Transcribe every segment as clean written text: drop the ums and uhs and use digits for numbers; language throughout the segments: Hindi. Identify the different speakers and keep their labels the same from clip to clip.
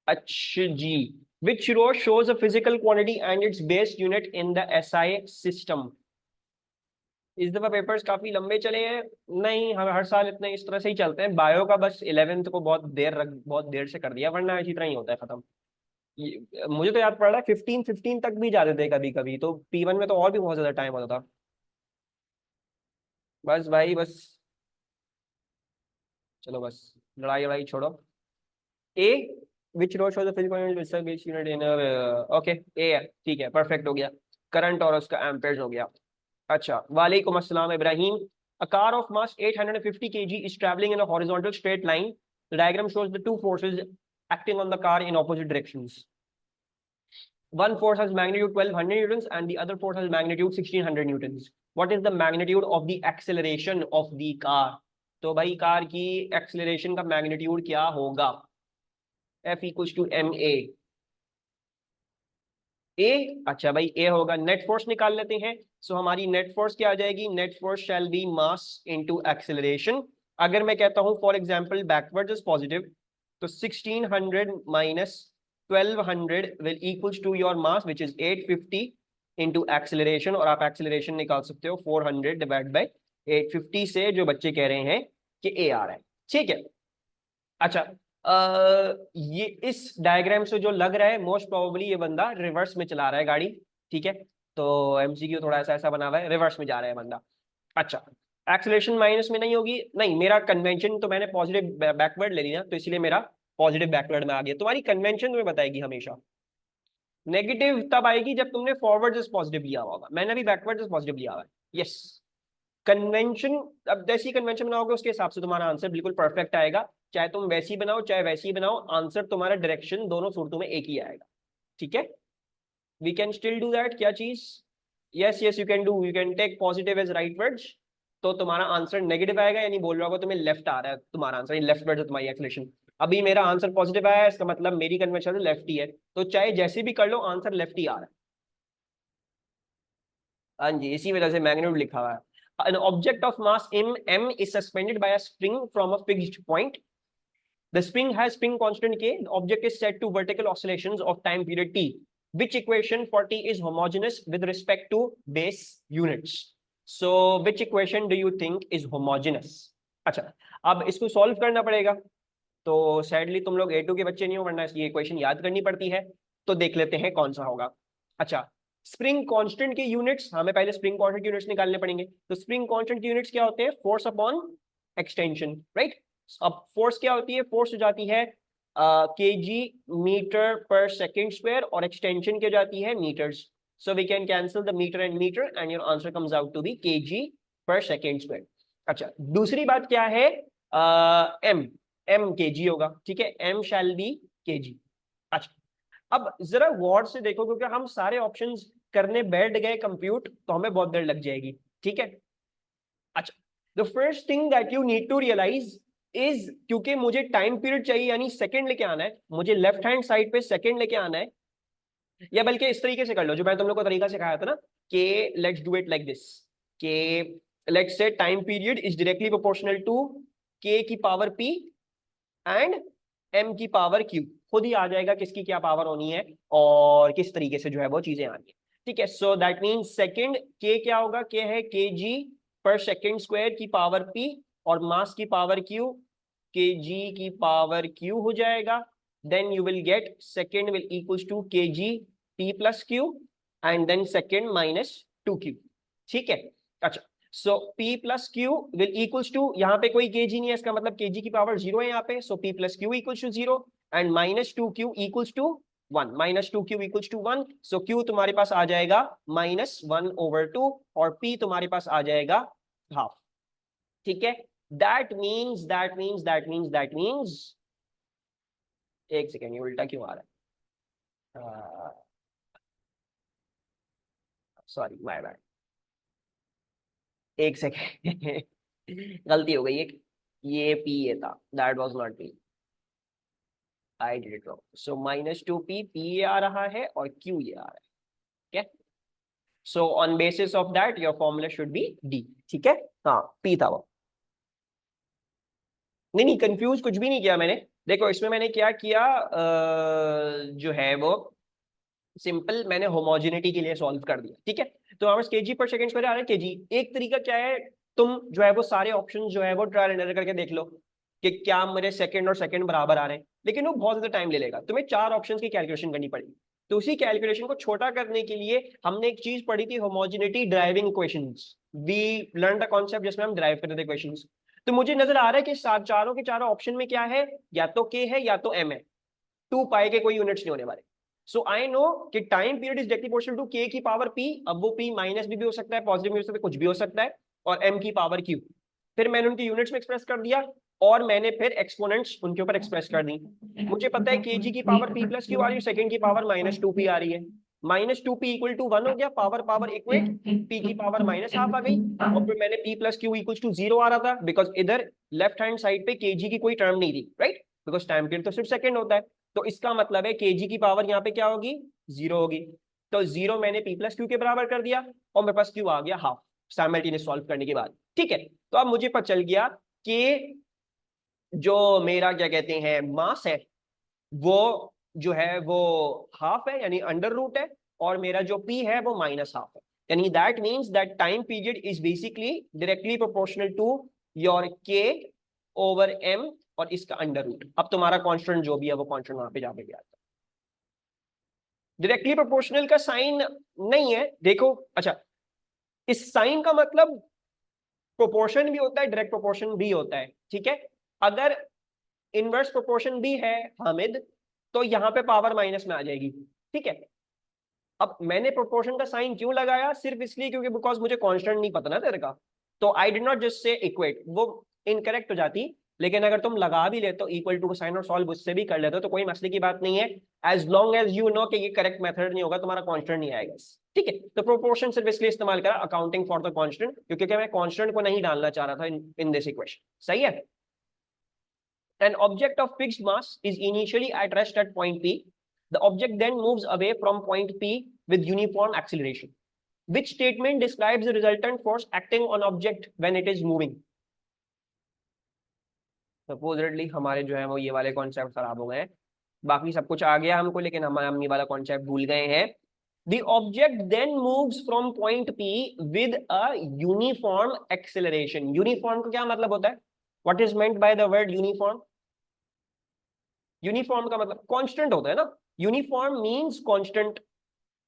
Speaker 1: अच्छा जी, which row shows a physical quantity and its base unit in the SI system? इस दफा पेपर्स काफी लंबे चले हैं। नहीं, हम हर साल इतने इस तरह से ही चलते हैं। बायो का बस 11th को बहुत देर से कर दिया, वरना इसी तरह ही होता है खत्म। मुझे तो याद पड़ रहा है 15 तक भी जाते थे कभी कभी, तो P1 में तो और भी बहुत ज्यादा टाइम होता था। बस भाई बस, चलो बस, लड़ाई लड़ाई छोड़ो। A, which row shows the physical base unit in, okay, A है, ठीक है, परफेक्ट हो गया। करंट और उसका एम्पेयर्स हो गया। अच्छा, वालेकुम अस्सलाम Ibrahim. A car of mass 850 kg is traveling in a horizontal straight line. The diagram shows the two forces acting on the car in opposite directions. One force has magnitude 1200 newtons and the other force has magnitude 1600 newtons. What is the magnitude of the acceleration of the car? तो भाई कार की एक्सेलरेशन का मैग्नीट्यूड क्या होगा? F equals to ma। ए, अच्छा भाई ए होगा। नेट फोर्स निकाल लेते हैं। सो हमारी नेट फोर्स क्या आ जाएगी? Net force shall be mass into acceleration. अगर मैं कहता हूं for example backwards is positive, तो 1600 minus 1200 will equals to your mass which is 850 into acceleration, और आप एक्सेलरेशन निकाल सकते हो 400 डिवाइड बाय 850 से, जो बच्चे कह रहे हैं कि ए आ रहा है। ठीक है, अच्छा, ये इस डायग्राम से जो लग रहा है मोस्ट प्रोबेबली ये बंदा रिवर्स में चला रहा है गाड़ी। ठीक है, तो एमसीक्यू थोड़ा ऐसा ऐसा बना हुआ है, रिवर्स में जा रहा है बंदा। अच्छा, एक्सेलरेशन माइनस में नहीं होगी, नहीं, मेरा कन्वेंशन तो मैंने पॉजिटिव बैकवर्ड ले लिया, तो इसलिए मेरा पॉजिटिव बैकवर्ड में आ गया। तुम्हारी कन्वेंशन तुम्हें बताएगी हमेशा नेगेटिव तब आएगी जब तुमने फॉरवर्ड इज पॉजिटिव लिया होगा। मैंने भी बैकवर्ड इज पॉजिटिव लिया हुआ है। यस, कन्वेंशन, अब जैसी कन्वेंशन बनाओगे उसके हिसाब से तुम्हारा आंसर बिल्कुल परफेक्ट आएगा। चाहे तुम वैसी बनाओ चाहे वैसी बनाओ, आंसर तुम्हारा डायरेक्शन दोनों सूरतों में एक ही आएगा। ठीक है, we can still do that. क्या चीज? Yes yes, you can do, you can take positive as rightwards. तो तुम्हारा आंसर नेगेटिव आएगा, यानी बोल रहा होगा तुम्हें लेफ्ट आ रहा है तुम्हारा आंसर, लेफ्ट वर्ड है तुम्हारी एक्सलेशन। अभी मेरा आंसर पॉजिटिव आया है, इसका मतलब मेरी कन्वेंशन लेफ्ट ही है, तो चाहे जैसे भी कर लो आंसर लेफ्ट ही आ रहा है। हाँ जी, इसी वजह से मैग्नीट्यूड लिखा हुआ है। An object of mass m is suspended by a spring from a fixed point. The spring has spring constant k. The object is set to vertical oscillations of time period t. Which equation for t is homogeneous with respect to base units? So, which equation do you think is homogeneous? अच्छा, अब इसको सॉल्व करना पड़ेगा। तो सैडली तुम लोग A2 के बच्चे नहीं हो, वरना ये इक्वेशन याद करनी पड़ती है। तो देख लेते हैं कौन सा होगा। अच्छा, स्प्रिंग कांस्टेंट के यूनिट्स, हमें पहले स्प्रिंग कांस्टेंट के यूनिट्स निकालने पड़ेंगे। तो स्प्रिंग कांस्टेंट के यूनिट्स क्या होते हैं? Force upon extension, right. अब फोर्स क्या होती है? फोर्स हो जाती है kg metre per second square, और एक्सटेंशन क्या जाती है? Metres. So we can cancel the metre and your answer comes out to be kg per second square. अच्छा, दूसरी बात क्या है? एम, एम केजी होगा। ठीक है, एम शैल बी केजी। अच्छा, अब जरा गौर से देखो, क्योंकि हम सारे ऑप्शंस करने बैठ गए कंप्यूट, तो हमें बहुत देर लग जाएगी। ठीक है, अच्छा, the first thing that you need to realise is, क्योंकि मुझे टाइम पीरियड चाहिए यानी सेकंड लेके आना है, मुझे लेफ्ट हैंड साइड पे सेकंड लेके आना है। या बल्कि इस तरीके से कर लो जो मैं तुम लोग को तरीका सिखाया था ना, कि let's do it like this, कि let's say time period is directly proportional to के की पावर पी एंड एम की पावर क्यू। खुद ही आ जाएगा किसकी क्या पावर होनी है और किस तरीके से जो है वो चीजें आनी है। ठीक है, सो दैट मीन सेकंड के क्या होगा? के है के जी पर सेकंड स्क्वायर की पावर पी, और मास की पावर क्यू के जी की पावर क्यू हो जाएगा। Then you will get second will equals to K G P plus Q, and then second minus 2q। ठीक है, अच्छा, so P plus Q will equals to, यहाँ पे कोई kg नहीं है, इसका मतलब kg की पावर 0 है यहाँ पे, so P plus q equals to 0 and minus 2q equals to 1, minus 2q equals to 1। So q तुम्हारे पास आ जाएगा -1/2 और P तुम्हारे पास आ जाएगा हाफ। ठीक है, दैट मीन्स एक सेकेंड, ये उल्टा क्यों आ रहा है? सॉरी, माय बैड, एक सेकेंड गलती हो गई एक, ये पी ये था, that was not P, I did it wrong. So -2p, p ये आ रहा है और q ये आ रहा है। ठीक है, so on basis of that your formula should be d। ठीक है, हाँ p था वो। नहीं नहीं, कंफ्यूज कुछ भी नहीं किया मैंने, देखो इसमें मैंने क्या किया, जो है वो सिंपल मैंने होमोजेनिटी के लिए सॉल्व कर दिया, ठीक है। तो हमारे केजी पर सेकंड पर आ रहा है केजी। एक तरीका क्या है, तुम जो है वो सारे ऑप्शन जो है वो ट्रायल एंड एरर करके देख लो कि क्या मेरे सेकंड और सेकंड बराबर आ रहे हैं, लेकिन वो बहुत ज्यादा टाइम ले लेगा, तुम्हें 4 ऑप्शंस की कैलकुलेशन करनी पड़ेगी। तो उसी कैलकुलेशन को छोटा करने के लिए हमने एक चीज पढ़ी थी, homogeneity driving equations. We learn the concept जिसमें हम ड्राइव करते थे इक्वेशंस। तो मुझे नजर आ रहा है कि चारों के चारों ऑप्शन में क्या है, या तो के है या तो एम है, 2 पाई के कोई यूनिट्स नहीं होने वाले। सो आई नो कि time period is directly proportional to के की पावर पी। अब वो पी माइनस भी हो सकता है, पॉजिटिव भी हो सकता है, कुछ भी हो सकता है, और एम की पावर क्यू। फिर मैंने उनकी यूनिट्स में एक्सप्रेस कर दिया, और मैंने फिर एक्सपोनेंट्स उनके ऊपर एक्सप्रेस कर दी। मुझे पता है के जी की पावर पी प्लस क्यू आ रही है, सेकंड की पावर माइनस 2 पी आ रही है। माइनस 2 पी इक्वल टू 1 हो गया, पावर पावर इक्वेट, पी की पावर माइनस हाफ आ गई। और फिर मैंने p plus q equal to 0 आ रहा था, बिकॉज इधर लेफ्ट हैंड साइड पे के जी की कोई टर्म नहीं थी, राइट, बिकॉज टाइम पीरियड तो सिर्फ सेकंड होता है। तो इसका मतलब है केजी की पावर यहाँ पे क्या होगी, 0 होगी। तो 0 मैंने पी प्लस क्यू के बराबर कर दिया, और मेरे पास क्यू आ गया हाफ साइमल्टेनियस सॉल्व करने के बाद, ठीक है। तो अब मुझे पता चल गया कि जो मेरा क्या कहते हैं मास है, वो जो है वो हाफ है, यानी अंडर रूट है, और मेरा जो पी है वो माइनस हाफ है। यानी that means that time period is basically directly proportional to your k over m, और इसका अंडर रूट। अब तुम्हारा कांस्टेंट जो भी है वो कांस्टेंट वहां पे जाके आता है। डायरेक्टली प्रोपोर्शनल का साइन नहीं है, देखो, अच्छा, इस साइन का मतलब प्रोपोर्शन भी होता है, डायरेक्ट प्रोपोर्शन भी होता है, ठीक है। अगर इनवर्स प्रोपोर्शन भी है हामिद, तो यहां पे पावर माइनस में आ जाएगी, ठीक है। अब मैंने प्रोपोर्शन का साइन क्यों लगाया, सिर्फ इसलिए क्योंकि बिकॉज मुझे कांस्टेंट नहीं पता ना तेरे का। तो I did not just say equate, वो इनकरेक्ट हो जाती। लेकिन अगर तुम लगा भी लेते हो इक्वल टू साइन और सॉल्व उससे भी कर लेते हो, तो कोई मसले की बात नहीं है, as long as you know कि ये करेक्ट मेथड नहीं होगा, तुम्हारा कांस्टेंट नहीं आएगा, ठीक है। तो प्रोपोर्शन सिर्फ इसलिए इस्तेमाल करा, अकाउंटिंग फॉर द कांस्टेंट, क्योंकि मैं कांस्टेंट को नहीं डालना चाह रहा था इन दिस इक्वेशन, सही है। An object of fixed mass is initially at rest at point P. The object then moves away from point P with uniform acceleration. Which statement describes the resultant force acting on object when it is moving? Supposedly हमारे जो है वो ये वाले कॉन्सेप्ट खराब हो गए हैं, बाकी सब कुछ आ गया हमको, लेकिन हम ये वाला कॉन्सेप्ट भूल गए हैं। The object then moves from point P with a uniform acceleration. Uniform का क्या मतलब होता है? What is meant by the word uniform? Uniform का मतलब कांस्टेंट होता है ना, यूनिफॉर्म मींस कांस्टेंट।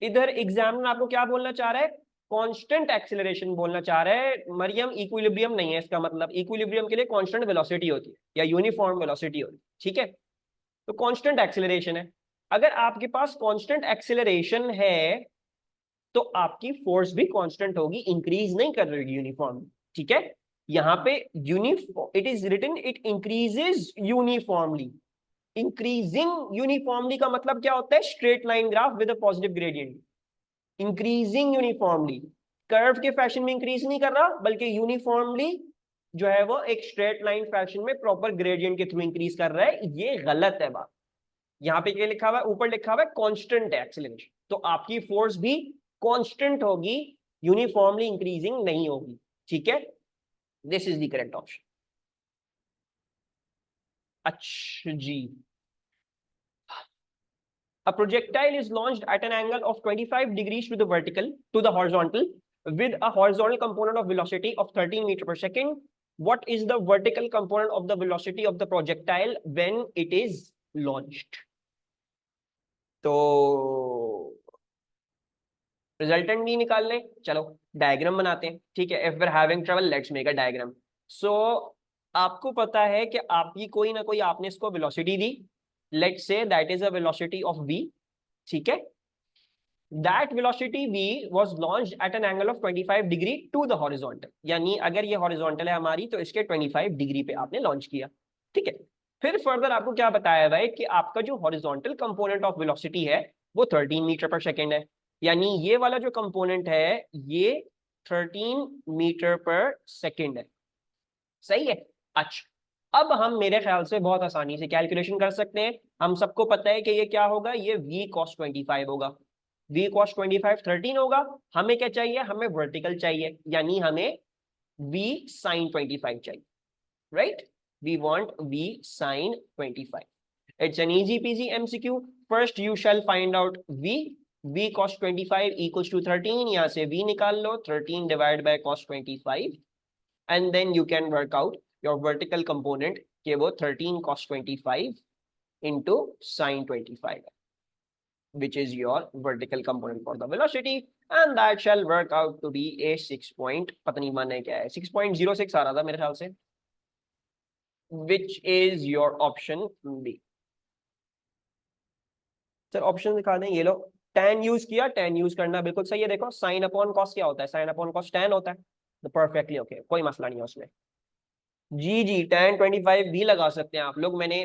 Speaker 1: इधर एग्जामिनर आपको क्या बोलना चाह रहा है, कांस्टेंट एक्सेलरेशन बोलना चाह रहा है मरियम, इक्विलिब्रियम नहीं है इसका मतलब। इक्विलिब्रियम के लिए कांस्टेंट वेलोसिटी होती है या यूनिफॉर्म वेलोसिटी होती है, ठीक है। तो कांस्टेंट एक्सेलरेशन है। अगर आपके पास कांस्टेंट एक्सेलरेशन है तो आपकी फोर्स भी कांस्टेंट होगी, इंक्रीज नहीं कर रही यूनिफॉर्म, ठीक है। यहाँ पे uniform it is written it increases uniformly. Increasing uniformly का मतलब क्या होता है, straight line graph with a positive gradient. Increasing uniformly, curve के फैशन में इंक्रीज नहीं कर रहा, बल्कि यूनिफॉर्मली जो है वो एक स्ट्रेट लाइन फैशन में प्रॉपर ग्रेडियंट के थ्रू इंक्रीज कर रहा है। ये गलत है बात। यहाँ पे क्या लिखा हुआ है, ऊपर लिखा हुआ है कांस्टेंट एक्सेलरेशन, तो आपकी फोर्स भी कांस्टेंट होगी, यूनिफॉर्मली इंक्रीजिंग नहीं होगी, ठीक है। This is the correct option. अच्छा जी, a projectile is launched at an angle of 25 degrees to the horizontal with a horizontal component of velocity of 13 meter per second. What is the vertical component of the velocity of the projectile when it is launched? तो रिजल्टेंट नहीं निकालने, चलो डायग्राम बनाते हैं, ठीक है। If we are having trouble let's make a diagram. So आपको पता है कि आपकी कोई ना कोई आपने इसको velocity the, let's say that is a velocity of v, ठीक है। That velocity v was launched at an angle of 25 degree to the horizontal, यानी अगर ये horizontal है हमारी तो इसके 25 डिग्री पे आपने लॉन्च किया, ठीक है। फिर फर्दर आपको क्या बताया हुआ है कि आपका जो हॉरिजॉन्टल कंपोनेंट ऑफ वेलोसिटी है वो 13 मीटर पर सेकेंड है, यानी ये वाला जो कंपोनेंट है ये 13 मीटर पर सेकेंड है, सही है। अच्छा, अब हम मेरे ख्याल से बहुत आसानी से कैलकुलेशन कर सकते हैं। हम सबको पता है कि ये क्या होगा, ये v cos 25 होगा। v cos 25 13 होगा। हमें क्या चाहिए, हमें वर्टिकल चाहिए, यानी हमें v sin 25 चाहिए, right. we want v sin 25. It's an easy peasy MCQ. First you shall find out v cos 25 equals to 13. यहाँ से v निकाल लो, 13 divided by cos 25, and then you can work out your vertical component के वो 13 cos 25 into sin 25, which is your vertical component for the velocity, and that shall work out to be a 6 point, पता नहीं माने क्या है, 6.06 आ रहा था मेरे ख्याल से, which is your option B. Sir option दिखा दें, ये लो tan यूज किया, tan यूज करना बिल्कुल सही है। देखो sin अपॉन cos क्या होता है, sin अपॉन cos tan होता है, तो परफेक्टली ओके, कोई मसला नहीं है उसमें। जी जी tan 25 भी लगा सकते हैं आप लोग। मैंने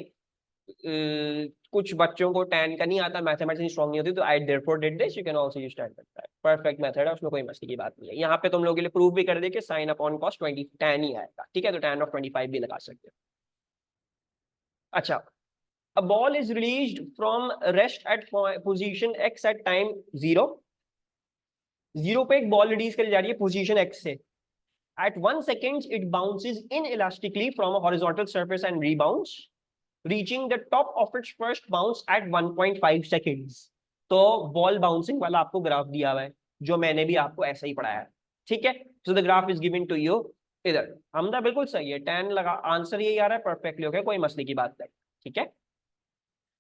Speaker 1: कुछ बच्चों को tan का नहीं आता, मैथमेटिक्स स्ट्रांग नहीं होती, तो I therefore did this, you can also use tan 25, perfect method है, उसमें कोई मसले की बात नहीं है। यहाँ पे तुम लोगों के लिए प्रूव भी कर दे कि sin अपॉन cos 20 tan ही आएगा, ठीक है, तो tan ऑफ 25 भी लगा सकते हो। अच्छा, a ball is released from rest at position x at time 0 पे एक बॉल रिलीज करी जा रही है पोजीशन x से। at 1 second it bounces inelastically from a horizontal surface and rebounds, reaching the top of its first bounce at 1.5 seconds. तो बॉल बाउंसिंग वाला आपको ग्राफ दिया हुआ है, जो मैंने भी आपको ऐसा ही पढ़ाया है, ठीक है। So the graph is given to you इधर। हमदा बिल्कुल सही है, tan लगा, आंसर यही आ रहा है, परफेक्टली ओके, कोई मसले की बात नहीं, ठीक है।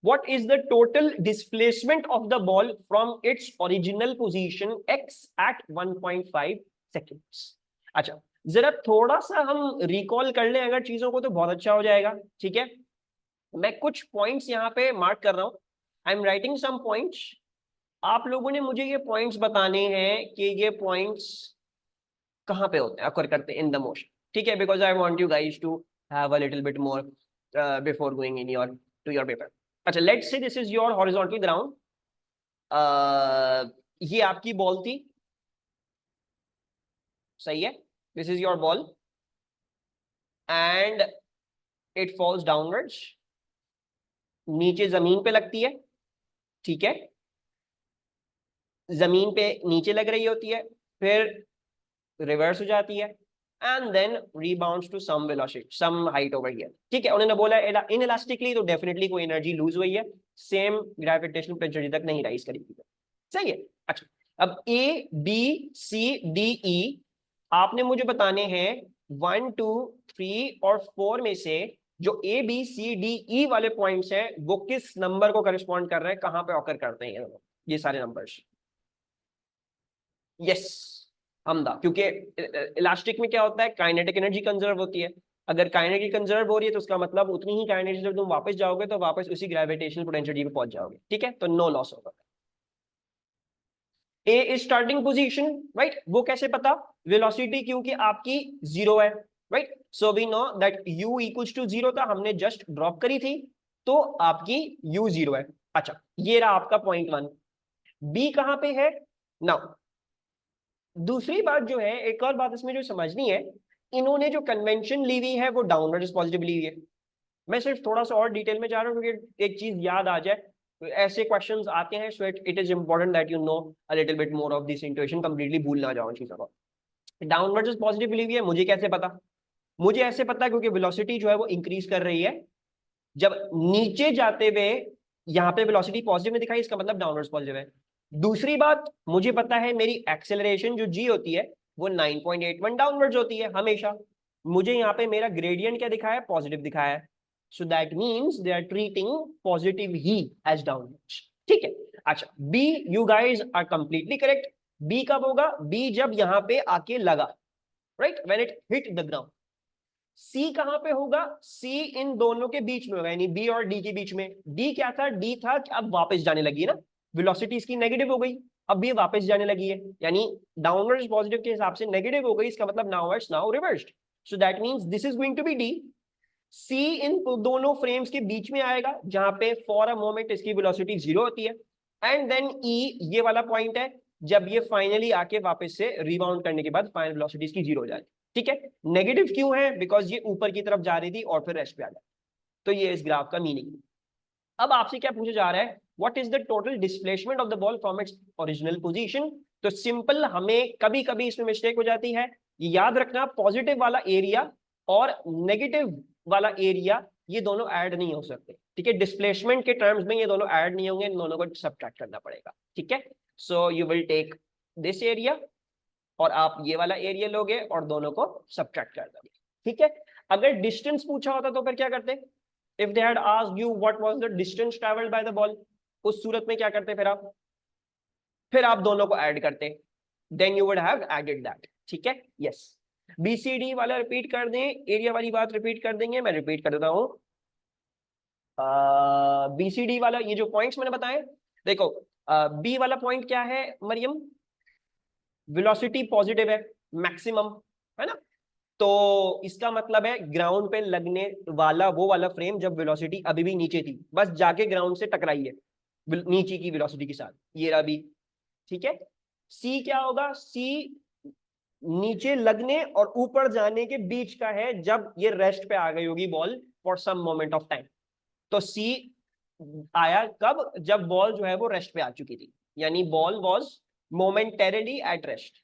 Speaker 1: What is the total displacement of the ball from its original position x at 1.5 seconds? अच्छा, जरा थोड़ा सा हम रिकॉल कर लें अगर चीजों को, तो बहुत अच्छा हो जाएगा, ठीक है। मैं कुछ पॉइंट्स यहाँ पे मार्क कर रहा हूं, I am writing some points. आप लोगों ने मुझे ये पॉइंट्स बताने हैं कि ये पॉइंट्स कहाँ पे होते हैं, अकर करते हैं इन द मोशन, ठीक है, because I want you guys to have a little bit more before going in your to your paper. अच्छा, let's say this is your horizontal ground, ये आपकी बॉल थी, सही है, this is your ball and it falls downwards, नीचे जमीन पे लगती है, ठीक है, जमीन पे नीचे लग रही होती है, फिर रिवर्स हो जाती है, and then rebounds to some velocity, some height over here, ठीक है। उन्होंने बोला inelastically, तो डेफिनेटली कोई एनर्जी लूज हुई है, सेम ग्रेविटेशनल पोटेंशियल तक नहीं राइज करी, सही है। अच्छा, अब A B C D E आपने मुझे बताने हैं 1 2 3 और 4 में से जो A B C D E वाले पॉइंट्स हैं वो किस नंबर को करस्पॉन्ड कर रहे हैं, कहां पे ऑकर करते हैं ये सारे नंबर्स। यस हमदा, क्योंकि इलास्टिक में क्या होता है, काइनेटिक एनर्जी कंजर्व होती है, अगर काइनेटिक कंजर्व हो रही है तो उसका मतलब उतनी ही काइनेटिक, जब तुम वापस जाओगे तो वापस उसी ग्रेविटेशनल पोटेंशियल पे पहुंच जाओगे, ठीक है, तो नो लॉस होगा। A is starting position, right, वो कैसे पता, वेलोसिटी क्योंकि आपकी 0 है, right, so we know that u equals to 0 था, हमने जस्ट ड्रॉप करी थी, तो आपकी u 0 है। अच्छा, ये रहा आपका पॉइंट 1। b कहां पे है नाउ, दूसरी बात जो है, एक और बात इसमें जो समझनी है, इन्होंने जो कन्वेंशन ली हुई है वो डाउनवर्ड पॉजिटिव ली हुई है। मैं सिर्फ थोड़ा सा और डिटेल में जा रहा हूँ क्योंकि एक चीज याद आ जाए, ऐसे क्वेश्चंस आते हैं, सो it is important that you know a little bit more of this intuition, completely भूल ना जाओ चीजों को। डाउनवर्ड पॉजिटिव ली हुई है, मुझे कैसे पता, मुझे ऐसे पता क्योंकि वेलोसिटी जो है वो इंक्रीज कर रही है, जब नीचे जाते हुए यहाँ पे वेलोसिटी पॉजिटिव में दिखाई, इसका मतलब डाउनवर्ड पॉजिटिव है। दूसरी बात, मुझे पता है मेरी एक्सेलरेशन जो जी होती है वो 9.81 डाउनवर्ड्स होती है हमेशा, मुझे यहाँ पे मेरा ग्रेडियंट क्या दिखाया है, पॉजिटिव दिखाया है, so that means they are treating positive ही एज डाउनवर्ड्स, ठीक है। अच्छा, B you guys are completely correct, B कब होगा, बी जब यहाँ पे आके लगा, right, when it hit the ground. C कहां पे होगा, सी इन दोनों के बीच में होगा, यानी बी और डी के बीच में। डी क्या था, डी था कि अब वापस जाने लगी है ना, वेलोसिटी इसकी नेगेटिव हो गई, अब ये वापस जाने लगी है, यानी डाउनवर्ड्स पॉजिटिव के हिसाब से नेगेटिव हो गई, इसका मतलब नाउवर्ड्स now reversed, so that means this is going to be D. C इन दोनों फ्रेम्स के बीच में आएगा जहां पे फॉर अ मोमेंट इसकी वेलोसिटी 0 होती है, एंड देन ई ये वाला पॉइंट है जब ये फाइनली आके वापस से रिबाउंड करने के बाद फाइनल वेलोसिटी इसकी 0 हो जाती है, ठीक है। नेगेटिव क्यों है, बिकॉज ये ऊपर की तरफ जा रही थी और फिर रेस्ट पे आ गया, तो ये इस ग्राफ का मीनिंग। अब आपसे क्या पूछा जा रहा है, what is the total displacement of the ball from its original position. तो सिंपल, हमें कभी कभी इसमें मिस्टेक हो जाती है, ये याद रखना, पॉजिटिव वाला एरिया और नेगेटिव वाला एरिया, ये दोनों ऐड नहीं हो सकते, ठीक है। डिस्प्लेसमेंट के टर्म्स में ये दोनों ऐड नहीं होंगे, इन दोनों को सब्ट्रैक्ट करना पड़ेगा, ठीक है। So you will take this area और आप ये वाला एरिया लोगे और दोनों को सब्ट्रैक्ट कर दोगे, ठीक है। अगर डिस्टेंस पूछा होता तो फिर क्या करते? If they had asked you what was the distance travelled by the ball, उस सूरत में क्या करते फिर आप दोनों को ऐड करते, then you would have added that, ठीक है। यस, बीसीडी वाला रिपीट कर दें, एरिया वाली बात रिपीट कर देंगे, मैं रिपीट कर देता हूं। बीसीडी वाला ये जो पॉइंट्स मैंने बताए, देखो बी वाला पॉइंट क्या है मरियम? वेलोसिटी पॉजिटिव है, मैक्सिमम, है ना। तो इसका मतलब है ग्राउंड पे लगने वाला वो वाला फ्रेम जब वेलोसिटी अभी भी नीचे थी, बस जाके ग्राउंड से टकराई है नीचे की वेलोसिटी के साथ, ये रहा बी, ठीक है। सी क्या होगा? सी नीचे लगने और ऊपर जाने के बीच का है, जब ये रेस्ट पे आ गई होगी ball for some moment of time. तो सी आया कब? जब बॉल जो है वो रेस्ट पे आ चुकी थी, यानी बॉल वॉज मोमेंटेरली एट रेस्ट।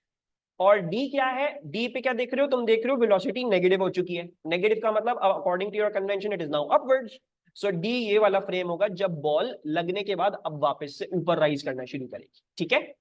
Speaker 1: और डी क्या है? डी पे क्या देख रहे हो तुम? देख रहे हो वेलोसिटी नेगेटिव हो चुकी है। नेगेटिव का मतलब according to your convention it is now upwards. So D ये वाला फ्रेम होगा जब बॉल लगने के बाद अब वापस से ऊपर राइज करना शुरू करेगी, ठीक है।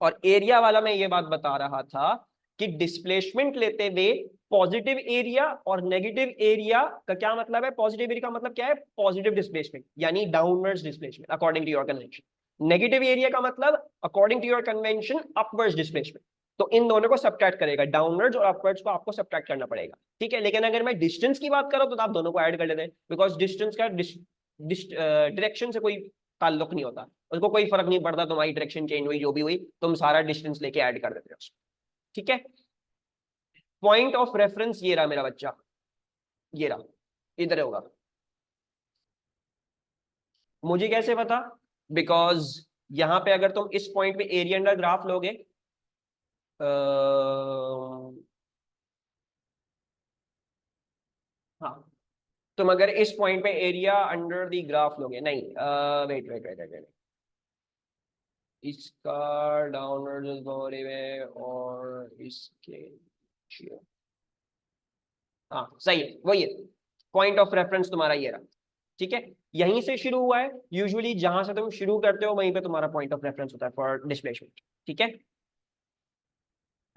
Speaker 1: और एरिया वाला मैं ये बात बता रहा था कि डिस्प्लेसमेंट लेते हुए पॉजिटिव एरिया और नेगेटिव एरिया का क्या मतलब है? पॉजिटिव एरिया का मतलब क्या है? पॉजिटिव डिस्प्लेसमेंट, यानी downwards displacement according to your convention. Negative area का मतलब according to your convention upwards displacement. तो इन दोनों को सब्ट्रैक्ट करेगा, डाउनवर्ड्स और अपवर्ड्स को आपको सब्ट्रैक्ट करना पड़ेगा, ठीक है। लेकिन अगर मैं डिस्टेंस की बात करूं तो आप दोनों को ऐड कर लेते हैं, बिकॉज डिस्टेंस का डायरेक्शन से कोई ताल्लुक नहीं होता, उसको कोई फर्क नहीं पड़ता, तुम्हारी डायरेक्शन चेंज हुई जो भी हुई, तुम सारा डिस्टेंस लेके ऐड कर देते हो, ठीक है। पॉइंट ऑफ रेफरेंस ये रहा मेरा बच्चा, ये रहा, इधर होगा। मुझे कैसे पता? बिकॉज यहां पे अगर तुम इस पॉइंट पे एरिया अंडर ग्राफ लोगे, हाँ, तुम अगर इस पॉइंट पे एरिया अंडर दी ग्राफ लोगे, नहीं वेट वेट वेट वेट, इसका डाउनवर्ड है और इसके, हाँ सही है, वही है। पॉइंट ऑफ रेफरेंस तुम्हारा ये रहा, ठीक है। यहीं से शुरू हुआ है, यूजुअली जहां से तुम शुरू करते हो वहीं पे तुम्हारा पॉइंट ऑफ रेफरेंस होता है फॉर डिस्प्लेसमेंट, ठीक है।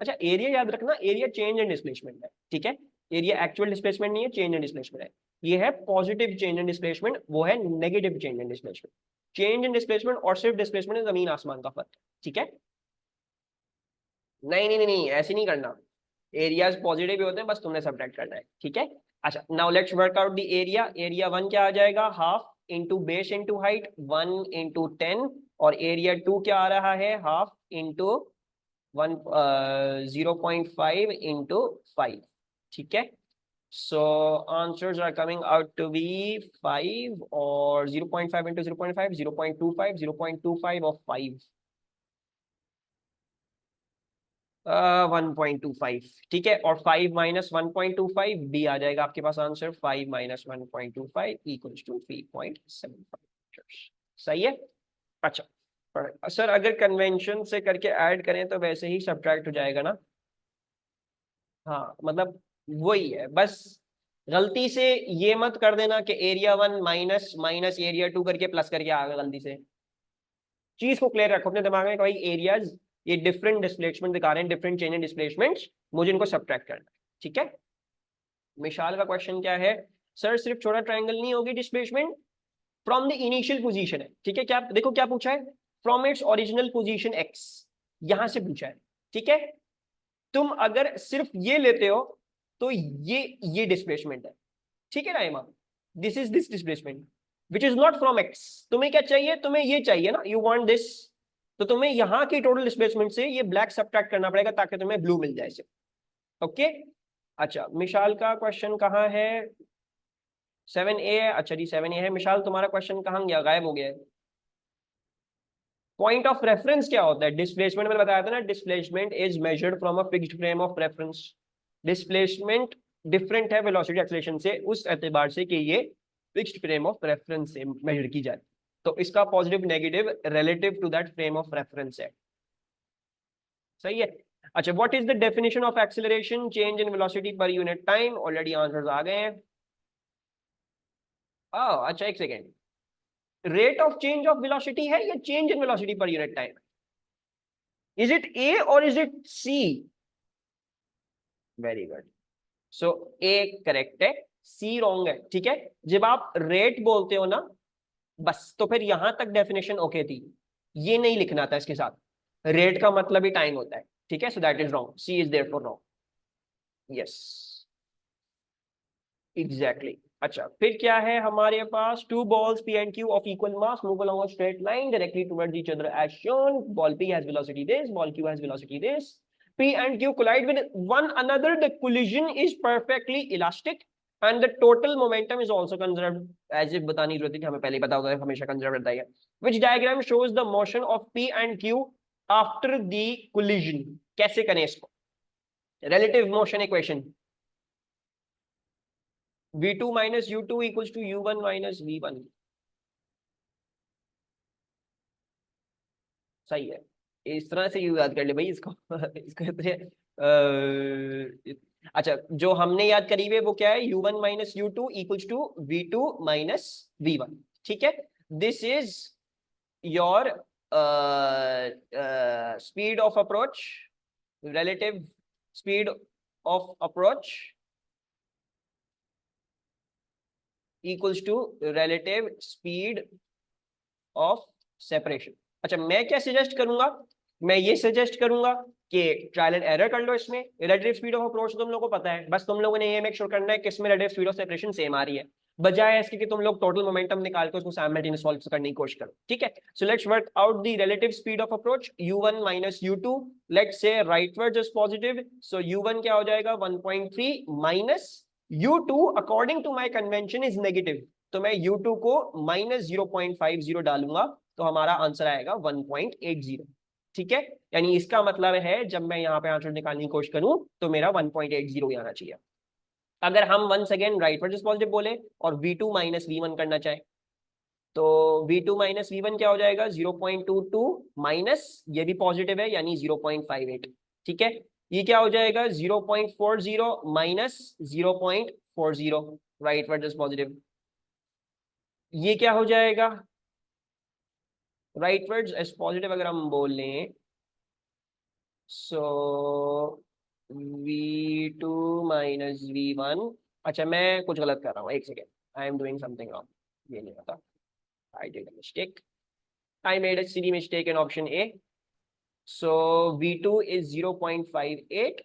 Speaker 1: अच्छा, एरिया याद रखना, एरिया चेंज एंड डिस्प्लेसमेंट है, ठीक है। एरिया एक्चुअल डिस्प्लेसमेंट नहीं है, चेंज एंड डिस्प्लेसमेंट है। ये है पॉजिटिव चेंज एंड डिस्प्लेसमेंट, वो है negative change and displacement. Change and displacement और सिर्फ डिस्प्लेसमेंट जमीन आसमान का फर्क, ठीक है। नहीं नहीं नहीं नहीं, ऐसे नहीं करना, एरियाज पॉजिटिव भी होते हैं, बस तुमने सब्ट्रैक्ट करना है, ठीक है। अच्छा, now let's work out the area. Area one क्या आ जाएगा? Half into base into height, 1 into 10। और एरिया टू क्या आ रहा है? हाफ इंटू 0.5 इंटू 5, ठीक है। So answers are coming out to be 5 और 0.5 इंटू 0.5, 0.25, 0.25 ऑफ 5, 1.25, ठीक है। और 5 माइनस 1.25 बी आ जाएगा आपके पास आंसर। 5 माइनस 1.25 इक्वल्स टू 3.75, सही है। अच्छा, सर अगर कन्वेंशन से करके ऐड करें तो वैसे ही सब्ट्रैक्ट हो जाएगा ना? हाँ, मतलब वही है, बस गलती से ये मत कर देना कि area one minus minus area two करके प्लस करके आ गया गलती से। चीज को क्लियर रखो अपने दिमाग में, भाई एरियाज ये डिफरेंट डिस्प्लेसमेंट दिखा रहे हैं, डिफरेंट चेंज इन डिस्प्लेसमेंट्स, मुझे इनको सब्ट्रैक्ट करना है, ठीक है। मिशाल का क्वेश्चन क्या है? सर सिर्फ छोटा ट्रायंगल नहीं होगी displacement, from the initial position है, ठीक है। क्या देखो क्या पूछा है? From its original position x, यहां से पूछा है, ठीक है। तुम अगर सिर्फ ये लेते हो तो ये डिस्प्लेसमेंट है, ठीक है Raima, this is this displacement which is not from x. तुम्हें क्या चाहिए? तुम्हें ये चाहिए ना, यू वांट दिस, तो तुम्हें यहाँ की टोटल डिस्प्लेसमेंट से ये ब्लैक सब्ट्रैक्ट करना पड़ेगा ताकि तुम्हें ब्लू मिल जाए, ओके। अच्छा, मिशाल का क्वेश्चन कहाँ है? 7A है, अच्छा जी 7A है। मिशाल तुम्हारा क्वेश्चन कहाँ गया, गायब हो गया है? पॉइंट ऑफ रेफरेंस क्या होता है? डिस्प्लेसमेंट मैंने बताया था ना, displacement is measured from a fixed frame of reference. Displacement different है वेलोसिटी एक्सेलरेशन से उस एतबार से कि ये फिक्स्ड फ्रेम ऑफ रेफरेंस से मेजर की जाए, तो इसका positive negative relative to that frame of reference है, सही है। अच्छा, what is the definition of acceleration? Change in velocity per unit time. Already answers आ गए हैं। अच्छा एक second, rate of change of velocity है या change in velocity per unit time? Is it A और is it C? Very good. So A correct है, सी रॉन्ग है। ठीक है, जब आप रेट बोलते हो ना, बस तो फिर यहां तक डेफिनेशन ओके थी, ये नहीं लिखना था इसके साथ। रेट का मतलब ही टाइम होता है। ठीक है, so that is wrong, C is there for wrong. Yes, exactly. अच्छा, फिर क्या है हमारे पास? Two balls P and Q of equal mass move along a straight line directly towards each other as shown. Ball P has velocity this, ball Q has velocity this. P and Q collide with one another. The collision is perfectly elastic and the total momentum is also conserved. As if बताने की जरूरत है कि हमें पहले ही पता होता है, हमेशा conserved रहता है। Which diagram shows the motion of P and Q after the collision? कैसे करें इसको? Relative motion equation, v2 minus u2 equals to u1 minus v1। सही है, इस तरह से यू याद कर ले भाई इसको। इसको कहते हैं अच्छा, जो हमने याद करी हुई है वो क्या है? u1 minus u2 equals to v2 minus v1। ठीक है, this is your speed of approach, relative speed of approach equals to relative speed of separation। अच्छा, मैं क्या सजेस्ट करूंगा? मैं ये सजेस्ट करूंगा कि ट्रायल एंड एरर कर लो इसमें। रिलेटिव स्पीड ऑफ अप्रोच तुम लोगों को पता है, बस तुम लोगों ने ये मेक श्योर करना है कि इसमें relative speed of separation same आ रही है, बजाय इसके कि तुम लोग टोटल मोमेंटम निकाल के उसको साइमल्टेनियस सॉल्व करने की कोशिश करो। ठीक है, so let's work out the relative speed of approach u1 minus u2। Let's say rightwards is positive, so u1 क्या हो जाएगा? 1.3 minus u2 according to my convention is negative, तो मैं u2 को माइनस 0.50 डालूंगा, तो हमारा आंसर आएगा 1.80। ठीक है, यानी इसका मतलब है जब मैं यहाँ पे आंसर निकालने की कोशिश करूं तो मेरा 1.80 आना चाहिए। अगर हम once again right versus positive बोले और v2 माइनस v1 करना चाहे, तो v2 माइनस v1 क्या हो जाएगा? 0.22 माइनस, ये भी पॉजिटिव है यानी 0.58। ठीक है, ये क्या हो जाएगा? 0.40 माइनस 0.40, राइट वर्सेस पॉजिटिव। ये क्या हो जाएगा? राइटवर्ड्स एज पॉजिटिव अगर हम बोल लें, सो v2 माइनस v1। अच्छा, मैं कुछ गलत कर रहा हूँ, एक second, I am doing something wrong. ये नहीं पता, I did a mistake, I made a silly mistake in option A. So v2 is 0.58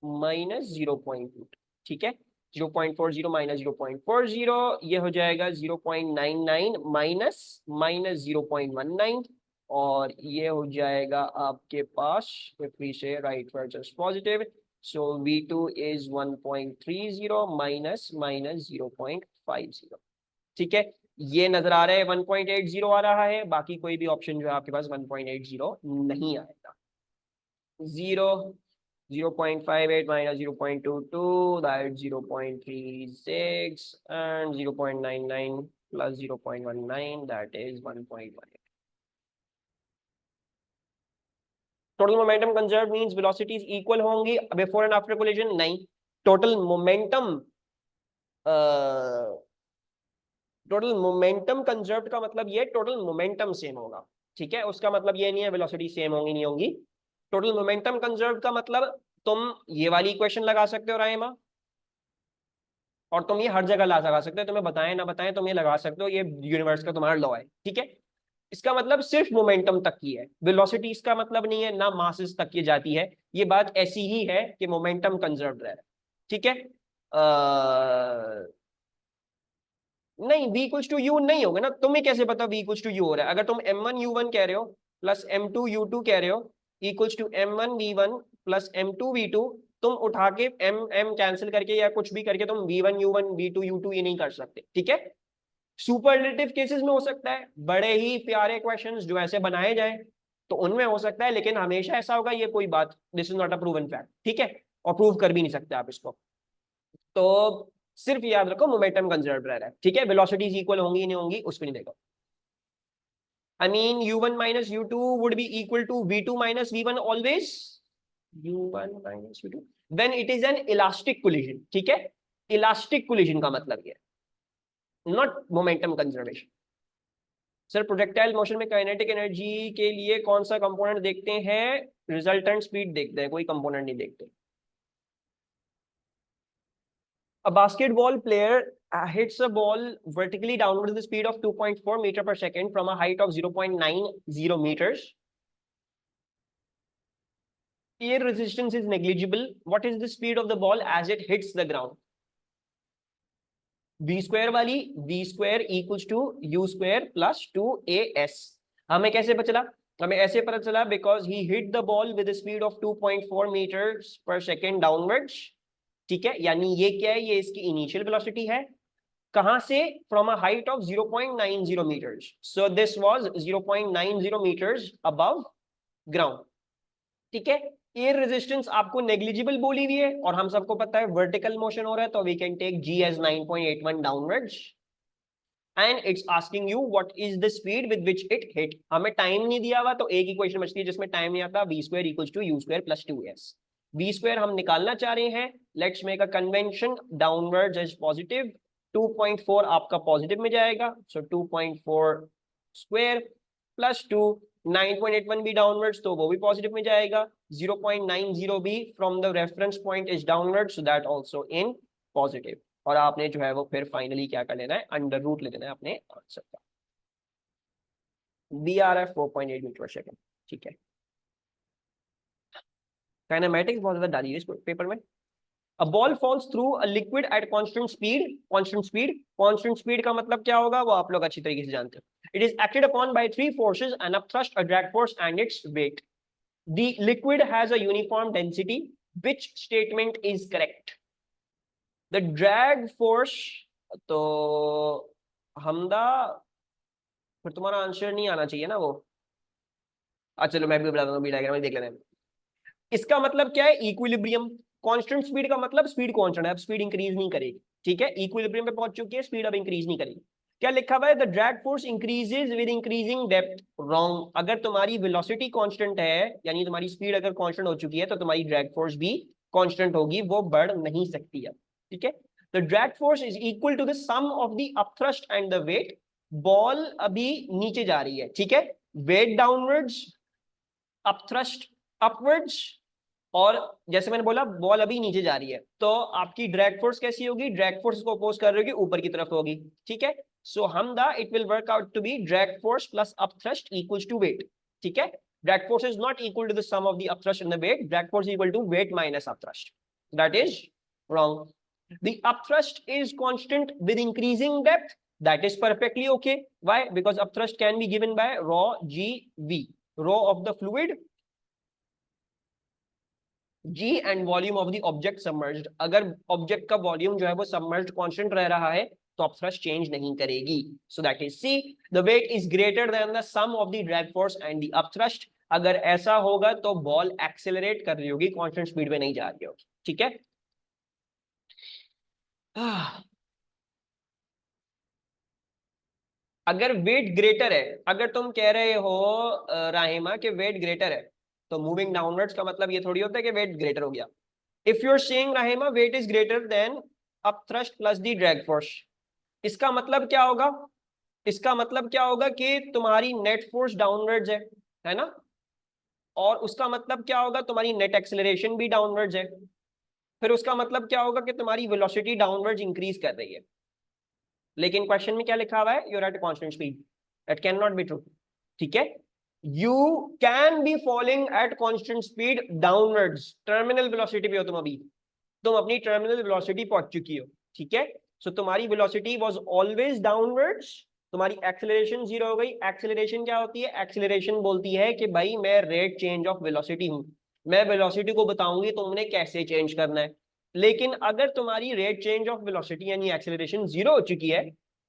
Speaker 1: minus 0.2। ठीक है, 0.40 माइनस 0.40, ये हो जाएगा 0.99 माइनस माइनस 0.19, और ये हो जाएगा आपके पास, if we say right versus positive, so v2 is 1.30 minus minus 0.50। ठीक है, ये नजर आ रहा है 1.80 आ रहा है, बाकी कोई भी ऑप्शन जो है आपके पास 1.80 नहीं आएगा। 0.58 minus 0.22, that 0.36, and 0.99 plus 0.19, that is 1.18। Total momentum conserve means velocities equal होंगी बिफोर एंड आफ्टर कोलिजन? नहीं, टोटल मोमेंटम कंजर्व का मतलब ये टोटल मोमेंटम सेम होगा। ठीक है, उसका मतलब ये नहीं है वेलोसिटी सेम होंगी नहीं होंगी। टोटल मोमेंटम कंजर्व का मतलब तुम ये वाली इक्वेशन लगा सकते हो रायमा, और तुम ये हर जगह लगा सकते हो, तुम्हें बताएं ना बताएं तुम ये लगा सकते हो, ये यूनिवर्स का तुम्हारा लॉ है। ठीक है, इसका मतलब सिर्फ मोमेंटम तक की है, वेलोसिटी इसका मतलब नहीं है, ना मासेस तक की जाती है। ये बात ऐसी ही है कि मोमेंटम कंजर्व रह रहा है। ठीक है, नहीं, v इक्वल्स टू यू नहीं होगा ना, तुम्हें कैसे पता v इक्वल्स टू यू हो रहा है? अगर तुम m1 u1 कह रहे हो प्लस m2 u2 कह रहे हो equals to m1 v1 plus m2 v2, तुम उठा के m कैंसिल करके या कुछ भी करके तुम v1 u1 v2 u2 ये नहीं कर सकते। ठीक है, सुपरलेटिव केसेस में हो सकता है, बड़े ही प्यारे क्वेश्चंस जो ऐसे बनाए जाए तो उनमें हो सकता है, लेकिन हमेशा ऐसा होगा ये कोई बात, this is not a proven fact. ठीक है, और प्रूव कर भी नहीं सकते आप इसको। तो सिर्फ याद रखो मोमेंटम कंजर्व रह रहा है। ठीक है, वेलोसिटीज इक्वल होंगी नहीं होंगी उसको नहीं देखो। I mean u1 minus u2 would be equal to v2 minus v1 always। u1 minus u2 when it is an elastic collision. ठीक है, इलास्टिक कोलिजन का मतलब ये, not momentum conservation. Sir projectile motion में काइनेटिक एनर्जी के लिए कौन सा कंपोनेंट देखते हैं? रिजल्टेंट स्पीड देखते हैं, कोई कंपोनेंट नहीं देखते। A basketball player hits a ball vertically downward with the speed of 2.4 meter per second from a height of 0.90 meters. Air resistance is negligible. What is the speed of the ball as it hits the ground? v square वाली v square equals to u square plus 2as। हमें कैसे पता चला? हमें ऐसे पता चला because he hit the ball with a speed of 2.4 meters per second downwards। ठीक है, यानी ये क्या है? ये इसकी इनिशियल वेलोसिटी है। कहां से? From a height of 0.90 meters। So this was 0.90 meters above ground. ठीक है, एयर रेजिस्टेंस आपको नेग्लिजिबल बोली हुई है और हम सबको पता है वर्टिकल मोशन हो रहा है, तो we can take g as 9.81 downwards and it's asking you what is the speed with which it hit. हमें टाइम नहीं दिया हुआ, तो एक ही क्वेश्चन बचती है जिसमें टाइम नहीं आता, v square equals to u square plus 2s। v square हम निकालना चाह रहे हैं, let's make a convention, downwards is positive, 2.4 आपका पॉजिटिव में जाएगा, सो 2.4 स्क्वायर प्लस 2, 9.81 भी डाउनवर्ड्स तो वो भी पॉजिटिव में जाएगा, 0.90 भी from the reference point is downward, so that also in positive. और आपने जो है वो फिर फाइनली क्या कर लेना है? अंडर रूट ले लेना है अपने आंसर का। BRF 4.8 metre per second. ठीक है, काइनेमैटिक्स बहुत ज्यादा डाली है इस पेपर में। A ball falls through a liquid at constant speed. Constant speed का मतलब क्या होगा वो आप लोग अच्छी तरीके से जानते हैं। It is acted upon by three forces: an upthrust, a drag force, and its weight. The liquid has a uniform density. Which statement is correct? The drag force, तो हमदा फिर तुम्हारा आंसर नहीं आना चाहिए ना वो। अच्छा चलो मैं भी बता दूंगा, बी डायग्राम में देख लेना है। इसका मतलब क्या है? इक्विलिब्रियम। कांस्टेंट स्पीड का मतलब स्पीड कांस्टेंट है, अब स्पीड इंक्रीज नहीं करेगी। ठीक है, इक्विलिब्रियम पे पहुंच चुकी है, स्पीड अब इंक्रीज नहीं करेगी। क्या लिखा हुआ है? The drag force increases with increasing depth. Wrong. अगर तुम्हारी वेलोसिटी कांस्टेंट है, यानी तुम्हारी स्पीड अगर कांस्टेंट हो चुकी है, तो तुम्हारी ड्रैग फोर्स भी कांस्टेंट होगी, वो बढ़ नहीं सकती है। ठीक है, the drag force is equal to the sum of the upthrust and the weight. Ball अभी नीचे जा रही है, ठीक है, वेट डाउनवर्ड्स, अपथ्रस्ट अपवर्ड्स, और जैसे मैंने बोला बॉल अभी नीचे जा रही है, तो आपकी ड्रैग फोर्स कैसी होगी? ड्रैग फोर्स को अपोज कर रही होगी, ऊपर की तरफ होगी। ठीक है, सो हम the it will work out to be drag force plus upthrust equals to weight. ठीक है, drag force is not equal to the sum of the upthrust and the weight, drag force equal to weight minus upthrust. That is wrong. The upthrust is constant with increasing depth. That is perfectly okay. Why? Because upthrust can be given by rho gv, rho of the fluid, g and volume of the object submerged। अगर ऑब्जेक्ट का वॉल्यूम जो है वो सबमर्ज्ड कांस्टेंट रह रहा है, तो अपथ्रस्ट चेंज नहीं करेगी। So that is C, the weight is greater than the sum of the drag force and the upthrust. अगर ऐसा होगा तो बॉल एक्सेलरेट कर रही होगी, कांस्टेंट स्पीड में नहीं जा रही होगी। ठीक है, अगर वेट ग्रेटर है, अगर तुम कह रहे हो राहिमा के वेट ग्रेटर है, तो मूविंग डाउनवर्ड्स का मतलब ये थोड़ी होता है कि वेट ग्रेटर हो गया। If you are saying Rahima weight is greater than upthrust plus the drag force, इसका मतलब क्या होगा? इसका मतलब क्या होगा कि तुम्हारी नेट फोर्स डाउनवर्ड्स है ना, और उसका मतलब क्या होगा? तुम्हारी नेट एक्सेलरेशन भी डाउनवर्ड्स है। फिर उसका मतलब क्या होगा कि तुम्हारी वेलोसिटी डाउनवर्ड्स इंक्रीज कर रही है। लेकिन क्वेश्चन में क्या लिखा हुआ है? You're at constant speed. That can not be true. ठीक है, you can be falling at constant speed downwards. Terminal velocity पे हो तुम अभी, तुम अपनी टर्मिनल वेलोसिटी पहुंच चुकी हो। ठीक है, सो तुम्हारी वेलोसिटी वाज ऑलवेज डाउनवर्ड्स, तुम्हारी एक्सेलरेशन जीरो हो गई। एक्सेलरेशन क्या होती है? एक्सेलरेशन बोलती है कि भाई मैं रेट चेंज ऑफ वेलोसिटी हूं, मैं वेलोसिटी को बताऊंगी तुमने कैसे चेंज करना है। लेकिन अगर तुम्हारी रेट चेंज ऑफ वेलोसिटी यानी एक्सेलरेशन जीरो हो चुकी है,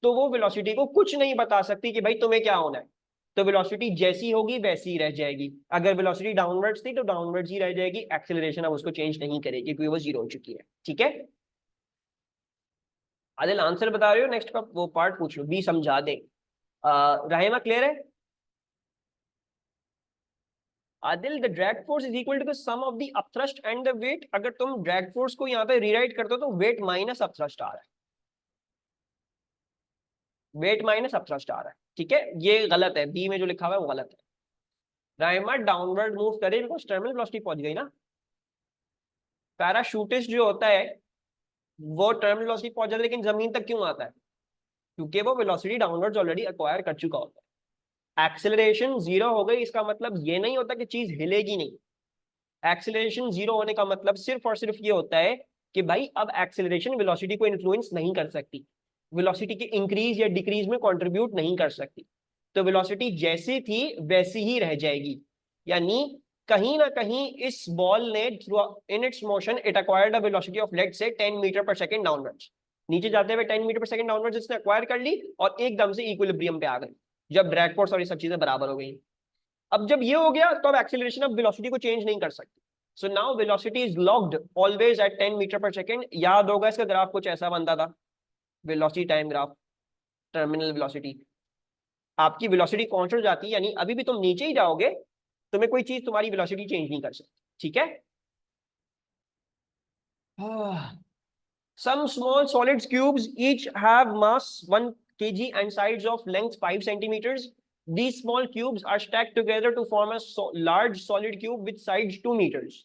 Speaker 1: तो वो वेलोसिटी को कुछ नहीं बता सकती कि भाई तुम्हें क्या होना है। तो वेलोसिटी जैसी होगी वैसी ही रह जाएगी। अगर वेलोसिटी डाउनवर्ड्स थी तो डाउनवर्ड्स ही रह जाएगी, एक्सेलरेशन अब उसको चेंज नहीं करेगी क्योंकि वो जीरो हो चुकी है। ठीक है, आदिल आंसर बता रहे हो? नेक्स्ट का वो पार्ट पूछ लो, बी समझा दे। राहिमा क्लियर है? Adil, the drag force is equal to the sum of the upthrust and the weight. अगर तुम ड्रैग फोर्स को यहाँ पे रीराइट करते हो तो वेट माइनस अपथ्रस्ट आ रहा है, वेट माइनस अपथ्रस्ट आ रहा है, ठीक है, ये गलत है, बी में जो लिखा हुआ है वो गलत है। राइमा डाउनवर्ड मूव करे बिकॉज टर्मिनल वेलोसिटी पहुंच गई ना। पैराशूटिस्ट जो होता है वो टर्मिनल वेलोसिटी पहुंच जाता है, लेकिन जमीन तक क्यों आता है? क्योंकि वो वेलोसिटी डाउनवर्ड्स ऑलरेडी एक्वायर कर चुका होता है। एक्सेलरेशन जीरो हो गई, इसका मतलब ये नहीं होता कि चीज हिलेगी नहीं। एक्सेलरेशन जीरो होने का मतलब सिर्फ और सिर्फ ये होता है कि भाई अब एक्सेलरेशन वेलोसिटी को इन्फ्लुएंस नहीं कर सकती, वेलोसिटी के इंक्रीज या डिक्रीज में कंट्रीब्यूट नहीं कर सकती, तो वेलोसिटी जैसी थी वैसी ही रह जाएगी। यानी कहीं ना कहीं इस बॉल ने in its motion it acquired a velocity of let's say 10 metre per second downwards, नीचे जाते हुए 10 मीटर पर सेकंड डाउनवर्ड्स इसने एक्वायर कर ली और एकदम से इक्विलिब्रियम पे आ गई जब ड्रैग फोर्स और ये सब चीजें बराबर हो गई। अब जब ये हो गया तो अब एक्सेलरेशन अब वेलोसिटी को चेंज नहीं कर सकती। So now velocity is locked always at 10 metre per second. याद होगा इसका ग्राफ कुछ ऐसा बनता था, velocity time graph, terminal velocity. आपकी वेलोसिटी कांस्टेंट हो जाती है, यानी अभी भी तुम नीचे ही जाओगे, तुम्हें कोई चीज तुम्हारी वेलोसिटी चेंज नहीं कर सकती, ठीक है। Some small solid cubes each have mass 1 kg and sides of length 5 centimeters. These small cubes are stacked together to form a large solid cube with sides 2 meters.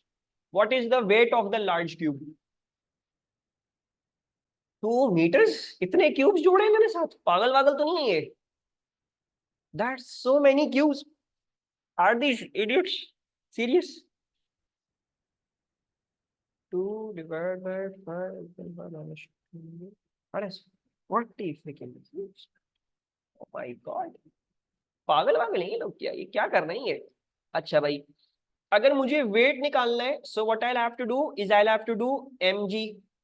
Speaker 1: What is the weight of the large cube? 2 meters? इतने क्यूब्स जोड़े हैं मैंने साथ, पागल वागल तो नहीं है ये? That's so many cubes. Are these idiots serious? 2 divided by 5 what is 40 freaking cubes? Oh my god, पागल वागल नहीं लोग, क्या ये क्या कर रहे हैं ये? अच्छा भाई, अगर मुझे वेट निकालना है so what I have to do is I have to do mg,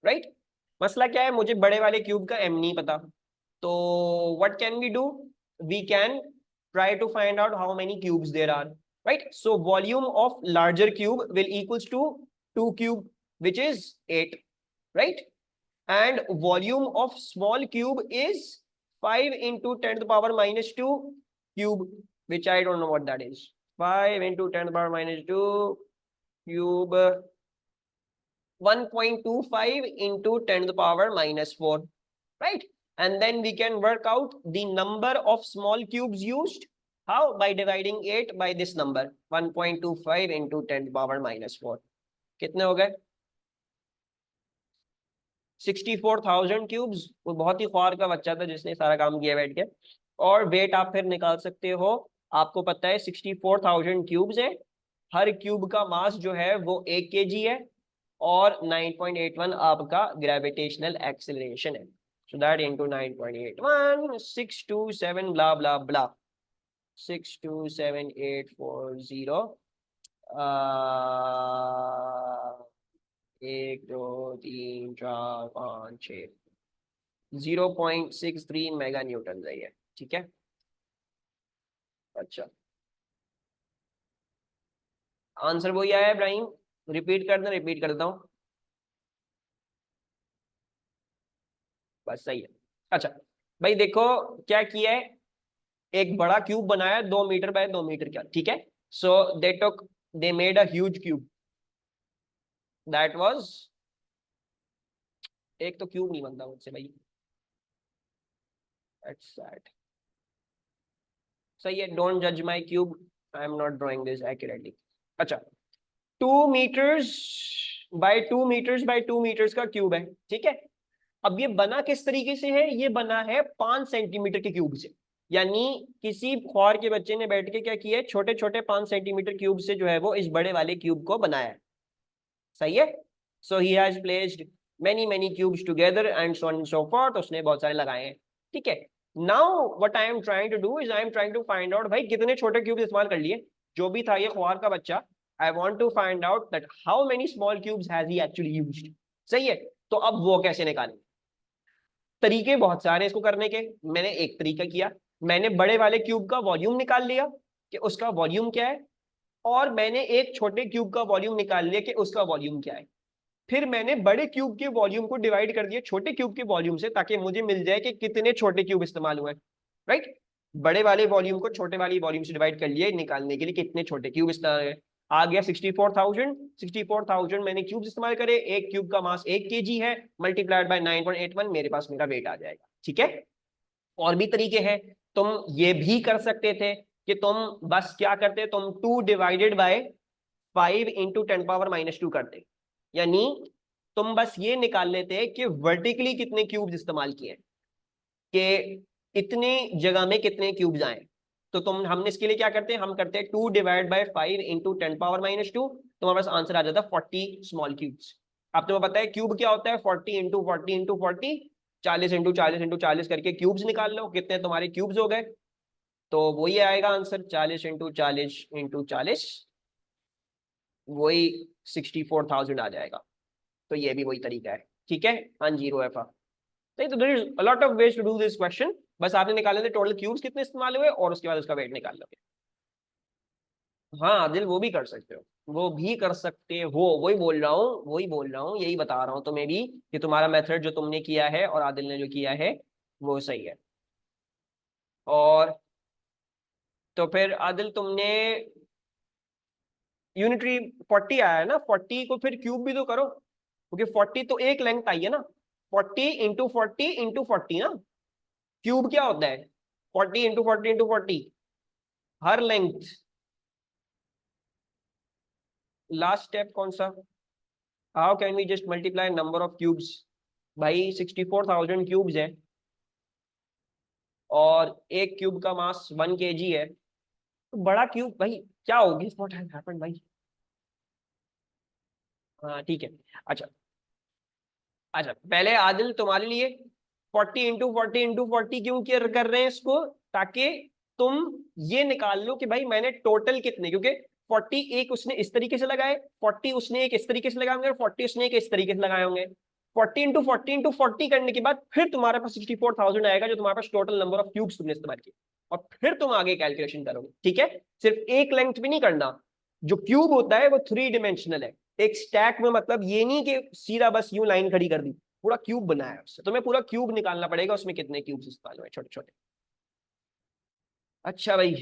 Speaker 1: right. मसला क्या है, मुझे बड़े वाले क्यूब का m नहीं पता, तो what can we do, we can try to find out how many cubes there are, right. So volume of larger cube will equals to 2 cube which is 8, right, and volume of small cube is 5 into 10 to the power minus 2 cube, which I don't know what that is. 5 into 10 to the power minus 2 cube, 1.25 into 10 to the power minus 4, right? And then we can work out the number of small cubes used. How? By dividing 8 by this number, 1.25 into 10 to the power minus 4. कितने हो गए? 64,000 क्यूब्स। वो बहुत ही ख्वार का बच्चा था जिसने सारा काम किया बैठ के। और वेट आप फिर निकाल सकते हो, आपको पता है 64,000 क्यूब्स है, हर क्यूब का मास जो है वो 1 kg है, और 9.81 आपका ग्रेविटेशनल एक्सेलरेशन है। So that into 9.81 627 blah blah blah 627840 1 2 3 4 5 6 0.63 mega Newton है ये, ठीक है। अच्छा, आंसर वही आया इब्राहिम, रिपीट कर दे, रिपीट करता हूँ, बस सही है। अच्छा भाई देखो क्या किया है, एक बड़ा क्यूब बनाया 2 मीटर बाय 2 मीटर का, ठीक है। So they made a huge cube that was, एक तो क्यूब नहीं बनता मुझसे भाई, दैट सही है, डोंट जज my cube, I am not drawing this accurately. अच्छा, 2 metres by 2 metres by 2 metres का क्यूब है, ठीक है। अब ये बना किस तरीके से है, ये बना है 5 सेंटीमीटर के क्यूब से, यानी किसी ख्वार के बच्चे ने बैठ के क्या किया है, छोटे छोटे 5 सेंटीमीटर क्यूब से जो है वो इस बड़े वाले क्यूब को बनाया है, सही है। So he has placed many many cubes together and so on and so forth, उसने बहुत सारे लगाए हैं, ठीक है। Now what I am trying to do is I am trying to find out भाई कितने छोटे क्यूब इस्तेमाल कर लिए, जो भी था ये ख्वार का बच्चा, I want to find out that how many small cubes has he actually used, सही है। तो अब वो कैसे निकालेंगे, तरीके बहुत सारे इसको करने के, मैंने एक तरीका किया, मैंने बड़े वाले क्यूब का वॉल्यूम निकाल लिया कि उसका वॉल्यूम क्या है, और मैंने एक छोटे क्यूब का वॉल्यूम निकाल लिया कि उसका वॉल्यूम क्या है, फिर मैंने बड़े क्यूब के वॉल्यूम को डिवाइड कर दिया छोटे क्यूब के वॉल्यूम से, ताकि मुझे मिल जाए कि कितने छोटे क्यूब इस्तेमाल हुए, राइट। बड़े वाले वॉल्यूम को छोटे वाली वॉल्यूम से डिवाइड कर लिया निकालने के लिए कितने छोटे क्यूब इस्तेमाल आ गया 64,000 मैंने क्यूब इस्तेमाल करे, एक क्यूब का मास 1 kg है, मल्टीप्लाइड बाय 9.81 मेरे पास मेरा वेट आ जाएगा। ठीक है, और भी तरीके हैं, तुम ये भी कर सकते थे कि तुम बस क्या करते, तुम 2 डिवाइडेड बाय 5 इंटू 10⁻⁻² करते, यानी तुम बस ये निकाल लेते कि वर्टिकली कितने क्यूब्स इस्तेमाल किए, कि इतनी जगह में कितने क्यूब्स आए। तो तुम हमने इसके लिए क्या करते हैं, हम करते हैं 2 डिवाइड बाय 5 इंटू 10⁻⁻², तुम्हारे पास आंसर आ जाता है 40 स्मॉल क्यूब्स। अब तुम्हें पता है क्यूब क्या होता है, 40 इंटू 40 इंटू 40, 40 इंटू 40 इंटू 40 करके क्यूब्स निकाल लो, कितने तुम्हारे क्यूब्स हो गए। तो वही आएगा आंसर 40 इंटू 40 इंटू 40, वही 64,000 आ जाएगा। तो ये भी वही तरीका है। ठीक है, हाँ जीरो एफ। नहीं तो there is a lot of ways to do this question, बस आपने निकाले थे टोटल क्यूब्स कितने इस्तेमाल हुए और उसके बाद उसका वेट निकाल लोगे। हाँ आदिल, वो भी कर सकते हो, वो भी कर सकते हो, वही बोल रहा हूँ, यही बता रहा हूँ तुम्हें भी कि तुम्हारा मेथड जो तुमने किया है और आदिल ने जो किया है वो सही है। और तो फिर आदिल तुमने यूनिटरी 40 आया है ना, 40 को फिर क्यूब भी तो करो, क्योंकि 40 तो एक लेंथ आई है ना, 40 इंटू 40 ना, क्यूब क्या होता है 40 इंटू 40 इंटू 40, हर लेंथ। लास्ट स्टेप कौन सा, how can we just multiply number of cubes, भाई 64,000 क्यूब्स है और एक क्यूब का मास 1 kg है, तो बड़ा क्यूब भाई क्या होगी, व्हाट हैज हैपेंड भाई। हाँ ठीक है। अच्छा, अच्छा पहले आदिल तुम्हारे लिए 40 इंटू 40 क्यों कर रहे हैं इसको, ताकि तुम ये निकाल लो कि भाई मैंने टोटल कितने, क्योंकि 40 एक उसने इस तरीके से लगाए, 40 उसने एक इस तरीके से लगाए होंगे और 40 उसने एक इस तरीके से लगाए होंगे। 40 इंटू 40 करने के बाद फिर तुम्हारे पास 64,000 आएगा, जो तुम्हारे पास टोटल नंबर ऑफ क्यूब्स तुमने इस्तेमाल किए, और फिर तुम आगे कैलकुलेशन करोगे। ठीक है, सिर्फ एक लेंथ भी नहीं करना, जो क्यूब होता है वो 3 डायमेंशनल है। एक स्टैक में मतलब ये नहीं कि सीधा बस यूं लाइन खड़ी कर दी, पूरा क्यूब बनाया है उससे, तुम्हें पूरा क्यूब निकालना पड़ेगा, उसमें कितने क्यूब्स इस्तेमाल हुए छोटे छोटे। अच्छा भाई,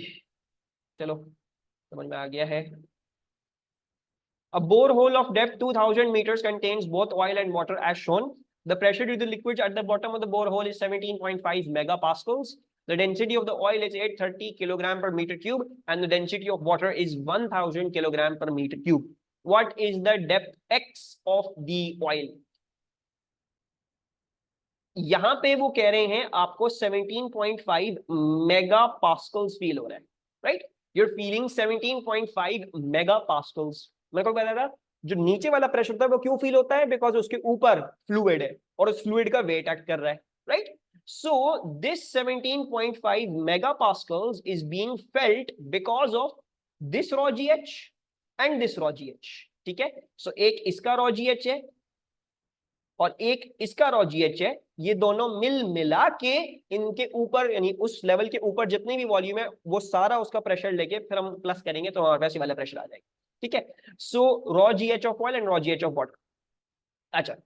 Speaker 1: चलो समझ में आ गया है। A borehole of depth 2000 meters contains both oil and water as shown. The pressure to the liquids at the bottom of the borehole is 17.5 megapascals. The density of the oil is 830 kilogram per meter cube and the density of water is 1000 kilogram per meter cube. What is the depth x of the oil? यहां पे वो कह रहे हैं आपको 17.5 मेगा पास्कल्स फील हो रहा है, right, you're feeling 17.5 mega pascals. मेरे को पता था जो नीचे वाला प्रेशर होता है वो क्यों फील होता है, बिकॉज उसके ऊपर फ्लूइड है और उस फ्लूइड का वेट एक्ट कर रहा है, right. So this 17.5 mega pascals is being felt because of this rho g h and this rho g h. ठीक है, सो एक इसका रॉ जी एच है और एक इसका रॉ जीएच है, ये दोनों मिल मिला के इनके ऊपर यानी उस लेवल के ऊपर जितनी भी वॉल्यूम है वो सारा उसका प्रेशर लेके फिर हम प्लस करेंगे तो हमारे पास ये वाला प्रेशर आ जाएगा। ठीक है, so rho gh of oil and rho gh of water. अच्छा,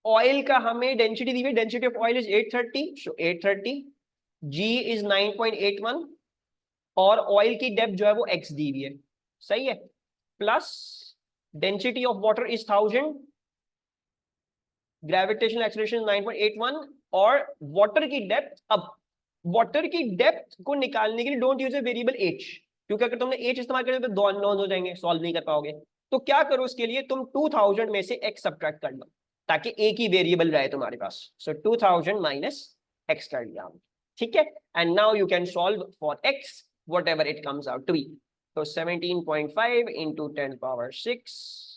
Speaker 1: ऑयल का हमें डेंसिटी दी हुई, density of oil is 830, so 830, g is 9.81 और ऑयल की डेप्थ जो है वो एक्स दी हुई है, सही है, plus density of water is 1000, gravitational acceleration 9.81 और वाटर की डेप्थ। अब वाटर की डेप्थ को निकालने के लिए don't use a variable H, क्योंकि अगर तुमने एच इस्तेमाल करें तो दो अननोन हो जाएंगे, सॉल्व नहीं कर पाओगे। तो क्या करो उसके लिए, तुम 2000 में से एक्स सब्ट्रैक्ट कर लो ताकि एक ही वेरिएबल रहे तुम्हारे पास। सो 2000 माइनस एक्स कर लिया, ठीक है, and now you can solve for x whatever it comes out to be. तो 17.5 इंटू 10⁻6,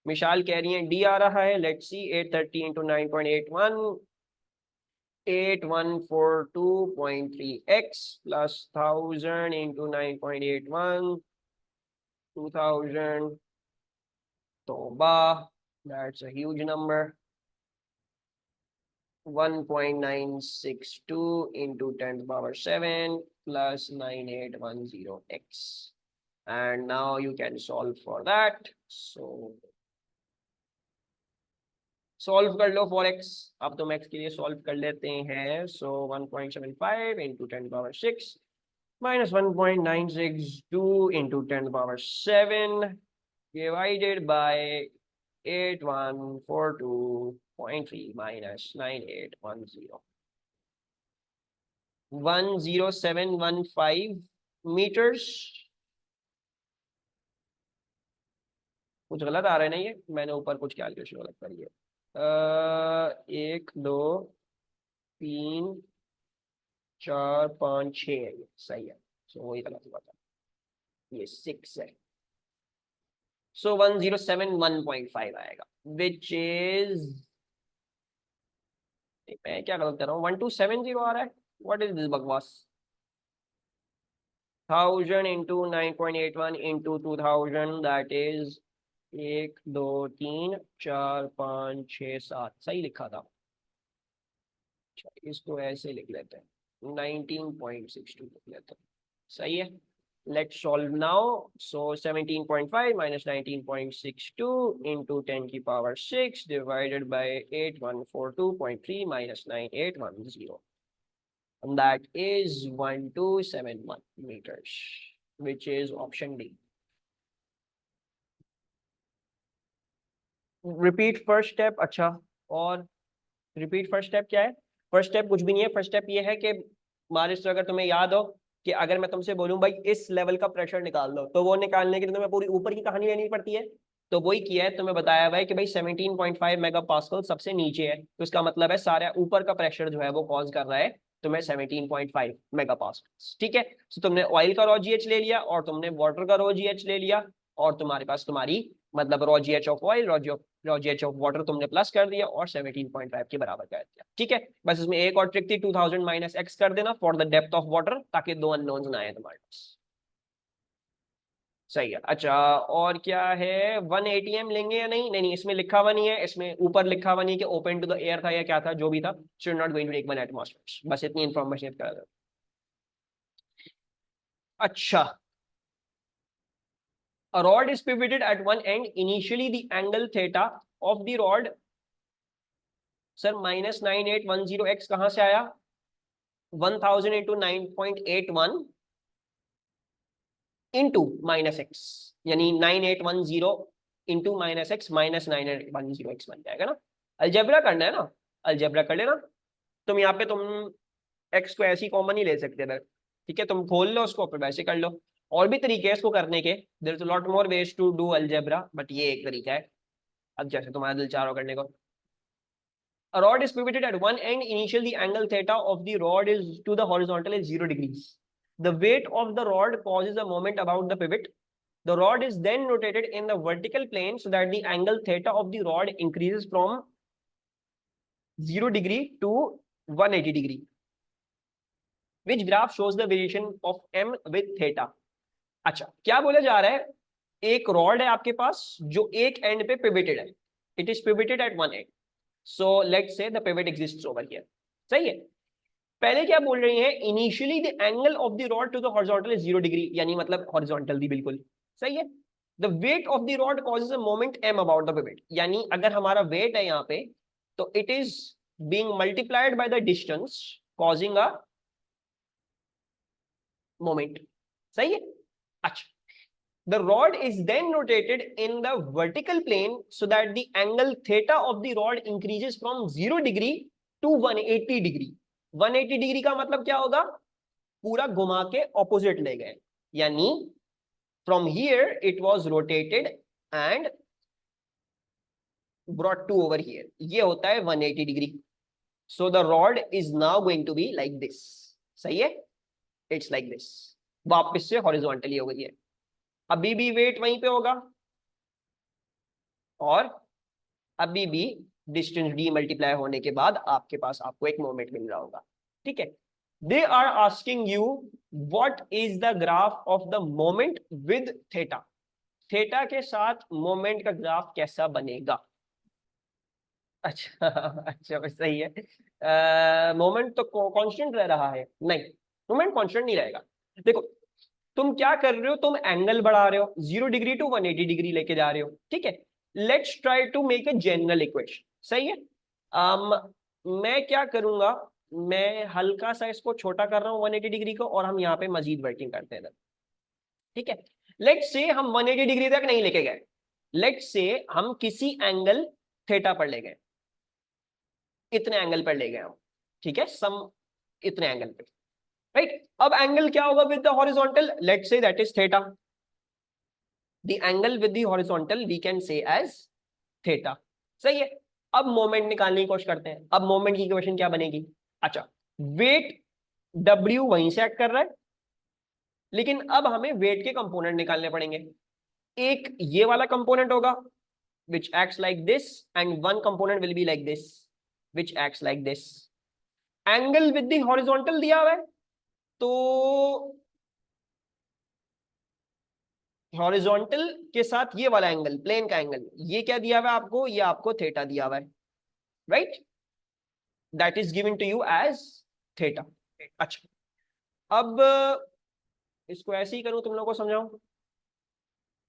Speaker 1: मिशाल कह रही है डी आ रहा है, let's see, 830 into 9.81, 8142.3x plus 1000 into 9.81, 2000, तोबा, that's a huge number, 1.962 into 10⁻7 plus 9810x, and now you can solve for that. So solve कर लो फॉर एक्स। अब तो मैक्स के लिए सॉल्व कर लेते हैं। सो 1.75 into 10 power 6 minus 1.962 into 10 power 7 divided by 8142.3 minus 9810 10715 meters। कुछ गलत आ रहा है ना, ये मैंने ऊपर कुछ कैलकुलेशन गलत करी है। 1 2 3 4 5 6 है, ये सही है। सो वही गलत हुआ था, ये 6 है। सो 1071.5 आएगा, विच इज, मैं क्या गलत कर रहा हूँ, 1270 आ रहा है। व्हाट इज दिस बकवास। 1000 इंटू 9.81 इंटू 2000 दैट इज 1 2 3 4 5 6 7 सही लिखा था। अच्छा, इसको ऐसे लिख लेते हैं, 19.62 लिख लेते हैं, सही है। Let's solve now. So 17.5 minus 19.62 into 10 की power 6 divided by 8142.3 minus 9810. And that is 1271 meters, which is option D. Repeat first step. अच्छा, और repeat first step क्या है? First step कुछ भी नहीं है। First step ये है कि मारिस, अगर तुम्हें याद हो कि अगर मैं तुमसे बोलूं भाई इस लेवल का प्रेशर निकाल दो, तो वो निकालने के लिए तुम्हें पूरी ऊपर की कहानी लेनी पड़ती है। तो वही किया है, तुम्हें बताया भाई कि भाई 17.5 मेगा पास्कल सबसे नीचे है, तो इसका मतलब है सारा ऊपर का प्रेशर जो है वो कॉज कर रहा है तुम्हें 17.5 मेगा पास्कल। ठीक है, तो तुमने ऑयल का रॉ जीएच ले लिया और तुमने वाटर का रॉ जीएच ले लिया, और तुम्हारे पास तुम्हारी मतलब raw gh of oil, raw gh of water तुमने प्लस कर दिया और 17.5 के बराबर कर दिया। ठीक है, बस इसमें एक और ट्रिक थी, 2000 माइनस एक्स कर देना for the depth of water, ताकि दो अननोन्स ना आए तुम्हारे पास। सही है। अच्छा, और क्या है, 1 एटीएम लेंगे या नहीं? नहीं नहीं, इसमें लिखा हुआ नहीं है, इसमें ऊपर लिखा हुआ नहीं कि ओपन टू द एयर था या क्या था, जो भी था, should not going to take 1 atmosphere. बस इतनी इंफॉर्मेशन करा दो। अच्छा, a rod is pivoted at one end. Initially the angle theta of the rod, sir -9810 x कहां से आया? 1000 इंटू 9.81 इंटू -x, यानी 9810 इंटू -x माइनस 9810 x बन जाएगा ना। अलजेब्रा करना है ना, अलजेब्रा कर लेना। तुम यहाँ पे तुम x को ऐसी कॉमन ही ले सकते थे, ठीक है, तुम खोल लो उसको फिर वैसे कर लो। और भी तरीके हैं इसको करने के, there is a lot more ways to do algebra, but ये एक तरीका है। अब जैसे तुम्हारा दिल चाह रहा हो करने को। A rod is pivoted at one end. Initially, the angle theta of the rod is to the horizontal is 0 degrees. The weight of the rod causes a moment about the pivot. The rod is then rotated in the vertical plane so that the angle theta of the rod increases from 0 degree to 180 degree. Which graph shows the variation of m with theta? अच्छा, क्या बोला जा रहा है, एक रॉड है आपके पास जो एक एंड पे पिविटेड है, it is pivoted at one end, so let's say the pivot exists over here. सही है। पहले क्या बोल रही है, initially the angle of the rod to the horizontal is 0 degree, यानी मतलब हॉरिजॉन्टल दी बिल्कुल। सही है। The weight of the rod causes a moment M about the pivot, यानी अगर हमारा वेट है यहाँ पे तो it is being multiplied by the distance causing a moment. सही है। अच्छा, the rod is then rotated in the vertical plane so that the angle theta of the rod increases from 0 degree to 180 degree। 180 degree का मतलब क्या होगा, पूरा घुमा के ऑपोजिट ले गए, यानी from here it was rotated and brought to over here, ये होता है 180 degree. so the rod is now going to be like this। सही है, it's like this, वापस से हॉरिजॉन्टली हो गई है। अभी भी वेट वहीं पे होगा और अभी भी डिस्टेंस डी मल्टीप्लाई होने के बाद आपके पास आपको एक मोमेंट मिल रहा होगा। ठीक है, they are asking you what is the graph of the moment with theta, theta के साथ मोमेंट का ग्राफ कैसा बनेगा। अच्छा अच्छा, बस सही है। मोमेंट तो कांस्टेंट रह रहा है, नहीं मोमेंट कांस्टेंट नहीं रहेगा। देखो तुम क्या कर रहे हो, तुम एंगल बढ़ा रहे हो 0 डिग्री टू 180 डिग्री लेके जा रहे हो। ठीक है, let's try to make a general equation. सही है। मैं क्या करूंगा, मैं हल्का सा इसको छोटा कर रहा हूँ 180 डिग्री को, और हम यहाँ पे मजीद वर्किंग करते हैं। ठीक है, लेट्स से हम 180 डिग्री तक नहीं लेके गए, लेट्स से हम किसी एंगल थीटा पर ले गए, इतने एंगल पर ले गए हम, ठीक है, सम इतने एंगल पे, राइट। अब एंगल क्या होगा with the horizontal, let's say that is theta, the angle with the horizontal we can say as theta, सही है। अब मोमेंट निकालने की कोशिश करते हैं। अब मोमेंट की इक्वेशन क्या बनेगी, अच्छा, वेट W वहीं से एक्ट कर रहा है, लेकिन अब हमें वेट के कंपोनेंट निकालने पड़ेंगे। एक ये वाला कंपोनेंट होगा which acts like this, and one component will be like this which acts like this. Angle with the horizontal दिया हुआ है, तो हॉरिजॉन्टल के साथ ये वाला एंगल, प्लेन का एंगल, ये क्या दिया हुआ है आपको, ये आपको थीटा दिया हुआ है, right, that is given to you as theta. अच्छा, अब इसको ऐसे ही करूं, तुम लोगों को समझाऊं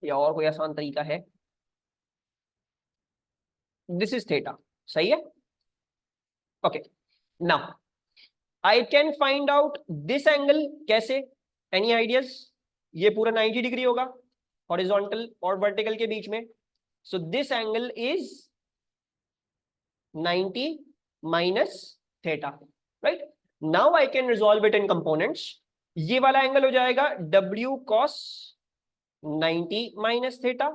Speaker 1: या और कोई आसान तरीका है? दिस इज थीटा, सही है। Okay, now I can find out this angle, कैसे, एनी आइडियाज? ये पूरा 90 डिग्री होगा हॉरिजॉन्टल और वर्टिकल के बीच में, so this angle is 90 minus theta, right. Now I can resolve it in components. ये वाला एंगल हो जाएगा W cos 90 माइनस थीटा,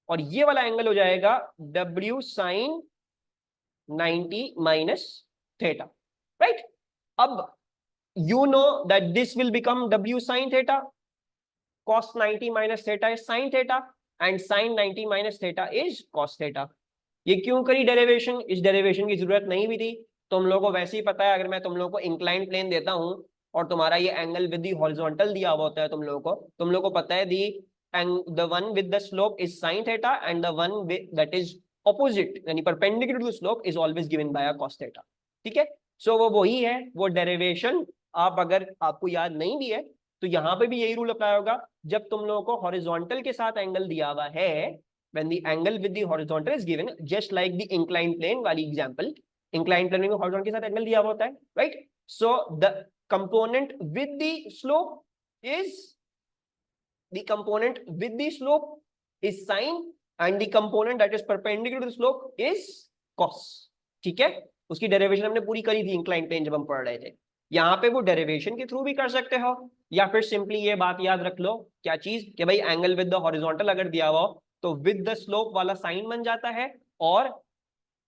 Speaker 1: और ये वाला एंगल हो जाएगा W sin 90 minus theta, right. अब you know that this will become W sin theta, cos 90 minus theta is sin theta, and sin 90 minus theta is cos theta. ये क्यों करी डेरिवेशन? इस डेरिवेशन की जरूरत नहीं भी थी, तुम लोगों को वैसे ही पता है। अगर मैं तुम लोगों को इंक्लाइन प्लेन देता हूं और तुम्हारा ये एंगल विद दी हॉरिजॉन्टल दिया हुआ होता है, तुम लोगों को पता है the end the one with the slope is sin theta and the one that is opposite यानी perpendicular to the slope is always given by a cos theta, ठीक है। सो वो वही है, वो डेरिवेशन आप अगर आपको याद नहीं भी है तो यहाँ पे भी यही रूल अप्लाई होगा। जब तुम लोगों को हॉरिजॉन्टल के साथ एंगल दिया हुआ है, when the angle with the horizontal is given, just like the inclined plane वाली एग्जांपल, inclined plane में हॉरिजॉन्टल के साथ एंगल दिया हुआ होता है, right? So the component with the slope is sin, and the component that is perpendicular to the slope is cos, ठीक है। उसकी डेरिवेशन हमने पूरी करी थी इंक्लाइन प्लेन जब हम पढ़ रहे थे। यहाँ पे वो डेरिवेशन के थ्रू भी कर सकते हो, या फिर सिंपली ये बात याद रख लो, क्या चीज, कि भाई एंगल विद द हॉरिजॉन्टल अगर दिया हुआ हो तो विद द स्लोप वाला साइन बन जाता है और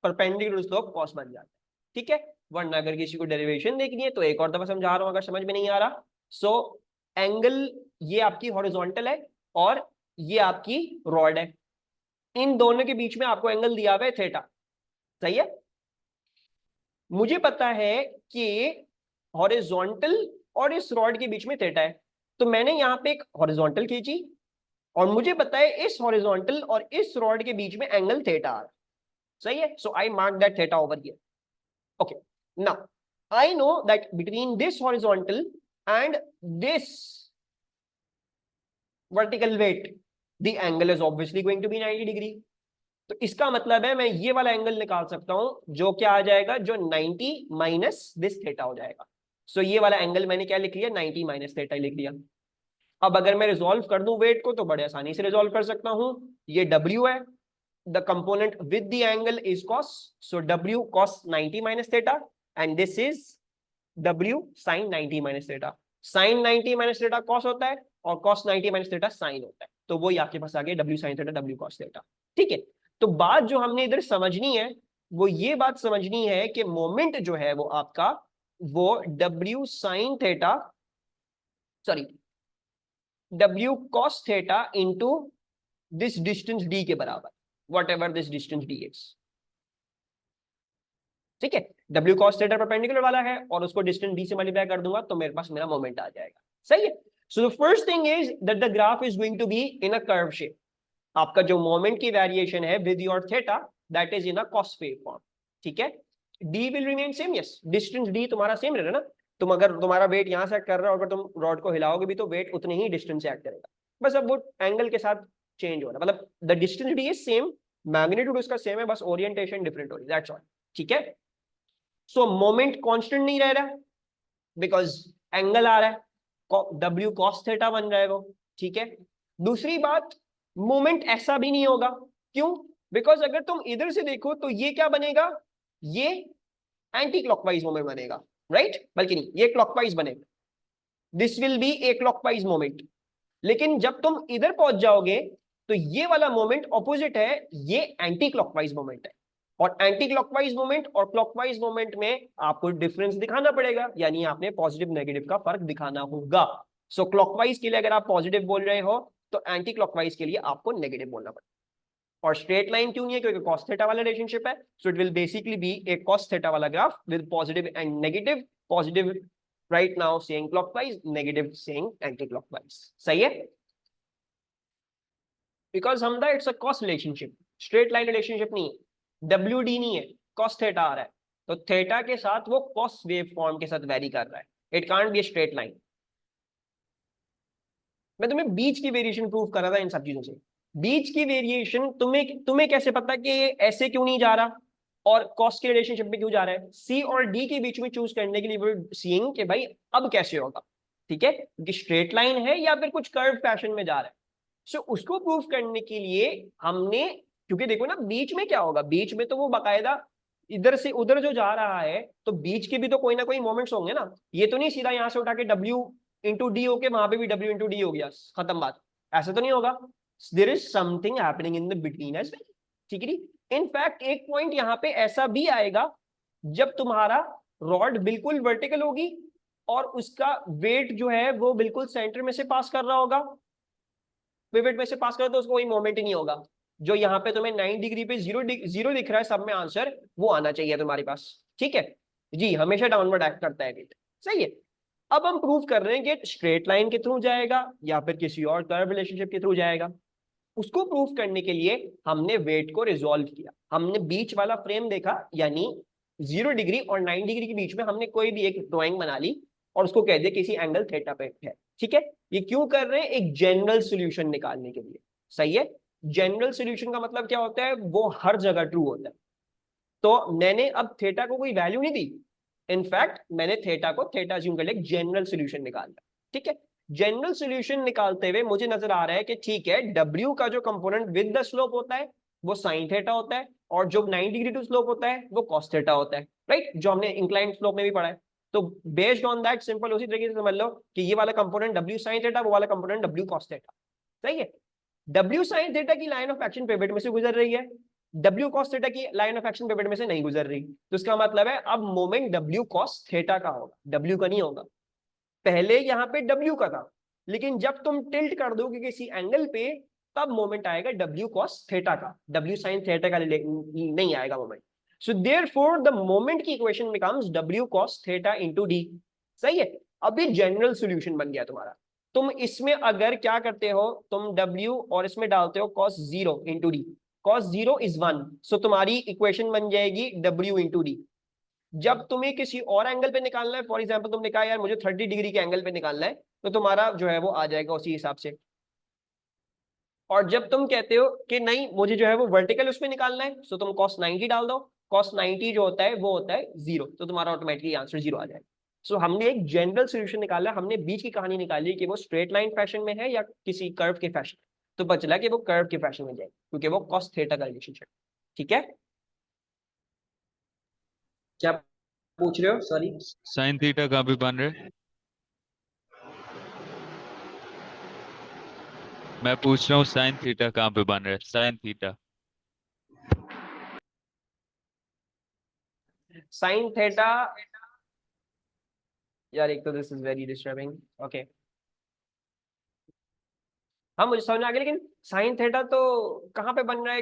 Speaker 1: परपेंडिकुलर स्लोप कॉस बन जाता है, ठीक है। वरना अगर किसी को डेरिवेशन देखनी है तो एक और दफा समझा रहा हूं अगर समझ में नहीं आ रहा। सो एंगल ये आपकी हॉरिजॉन्टल है और ये आपकी रॉड है, इन दोनों के बीच में आपको एंगल दिया हुआ है थीटा, सही है। मुझे पता है कि हॉरिजॉन्टल और इस रॉड के बीच में थीटा है, तो मैंने यहाँ पे एक हॉरिजॉन्टल खींची और मुझे पता है इस हॉरिजॉन्टल और इस रॉड के बीच में एंगल थीटा आ रहा है, सही है। So I mark that theta over here, okay. Now I know that between this horizontal and this vertical weight the angle is obviously going to be 90 degree. तो इसका मतलब है मैं ये वाला एंगल निकाल सकता हूं जो क्या आ जाएगा, जो 90 माइनस दिस थीटा हो जाएगा। सो ये वाला एंगल मैंने क्या लिख लिया, 90 माइनस थीटा लिख लिया। अब अगर मैं रिजॉल्व कर दूं वेट को तो बड़े आसानी से रिजॉल्व कर सकता हूं। ये W है, the component with the angle is cos, so W cos 90 minus theta, and this is W sin 90 minus theta. sin 90 minus theta cos होता है और cos 90 माइनस थीटा sin होता है, तो वही आपके पास आ गया W sin theta W cos theta, ठीक है। तो बात जो हमने इधर समझनी है वो ये बात समझनी है कि मोमेंट जो है वो आपका वो W sin theta, sorry W cos theta into this distance d के बराबर, what ever this distance d is, ठीक है। W cos थीटा परपेंडिकुलर वाला है और उसको डिस्टेंस d से मल्टीप्लाई कर दूंगा तो मेरे पास मेरा मोमेंट आ जाएगा, सही है। So the first thing is that the graph is going to be in a curve shape. आपका जो मोमेंट की वेरिएशन है with your theta that is in a cos wave form, ठीक है। d will remain same, yes, distance d तुम्हारा सेम रहेगा ना। तुम अगर तुम्हारा वेट यहां से एक्ट कर रहा हो, अगर तुम रॉड को हिलाओगे भी तो वेट उतने ही डिस्टेंस से एक्ट करेगा, बस अब वो एंगल के साथ चेंज हो रहा है, मतलब the distance d is same magnitude उसका सेम है, बस ओरिएंटेशन डिफरेंट हो रही है, दैट्स ऑल। ठीक है, सो मोमेंट कांस्टेंट नहीं रह रहा बिकॉज एंगल आ रहा है, W cos थीटा बन रहा है वो। ठीक है, दूसरी बात, मोमेंट ऐसा भी नहीं होगा, क्यों? बिकॉज अगर तुम इधर से देखो तो ये क्या बनेगा, ये एंटी क्लॉकवाइज मोमेंट बनेगा, राइट? बल्कि नहीं, ये क्लॉकवाइज बनेगा, this will be A clockwise moment. लेकिन जब तुम इधर पहुंच जाओगे तो ये वाला मोमेंट ऑपोजिट है, ये एंटी क्लॉकवाइज मोमेंट है। और एंटी क्लॉकवाइज मोमेंट और क्लॉकवाइज मोमेंट में आपको डिफरेंस दिखाना पड़ेगा, यानी आपने पॉजिटिव नेगेटिव का फर्क दिखाना होगा। सो क्लॉकवाइज के लिए अगर आप पॉजिटिव बोल रहे हो तो एंटी क्लॉकवाइज के लिए आपको नेगेटिव बोलना पड़ेगा। और स्ट्रेट लाइन क्यों नहीं है? क्योंकि cos थीटा वाला रिलेशनशिप है, so it will basically be a cos theta वाला graph with positive and negative, positive right now saying clockwise, negative saying anti clockwise. सही है, बिकॉज हम दा it's a cos relationship, straight line relationship नहीं है, WD नहीं है, cos थीटा आ रहा है, तो थीटा के साथ वो cos वेव फॉर्म के साथ वेरी कर रहा है, it can't be a straight line. मैं तुम्हें बीच की वेरिएशन प्रूव कर रहा था इन सब चीजों से। बीच की वेरिएशन तुम्हें तुम्हें कैसे पता कि ये ऐसे क्यों नहीं जा रहा और कॉस्ट के रिलेशनशिप में क्यों जा रहा है? सी और डी के बीच में चूज करने के लिए वो सीइंग कि भाई अब कैसे होगा, ठीक है, कि स्ट्रेट लाइन है या फिर कुछ कर्व फैशन में जा रहा है। सो उसको प्रूव करने के लिए हमने, क्योंकि देखो ना बीच में क्या होगा, बीच में तो वो बाकायदा इधर से उधर जो जा रहा है, तो बीच के भी तो कोई ना कोई मोमेंट्स होंगे ना, ये तो नहीं सीधा यहां से उठा के W इंटू डी होके वहां पे भी W इंटू डी हो गया, खत्म बात, ऐसा तो नहीं होगा। There is something happening in the between as well, ठीक है। इनफैक्ट एक पॉइंट यहाँ पे ऐसा भी आएगा जब तुम्हारा रॉड बिल्कुल वर्टिकल होगी और उसका वेट जो है वो बिल्कुल सेंटर में से पास कर रहा होगा, पिवट में से पास कर रहा, तो उसको कोई मोमेंट ही नहीं होगा। जो यहाँ पे तुम्हें 9 डिग्री पे जीरो दिख रहा है सब में आंसर, वो आना चाहिए तुम्हारे पास, ठीक है जी, हमेशा डाउनवर्ड एक्ट करता है वेट। सही है, अब हम प्रूव कर रहे हैं कि स्ट्रेट लाइन के थ्रू जाएगा या फिर किसी और कर्व रिलेशनशिप के थ्रू जाएगा। उसको प्रूव करने के लिए हमने वेट को रिजॉल्व किया, हमने बीच वाला फ्रेम देखा, यानी 0 डिग्री और 9 डिग्री के बीच में हमने कोई भी एक ड्राइंग बना ली और उसको कह दिया किसी एंगल थीटा पे है, ठीक है। ये क्यों कर रहे हैं? एक जनरल सॉल्यूशन निकालने के लिए। सही है, जनरल सॉल्यूशन का मतलब क्या होता है? वो हर जगह ट्रू होता है। तो मैंने अब थीटा को कोई वैल्यू नहीं दी, इनफैक्ट मैंने थीटा को थीटा अज्यूम कर लिया, जनरल सॉल्यूशन निकाल लिया, ठीक है। जनरल सॉल्यूशन निकालते हुए मुझे नजर आ रहा है कि ठीक है, W का जो कंपोनेंट विद द स्लोप होता है वो साइन थीटा होता है, और जो 90 डिग्री टू स्लोप होता है वो कॉस थीटा होता है, राइट, जो हमने इंक्लाइंड स्लोप में भी पढ़ा है। तो बेस्ड ऑन दैट सिंपल उसी तरीके से समझ लो कि ये वाला कंपोनेंट W साइन थीटा, वो वाला कंपोनेंट W कॉस थीटा। सही है, W साइन थीटा की लाइन ऑफ एक्शन पिवट में से गुजर रही है, W cos थीटा की लाइन ऑफ एक्शन पिवट में से नहीं गुजर रही, तो इसका मतलब है अब मोमेंट W cos थीटा का होगा, W का नहीं होगा। पहले यहाँ पे W का था, लेकिन जब तुम टिल्ट कर दोगे किसी एंगल पे तब मोमेंट आएगा W cos थीटा का, W sin थीटा का नहीं आएगा moment. So therefore the moment की equation becomes W cos theta into D। सही है, अभी जनरल सॉल्यूशन बन गया तुम्हारा। तुम इसमें अगर क्या करते हो, तुम W और इसमें डालते हो cos 0 into D, cos 0 is 1, सो तुम्हारी इक्वेशन बन जाएगी W इंटू डी। जब तुम्हें किसी और एंगल पे निकालना है, फॉर एग्जांपल तुमने कहा यार मुझे 30 डिग्री के एंगल पे निकालना है, तो तुम्हारा जो है वो आ जाएगा उसी हिसाब से। और जब तुम कहते हो कि नहीं मुझे जो है वो वर्टिकल उसमें निकालना है, तो तुम cos 90 डाल दो, cos 90 जो होता है वो होता है 0, तो तुम्हारा ऑटोमेटिकली आंसर 0 आ जाएगा। सो हमने एक जनरल सोल्यूशन निकाला, हमने बीच की कहानी निकाली कि वो स्ट्रेट लाइन फैशन में है या किसी कर्व के फैशन, तो पता चला कि वो कर्व के फैशन में जाएगा क्योंकि वो cos थीटा का रिलेशनशिप। ठीक है, क्या पूछ रहे हो? सॉरी,
Speaker 2: साइन थीटा कहाँ पे बन रहा है? मैं पूछ रहा हूँ साइन थीटा कहाँ पे बन रहा है, साइन थीटा।
Speaker 1: साइन थीटा, यार एक तो this is very disturbing, okay हाँ मुझे समझ में आ गया, लेकिन साइन थीटा तो कहाँ पे बन रहा है?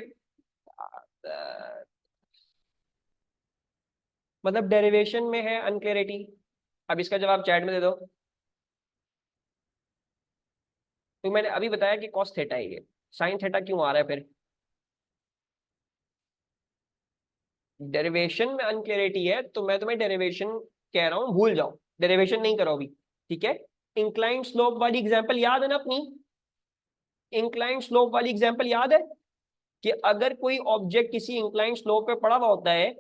Speaker 1: मतलब डेरिवेशन में है अनक्लियरिटी। अब इसका जवाब चैट में दे दो। तो मैंने अभी बताया कि cos थीटा है, ये साइन थीटा क्यों आ रहा है फिर? डेरिवेशन में अनक्लियरिटी है, तो मैं तुम्हें डेरिवेशन कह रहा हूँ भूल जाओ, डेरिवेशन नहीं करो अभी, ठीक है। इंक्लाइंड स्लोप वाली एग्जांपल याद है ना अपनी? इंक्लाइंड स्लोप वाली एग्जांपल याद है? कि अगर कोई ऑब्जेक्ट किसी इंक्लाइन स्लोप पे पड़ा हुआ होता है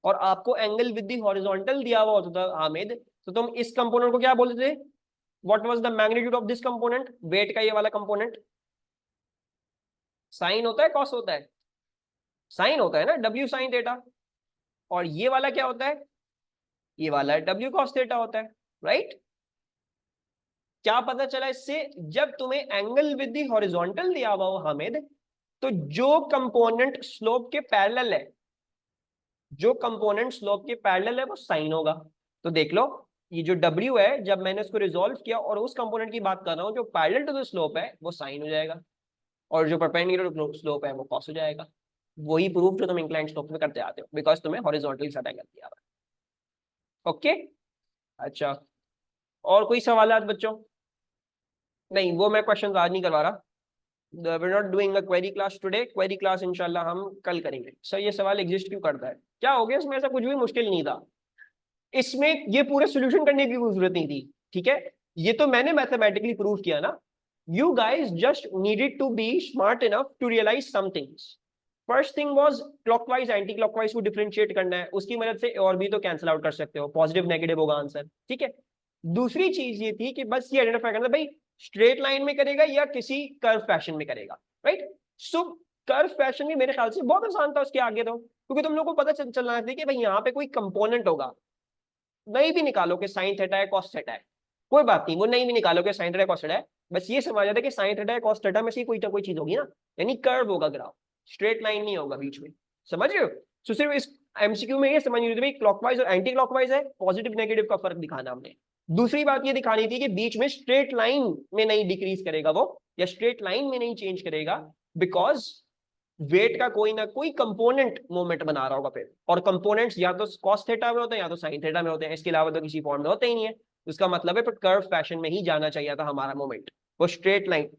Speaker 1: और आपको एंगल विद द हॉरिजॉन्टल दिया हुआ होता था हामिद, तो तुम इस कंपोनेंट को क्या बोलते थे? What was the magnitude of this component? Weight का ये वाला कंपोनेंट साइन होता है कॉस होता है? साइन होता है ना, डब्ल्यू साइन थीटा। और ये वाला क्या होता है? ये वाला डब्ल्यू कॉस थीटा होता है, राइट? क्या पता चला इससे? जब तुम्हें एंगल विद द हॉरिजॉन्टल दिया हुआ हो हामिद, तो जो कंपोनेंट स्लोप के पैरेलल है, जो कंपोनेंट स्लोप के पैरेलल है वो साइन होगा। तो देख लो, ये जो W है, जब मैंने इसको रिजोल्व किया और उस कंपोनेंट की बात कर रहा हूं जो पैरेलल टू द स्लोप है वो साइन हो जाएगा, और जो परपेंडिकुलर टू स्लोप है वो कॉस हो जाएगा। वही प्रूफ जो तुम इंक्लाइंड स्लोप में करते आते हो, बिकॉज तुम्हें हॉरिजॉन्टल साइड एंगल दिया हुआ है। ओके, अच्छा, और कोई सवाल बच्चों? नहीं, वो मैं क्वेश्चन आज नहीं करवा रहा। we're not doing a query class today, query class इंशाल्लाह हम कल करेंगे। सर ये सवाल एग्जिस्ट क्यों करता है, क्या हो गया इसमें? ऐसा कुछ भी मुश्किल नहीं था इसमें, ये पूरे सोल्यूशन करने की कोई जरूरत नहीं थी, ठीक है? ये तो मैंने मैथमेटिकली प्रूव किया ना। You guys just needed to be smart enough to realise some things. First thing was clockwise anti clockwise को डिफरेंशिएट करना है, उसकी मदद से और भी तो कैंसिल आउट कर सकते हो, पॉजिटिव नेगेटिव होगा आंसर, ठीक है? दूसरी चीज ये थी कि बस ये आइडेंटिफाई करना भाई स्ट्रेट लाइन में करेगा या किसी कर्व फैशन में करेगा, राइट? सो कर्व फैशन में मेरे ख्याल से बहुत आसान था उसके आगे तो, क्योंकि तुम लोगों को पता चलना था कि भाई यहाँ पे कोई कंपोनेंट होगा। नहीं भी निकालो कि साइन थीटा है कॉस थीटा है, कोई बात नहीं, वो नहीं भी निकालो कि साइन थीटा कॉस थीटा है, बस ये समझ जाता है कि साइन थीटा कॉस थीटा में से कोई ना कोई चीज होगी ना, यानी कर्व होगा ग्राफ, स्ट्रेट लाइन नहीं होगा बीच में। समझ रहे हो? तो सिर्फ इस एमसीक्यू में ये समझ नहीं भाई क्लॉकवाइज और एंटी क्लॉकवाइज है, पॉजिटिव नेगेटिव का फर्क दिखाना हमने। दूसरी बात ये दिखानी थी कि बीच में स्ट्रेट लाइन में नहीं डिक्रीज करेगा वो, या स्ट्रेट लाइन में नहीं चेंज करेगा, बिकॉज वेट का कोई ना कोई कंपोनेंट मोमेंट बना रहा होगा फिर, और कंपोनेंट्स या तो कॉस थीटा में होते हैं या तो साइन थीटा में होते हैं, इसके अलावा तो किसी फॉर्म में होते ही नहीं है। उसका मतलब है फिर कर्व फैशन में ही जाना चाहिए था हमारा मोमेंट, वो स्ट्रेट लाइन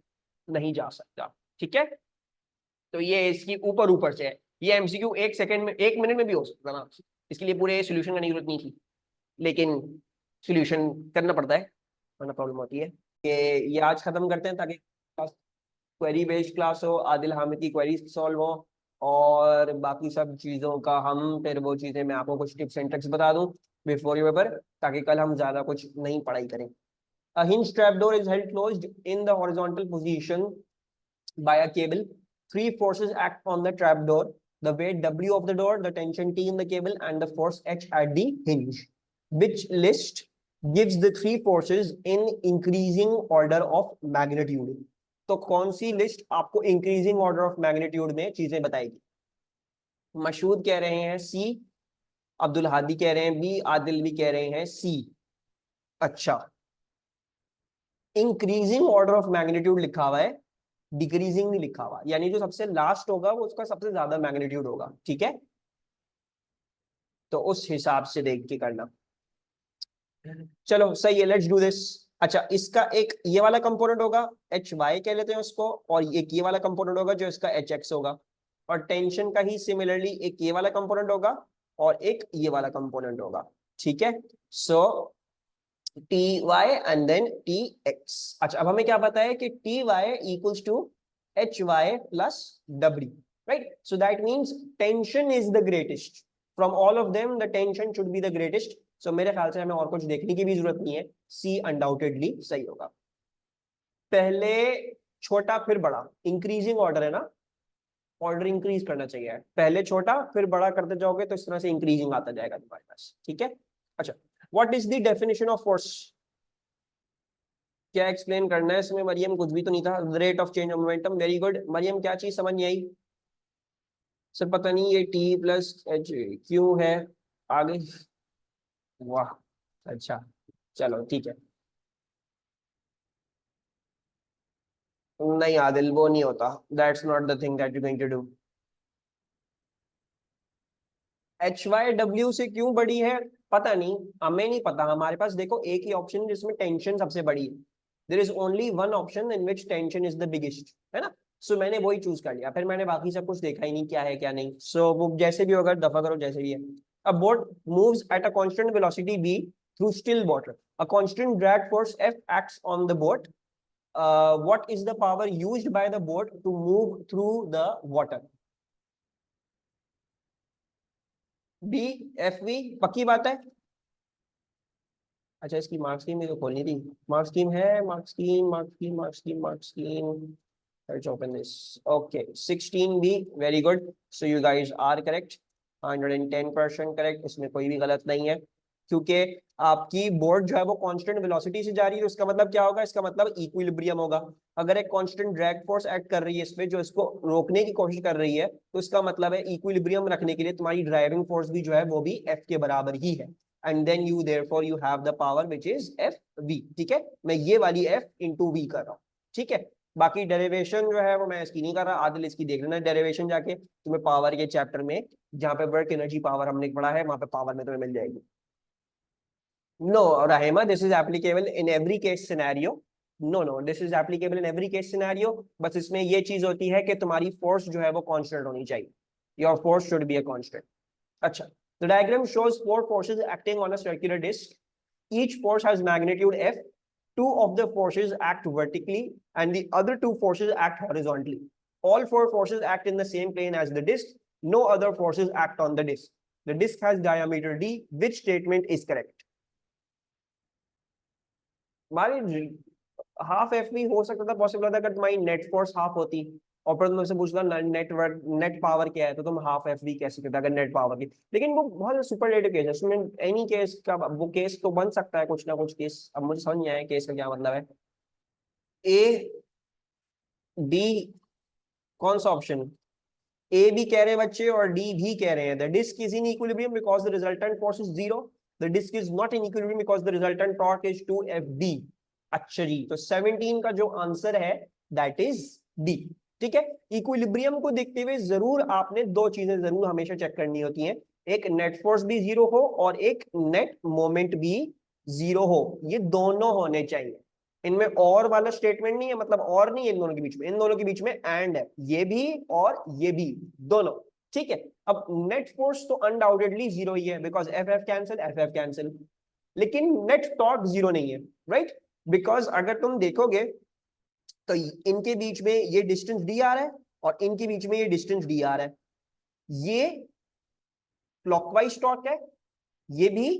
Speaker 1: नहीं जा सकता, ठीक है? तो ये इसकी ऊपर ऊपर से है, ये एमसीक्यू 1 सेकंड में 1 मिनट में भी हो सकता ना, इसके लिए पूरे सोल्यूशन करने की जरूरत नहीं थी, लेकिन सोल्यूशन करना पड़ता है वरना प्रॉब्लम होती है। कि ये आज खत्म करते हैं ताकि क्वेरी बेस्ड क्लास हो, आदिल हामिद की क्वेरी सॉल्व हो, और बाकी सब चीज़ों का हम फिर वो चीज़ें मैं आपको कुछ टिप्स एंड ट्रिक्स बता दूं बिफोर योर पेपर, ताकि कल हम ज़्यादा कुछ नहीं पढ़ाई करें। A hinge trapdoor is held closed in the horizontal position by a cable. Three forces act on the trapdoor: the weight W of the door, the tension T in the cable, and the force H at the hinge. Which list gives the three forces in increasing order of magnitude? तो कौन सी लिस्ट आपको इंक्रीजिंग ऑर्डर ऑफ मैग्नीट्यूड में चीजें बताएगी? मशहूद कह रहे हैं सी, अब्दुल हादी कह रहे हैं बी, आदिल भी कह रहे हैं सी। अच्छा, इंक्रीजिंग ऑर्डर ऑफ मैग्नीट्यूड लिखा हुआ है, डिक्रीजिंग नहीं लिखा हुआ, यानी जो सबसे लास्ट होगा वो उसका सबसे ज्यादा मैग्नीट्यूड होगा, ठीक है? तो उस हिसाब से देख के करना। चलो सही है, लेट्स डू दिस। अच्छा, इसका एक ये वाला कंपोनेंट होगा एच वाई कह लेते हैं उसको, और एक ये वाला कंपोनेंट होगा जो इसका एच एक्स होगा, और टेंशन का ही सिमिलरली एक ये वाला कंपोनेंट होगा और एक ये वाला कंपोनेंट होगा, ठीक है? So T Y and then T X. अच्छा, अब हमें क्या पता है कि T Y equals to H Y plus W, right? So that means tension is the greatest from all of them, the tension should be the greatest. So मेरे ख्याल से हमें और कुछ देखने की भी जरूरत नहीं है, सी अनडाउटेडली सही होगा। पहले छोटा फिर बड़ा, इंक्रीजिंग ऑर्डर है ना, ऑर्डर इंक्रीज करना चाहिए, पहले छोटा फिर बड़ा करते जाओगे तो इस तरह से इंक्रीजिंग आता जाएगा तुम्हारे पास, ठीक है? अच्छा, what is the definition of force? क्या एक्सप्लेन करना है इसमें मरियम? कुछ भी तो नहीं था। Rate of change of momentum, very good Mariam, क्या चीज समझ नहीं आई? सर पता नहीं, ये टी प्लस एच क्यों है आगे? वाह, अच्छा, चलो ठीक है। नहीं आदिल, वो नहीं होता, that's not the thing that you going to do. H Y W से क्यों बड़ी है पता नहीं, हमें नहीं पता। हमारे पास देखो एक ही ऑप्शन है जिसमें टेंशन सबसे बड़ी है, there is only one option in which tension is the biggest, है ना? सो मैंने वही चूज कर लिया, फिर मैंने बाकी सब कुछ देखा ही नहीं क्या है क्या नहीं। सो वो जैसे भी होगा दफा करो, जैसे भी है। A boat moves at a constant velocity v through still water. A constant drag force F acts on the boat. what is the power used by the boat to move through the water? B FV, पक्की बात है? अच्छा, इसकी मार्क्स स्कीम भी तो खोलनी थी। मार्क्स स्कीम है, marks scheme, marks scheme, marks scheme, marks scheme. Let's open this. Okay, 16B, very good. So you guys are correct. 110% correct. इसमें कोई भी गलत नहीं है, क्योंकि आपकी बोर्ड जो है वो कांस्टेंट वेलोसिटी से जा रही है। तो इसका मतलब क्या होगा? इसका मतलब इक्विलिब्रियम होगा। अगर एक कांस्टेंट ड्रैग फोर्स एक्ट कर रही है इसमें, जो इसको रोकने की कोशिश कर रही है, तो इसका मतलब है इक्विलिब्रियम रखने के लिए तुम्हारी ड्राइविंग फोर्स भी जो है वो भी F के बराबर ही है। And then you therefore you have the power which is FV। ठीक है, मैं ये वाली F इंटू V कर रहा हूँ। ठीक है, बाकी डेरिवेशन जो है वो मैं इसकी नहीं कर रहा, आदिल इसकी देख लेना डेरिवेशन जाके, तुम्हें पावर के चैप्टर में जहाँ पे वर्क एनर्जी पावर हमने पढ़ा है वहां पे पावर में तुम्हें मिल जाएगी। No Rahima, this is applicable in every case scenario. No, this is applicable in every case scenario. बस इसमें ये चीज होती है कि तुम्हारी फोर्स जो है वो कांस्टेंट होनी चाहिए। Your force should be a constant. अच्छा, the diagram shows four forces acting on a circular disc. Each force has magnitude F. Two of the forces act vertically and the other two forces act horizontally. All four forces act in the same plane as the disc. No other forces act on the disc. The disc has diameter D. Which statement is correct? हमारी हाफ एफ भी हो सकता था, पॉसिबल था, अगर तुम्हारी नेट फोर्स हाफ होती और फिर तुमसे पूछता नेट पावर क्या है, तो तुम हाफ एफ भी कह सकते थे अगर नेट पावर की। लेकिन वो बहुत सुपरलेटिव केस है, उसमें एनी केस का वो केस तो बन सकता है, कुछ ना कुछ केस। अब मुझे समझ नहीं आया केस का क्या मतलब है। ए डी, कौन सा ऑप्शन? ए भी कह रहे हैं बच्चे और डी भी कह रहे हैं। The disc is in equilibrium because the resultant force is zero. The disc is not in equilibrium because the resultant torque is 2FD। अच्छा जी, तो 17 का जो आंसर है दैट इज डी। ठीक है, इक्विलिब्रियम को देखते हुए जरूर आपने दो चीजें जरूर हमेशा चेक करनी होती हैं, एक नेट फोर्स भी जीरो हो और एक नेट मोमेंट भी जीरो हो। ये दोनों होने चाहिए। इनमें और वाला स्टेटमेंट नहीं है, मतलब और नहीं है इन दोनों के बीच में, इन दोनों के बीच में एंड है, ये भी और ये भी, दोनों। ठीक है, अब नेट फोर्स तो अनडाउटेडली जीरो ही है because F F cancel, F F cancel. लेकिन नेट टॉर्क जीरो नहीं है, राइट? बिकॉज अगर तुम देखोगे तो इनके बीच में ये डिस्टेंस डी आ रहा है और इनके बीच में ये डिस्टेंस डी आ रहा है। ये क्लॉकवाइज टॉर्क है, ये भी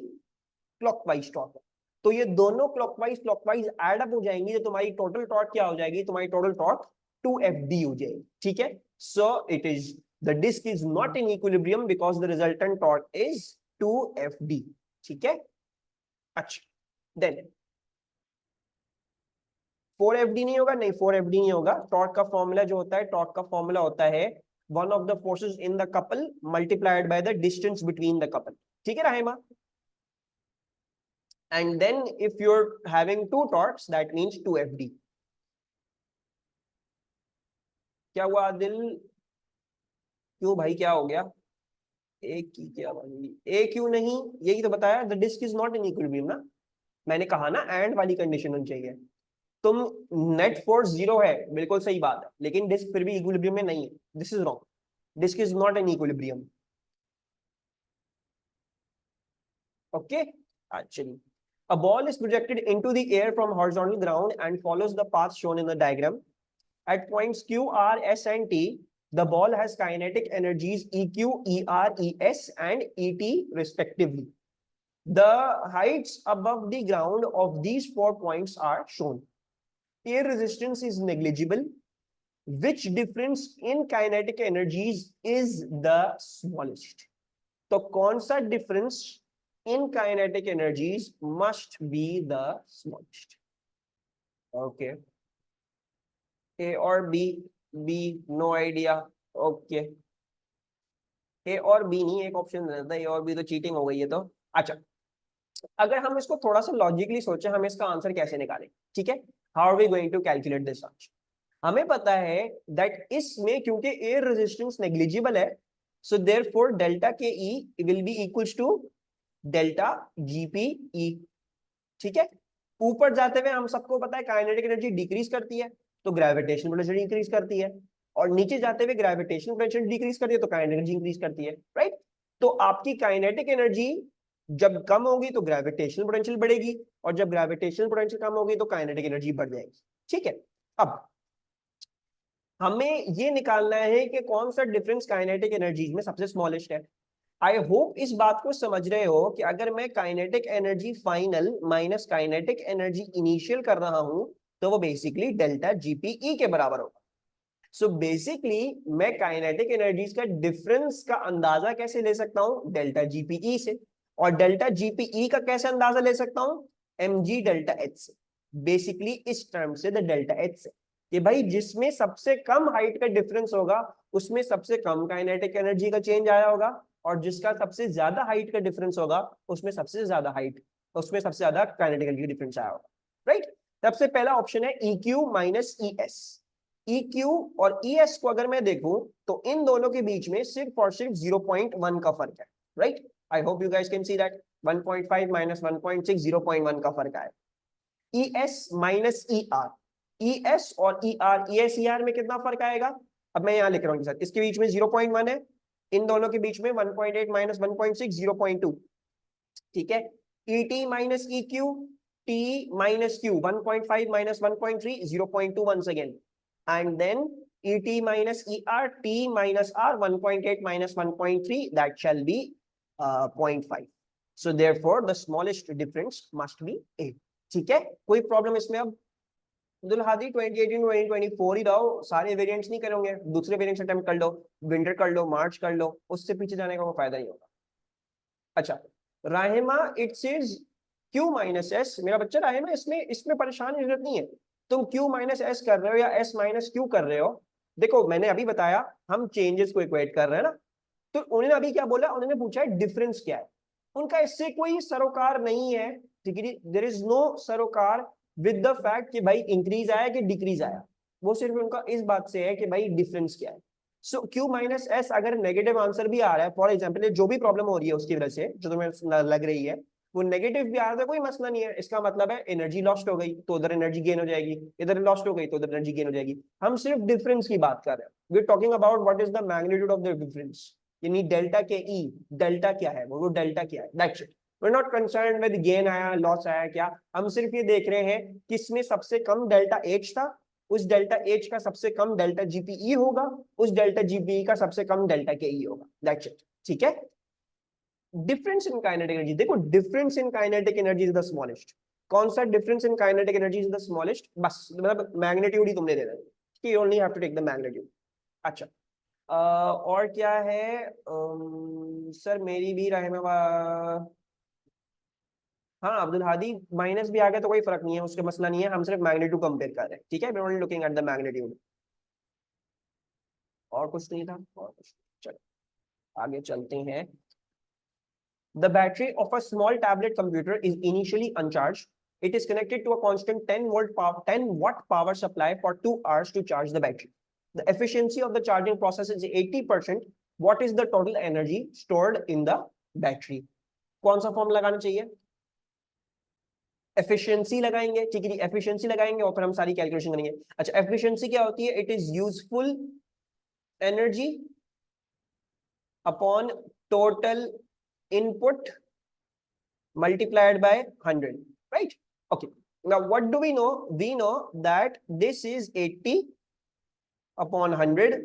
Speaker 1: क्लॉकवाइज टॉर्क है। तो ये दोनों क्लॉकवाइज क्लॉकवाइज ऐड अप हो जाएंगी, तो तुम्हारी टोटल टॉर्क क्या हो जाएगी? तुम्हारी टोटल टॉर्क 2FD हो जाएगी। ठीक है, so it is the disc is not in equilibrium because the resultant torque is 2FD। ठीक है, अच्छा देन 4FD नहीं होगा, नहीं 4FD नहीं होगा। टॉर्क का फॉर्मूला जो होता है, टॉर्क का फॉर्मूला होता है one of the forces in the couple multiplied by the distance between the couple. ठीक है राहिमा? And then if you're having two torques, that means 2FD. क्या हुआ दिल? क्यों भाई, क्या हो गया? एक की क्या बनेगी? ए क्यों नहीं? यही तो बताया, the disc is not in equilibrium ना। मैंने कहा ना एंड वाली कंडीशन होनी चाहिए। तुम नेट फोर्स जीरो है, बिल्कुल सही बात है, लेकिन डिस्क फिर भी इक्विलिब्रियम में नहीं है। This is wrong, disc is not in equilibrium. Okay, चलिए। A ball is projected into the air from horizontal ground and follows the path shown in the diagram. At points Q, R, S, and T, the ball has kinetic energies EQ, ER, ES, and ET respectively. The heights above the ground of these 4 points are shown. Air resistance is negligible. Which difference in kinetic energies is the smallest? तो कौन सा difference in kinetic energies must be the smallest? Okay. A or B? B, no idea. Okay. A और B नहीं, एक ऑप्शन रहता है, A और B तो चीटिंग हो गई है। तो अच्छा, अगर हम इसको थोड़ा सा लॉजिकली सोचें, हम इसका आंसर कैसे निकालें? ठीक है, how are we going to calculate this answer? हमें पता है दैट इसमें क्योंकि एयर रेजिस्टेंस नेग्लिजिबल है, सो therefore delta K E will be equals to delta GPE। ठीक है, ऊपर जाते हुए हम सबको पता है काइनेटिक एनर्जी डिक्रीज करती है तो ग्रेविटेशनल पोटेंशियल इंक्रीज करती है, और नीचे जाते हुए ग्रेविटेशनल पोटेंशियल डिक्रीज करती है तो काइनेटिक एनर्जी इंक्रीज करती है, राइट? तो आपकी काइनेटिक एनर्जी जब कम होगी तो ग्रेविटेशनल पोटेंशियल बढ़ेगी, और जब ग्रेविटेशनल पोटेंशियल कम होगी तो काइनेटिक एनर्जी बढ़ जाएगी। ठीक है, अब हमें ये निकालना है कि कौन सा डिफरेंस काइनेटिक एनर्जीज में सबसे स्मॉलेस्ट है। आई होप इस बात को समझ रहे हो कि अगर मैं kinetic energy final minus kinetic energy initial कर रहा हूं तो वो बेसिकली डेल्टा जीपीई के बराबर होगा। सो बेसिकली मैं काइनेटिक एनर्जीज का डिफरेंस का अंदाजा कैसे ले सकता हूं, डेल्टा जीपीई से। और डेल्टा जीपीई का कैसे अंदाजा ले सकता हूं, mg डेल्टा एच से। बेसिकली इस टर्म से, द डेल्टा एच से, कि भाई जिसमें सबसे कम हाइट का डिफरेंस होगा उसमें सबसे कम काइनेटिक एनर्जी का चेंज आया होगा, और जिसका सबसे ज्यादा हाइट का डिफरेंस होगा उसमें सबसे ज्यादा हाइट, उसमें सबसे ज्यादा काइनेटिक एनर्जी का डिफरेंस आया होगा। राइट, सबसे पहला ऑप्शन है EQ माइनस ES। EQ और ES को अगर मैं देखूं तो इन दोनों के बीच में सिर्फ और सिर्फ 0.1 का फर्क है। Right, I hope you guys can see that 1.5 minus 1.6, 0.1 का फर्क आया। ES माइनस ER, ES और ER, ES ER में कितना फर्क आएगा, अब मैं यहां लिख रहा हूं सर, इसके बीच में 0.1 है, इन दोनों के बीच में 1.8 माइनस 1.6, 0.2। ठीक है, ET minus EQ, T minus Q, 1.5 minus 1.3, 0.2 once again. And then ET minus ER, T minus R, 1.8 minus 1.3, that shall be 0.5. So therefore, the smallest difference must be 8. ठीक है, कोई प्रॉब्लम इसमें? अब अब्दुल हादी 2018 2024 ही रहो, सारे वेरिएंट्स नहीं करोगे, दूसरे वेरिएंट्स अटेम्प्ट कर लो, विंटर कर लो, मार्च कर लो, उससे पीछे जाने का कोई फायदा नहीं होगा। अच्छा, Rahima it says Q minus S, मेरा बच्चा राहिमा इसमें इसमें परेशान की जरूरत नहीं है, तुम Q माइनस एस कर रहे हो या S माइनस Q कर रहे हो, देखो मैंने अभी बताया हम चेंजेस को इक्वेट कर रहे हैं ना, तो उन्होंने अभी क्या बोला, उन्होंने पूछा है डिफरेंस क्या है, उनका इससे कोई सरोकार नहीं है। ठीक है, देयर इज नो सरोकार विद द फैक्ट कि भाई इंक्रीज आया कि डिक्रीज आया, वो सिर्फ उनका इस बात से है कि भाई डिफरेंस क्या है। सो Q माइनस एस अगर नेगेटिव आंसर भी आ रहा है, फॉर एग्जाम्पल जो भी प्रॉब्लम हो रही है उसकी वजह से जो तुम्हें लग रही है वो नेगेटिव भी आ रहा है, कोई मसला नहीं है, इसका मतलब है एनर्जी लॉस्ट हो गई तो उधर एनर्जी गेन हो जाएगी, इधर लॉस्ट हो गई तो उधर एनर्जी गेन हो जाएगी। हम सिर्फ डिफरेंस की बात कर रहे हैं, we are talking about what is the magnitude of the difference, यानी डेल्टा के ई, डेल्टा क्या है वो डेल्टा क्या है, that's it. We are not concerned with gain आया लॉस आया क्या, हम सिर्फ ये देख रहे हैं किसमें सबसे कम डेल्टा एच था, उस डेल्टा एच का सबसे कम डेल्टा जीपीई होगा, उस डेल्टा जीपीई का सबसे कम डेल्टा के ई होगा, दैट्स इट। ठीक है, डिफरेंस इन काइनेटिक एनर्जी, देखो difference in kinetic energy is the smallest. कौन सा difference in kinetic energy is the smallest, बस मतलब मैग्नीट्यूड ही तुमने दे देना कि you only have to take the magnitude. अच्छा, और क्या है, सर मेरी भी रहमा, हाँ अब्दुल हादी माइनस भी आ गया तो कोई फर्क नहीं है, उसका मसला नहीं है, हम सिर्फ मैग्नीट्यूड कंपेयर कर रहे हैं। ठीक है, we are only looking at the magnitude, और कुछ नहीं था, और कुछ, चलो आगे चलते हैं। The battery of a small tablet computer is initially uncharged. It is connected to a constant 10 watt power supply for 2 hours to charge the battery. The efficiency of the charging process is 80%. What is the total energy stored in the battery? कौन सा फॉर्म लगाना चाहिए, एफिशिएंसी लगाएंगे। ठीक है जी, एफिशिएंसी लगाएंगे और फिर हम सारी कैलकुलेशन करेंगे। अच्छा, एफिशिएंसी क्या होती है, it is useful energy upon total input multiplied by 100, right? Okay, now what do we know, we know that this is 80 upon 100,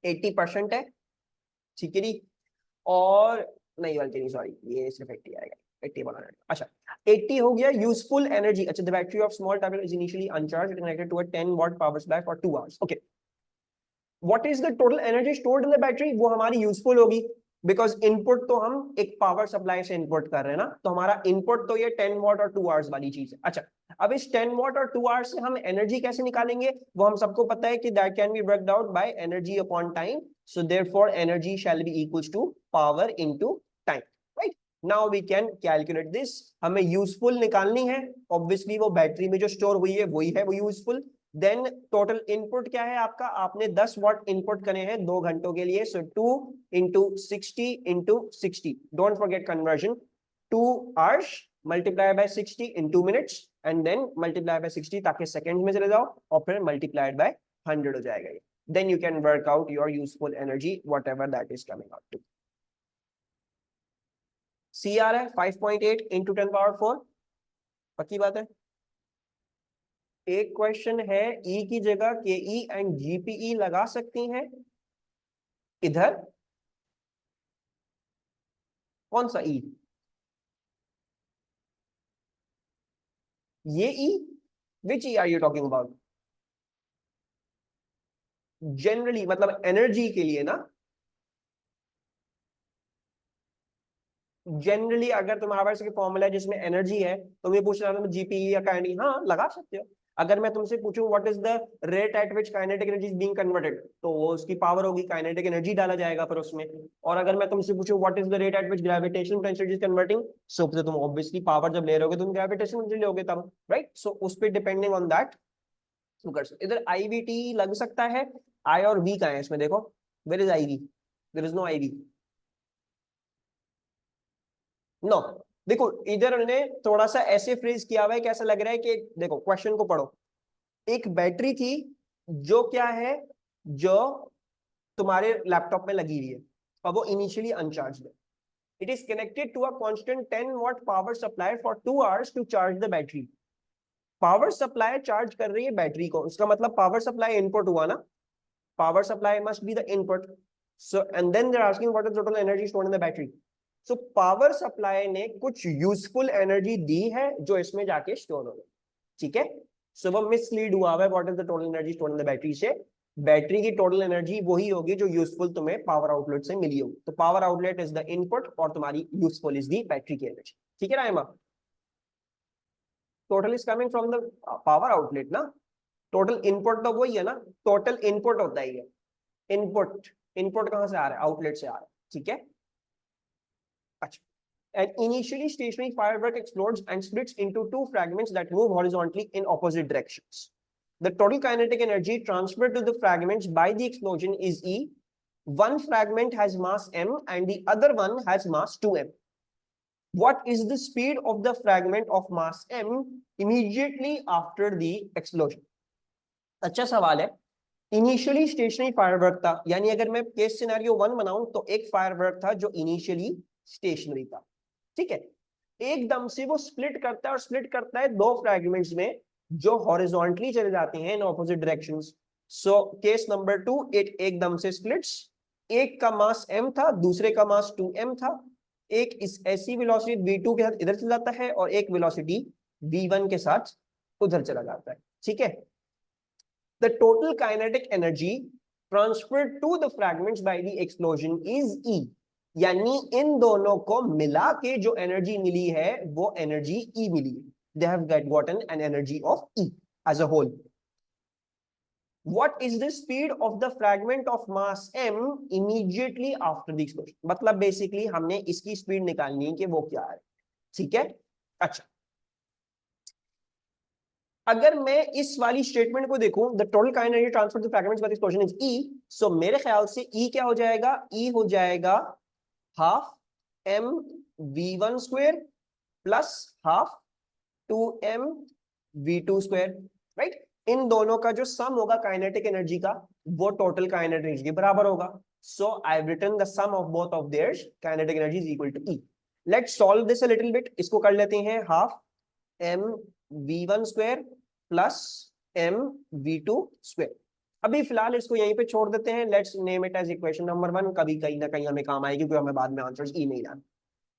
Speaker 1: 80% है। ठीक है जी, और नहीं बल्कि नहीं सॉरी, ये सिर्फ 80 आएगा, 80 upon 100। अच्छा, 80 हो गया यूजफुल एनर्जी। अच्छा, the battery of small tablet is initially uncharged and connected to a 10 watt power supply for 2 hours। okay, what is the total energy stored in the battery, वो हमारी यूजफुल होगी, बिकॉज इनपुट तो हम एक पावर सप्लाई से इनपुट कर रहे हैं ना, तो हमारा इनपुट तो ये 10 वॉट और 2 आवर्स वाली चीज है। अच्छा, अब इस 10 वॉट और 2 आवर्स से हम एनर्जी कैसे निकालेंगे, वो हम सबको पता है कि that can be worked out by energy upon time. So therefore energy shall be equals to power into time, right? Now we can calculate this. हमें यूजफुल निकालनी है, ऑब्वियसली वो बैटरी में जो स्टोर हुई है वही है वो यूजफुल। देन टोटल इनपुट क्या है आपका, आपने 10 वॉट इनपुट करे हैं 2 घंटों के लिए, सो 2 into 60 into 60, don't forget conversion, 2 hours multiply by 60 in 2 minutes and then multiply by 60 ताकि सेकंड में चले जाओ, और फिर multiplied by 100 हो जाएगा ये। then you can work out your useful energy whatever that is coming out to। C आ रहा है 5.8 into 10 power 4, पक्की बात है? एक क्वेश्चन है ई की जगह के ई एंड जीपीई लगा सकती हैं इधर, कौन सा ई? ये E, which E are you talking about? Generally मतलब एनर्जी के लिए ना, जनरली अगर तुम्हारे पास फॉर्मूला है जिसमें एनर्जी है, तो मैं पूछ रहा था जीपीई या काइनेटिक, हाँ लगा सकते हो। अगर मैं तुमसे पूछूं what is the rate at which kinetic energy is being converted, तो वो उसकी पावर होगी, काइनेटिक एनर्जी डाला जाएगा फिर उसमें। और अगर मैं तुमसे पूछूं what is the rate at which gravitational potential is converting, so तुम ऑब्वियसली पावर जब ले रहे होगे तुम ग्रेविटेशनल एनर्जी लोगे तब, राइट? सो उस पर डिपेंडिंग ऑन दैट तुम कर सकते। इधर आई वी टी लग सकता है, आई और वी का है इसमें, देखो where is I V, there is no I V, no. देखो इधर उन्होंने थोड़ा सा ऐसे फ्रेज किया हुआ है, कैसा लग रहा है कि देखो क्वेश्चन को पढ़ो, एक बैटरी थी जो क्या है, जो तुम्हारे लैपटॉप में लगी हुई है, और वो इनिशियली अनचार्ज है। It is connected to a constant 10 watt power supply for 2 hours to charge the battery. Power supply charge कर रही है बैटरी को, उसका मतलब पावर सप्लाई इनपुट हुआ ना, power supply must be the input. So and then they are asking what is total energy stored in the battery. So power supply ने कुछ यूजफुल एनर्जी दी है जो इसमें जाके स्टोर हो गई, ठीक है? सो वो मिसलीड हुआ है, what is the total energy stored in the battery से, बैटरी की टोटल एनर्जी वही होगी जो यूजफुल तुम्हें पावर आउटलेट से मिली होगी। तो power outlet is the input और तुम्हारी यूजफुल इज द बैटरी की एनर्जी, ठीक है Raima? Total is coming from the power outlet ना, टोटल इनपुट तो वही है ना, टोटल इनपुट होता ही है, इनपुट, इनपुट कहां से आ रहा है? आउटलेट से आ रहा है, ठीक है? अच्छा, an initially stationary firework explodes and splits into two fragments that move horizontally in opposite directions. The total kinetic energy transferred to the fragments by the explosion is E. One fragment has mass m and the other one has mass 2m. What is the speed of the fragment of mass m immediately after the explosion? अच्छा सवाल है। इनिशियली स्टेशनरी फायरवर्क था, यानी अगर मैं केस सिनेरियो 1 बनाऊं तो एक फायरवर्क था जो इनिशियली स्टेशनरी था, ठीक है? एकदम से वो स्प्लिट करता है, और स्प्लिट करता है दो फ्रैगमेंट्स में जो हॉरिजॉन्टली चले जाते हैं in opposite directions. So case number 2, it एकदम से स्प्लिट्स, एक का मास m था, दूसरे का मास 2m था, एक इस ऐसी वेलोसिटी v2 के साथ इधर चला जाता है और एक वेलोसिटी v1 के साथ उधर चला जाता है, ठीक है? The total kinetic energy transferred to the fragments by the explosion is E. यानी इन दोनों को मिला के जो एनर्जी मिली है वो एनर्जी E मिली है। They have gotten an energy of E as a whole. What is the speed of the fragment of mass m immediately after the explosion? मतलब बेसिकली हमने इसकी स्पीड निकालनी है कि वो क्या है, ठीक है? अच्छा, अगर मैं इस वाली स्टेटमेंट को देखूं, the total kinetic energy transfer to fragments by the explosion is E, so मेरे ख्याल से ई क्या हो जाएगा? ई हो जाएगा half m v1 square plus half 2m v2 square, right? इन दोनों का जो सम होगा काइनेटिक एनर्जी का, वो टोटल काइनेटिक एनर्जी के बराबर होगा। So I have written the sum of both of theirs kinetic energy is equal to E. Let's solve this a little bit, इसको कर लेते हैं half m v1 square plus m v2 square. अभी फिलहाल इसको यहीं पे छोड़ देते हैं, let's name it as equation number 1, कभी कहीं ना कहीं हमें काम आएगी क्योंकि हमें बाद में आंसर्स ई नहीं आना।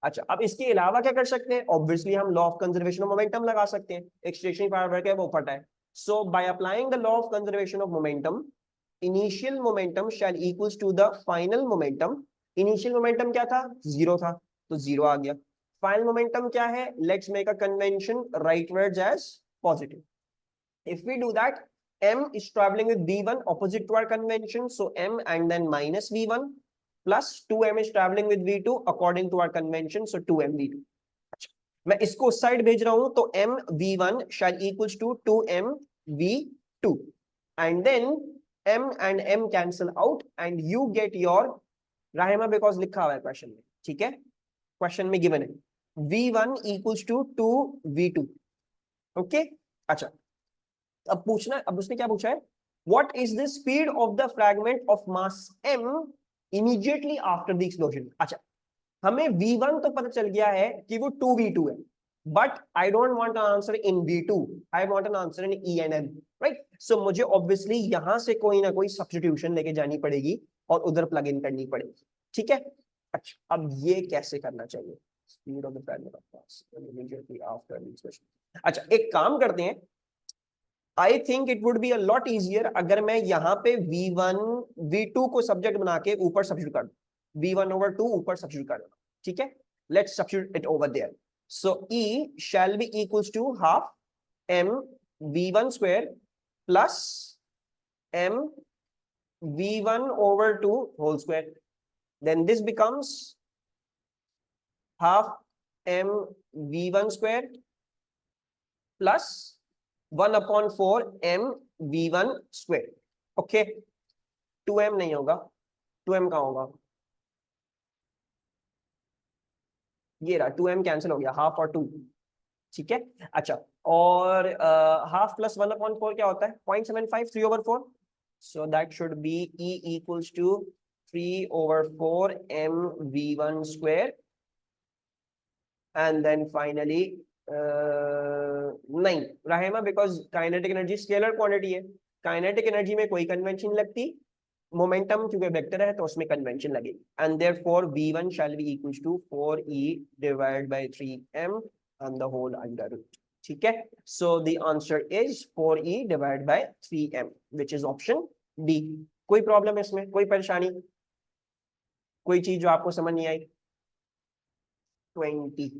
Speaker 1: अच्छा, अब इसके अलावा क्या कर सकते हैं? ऑब्वियसली हम law of conservation of momentum लगा सकते हैं, एक स्टेशनरी फायरवर्क है वो फटा है। So by applying the law of conservation of momentum, initial momentum shall equals to the final momentum. Initial momentum क्या था? 0 था, तो 0 आ गया। फाइनल मोमेंटम क्या है? Let's make a convention rightwards as positive. If we do that, m is traveling with v1 opposite to our convention, so m and then minus v1 plus 2m is traveling with v2 according to our convention, so 2m v2. अच्छा, मैं इसको उस साइड भेज रहा हूं तो m v1 shall equals to 2m v2 and then m and m cancel out and you get your Rahima, because लिखा हुआ है क्वेश्चन में, ठीक है? क्वेश्चन में गिवन है v1 equals to 2v2, okay? अच्छा, अब पूछना, अब उसने क्या पूछा है? What is the speed of the fragment of mass m immediately after the explosion. अच्छा, हमें v1 तो पता चल गया है कि वो 2v2 है, but I don't want an answer in B2. I want an answer in E and M, right? So मुझे obviously यहाँ से कोई ना कोई substitution लेके जानी पड़ेगी और उधर plug in करनी पड़ेगी, ठीक है? अच्छा, अब ये कैसे करना चाहिए? Speed of the parallel paths immediately after this question. अच्छा, एक काम करते हैं, I think it would be a lot easier अगर मैं यहाँ पे V1 V2 को सब्जेक्ट बना के ऊपर सब्स्टिट्यूट कर दूं, V1/2 ऊपर सब्स्टिट्यूट कर दूं, ठीक है? Let's substitute it over there. So E shall be equals to half m V1 square plus m V1/2 whole square. Then this becomes half m V1 square plus 1/4 m V1 square. Okay, 2m नहीं होगा, 2m कहाँ होगा? ये रहा, 2m कैंसिल हो गया, हाफ और 2, ठीक है? अच्छा, और हाफ प्लस 1/4 क्या होता है? 0.75, 3/4. So that should be E equals to 3/4 m V1 square. And then finally, नहीं रहेगा, because kinetic energy scalar quantity है, kinetic energy में कोई convention लगती, मोमेंटम क्योंकि वेक्टर है तो उसमें कन्वेंशन लगेगी, and therefore v1 shall be equals to 4e divided by 3m and the whole under root, ठीक है? So the answer is 4e divided by 3m, which is option D. कोई प्रॉब्लम है इसमें? कोई परेशानी, कोई चीज जो आपको समझ नहीं आई? 20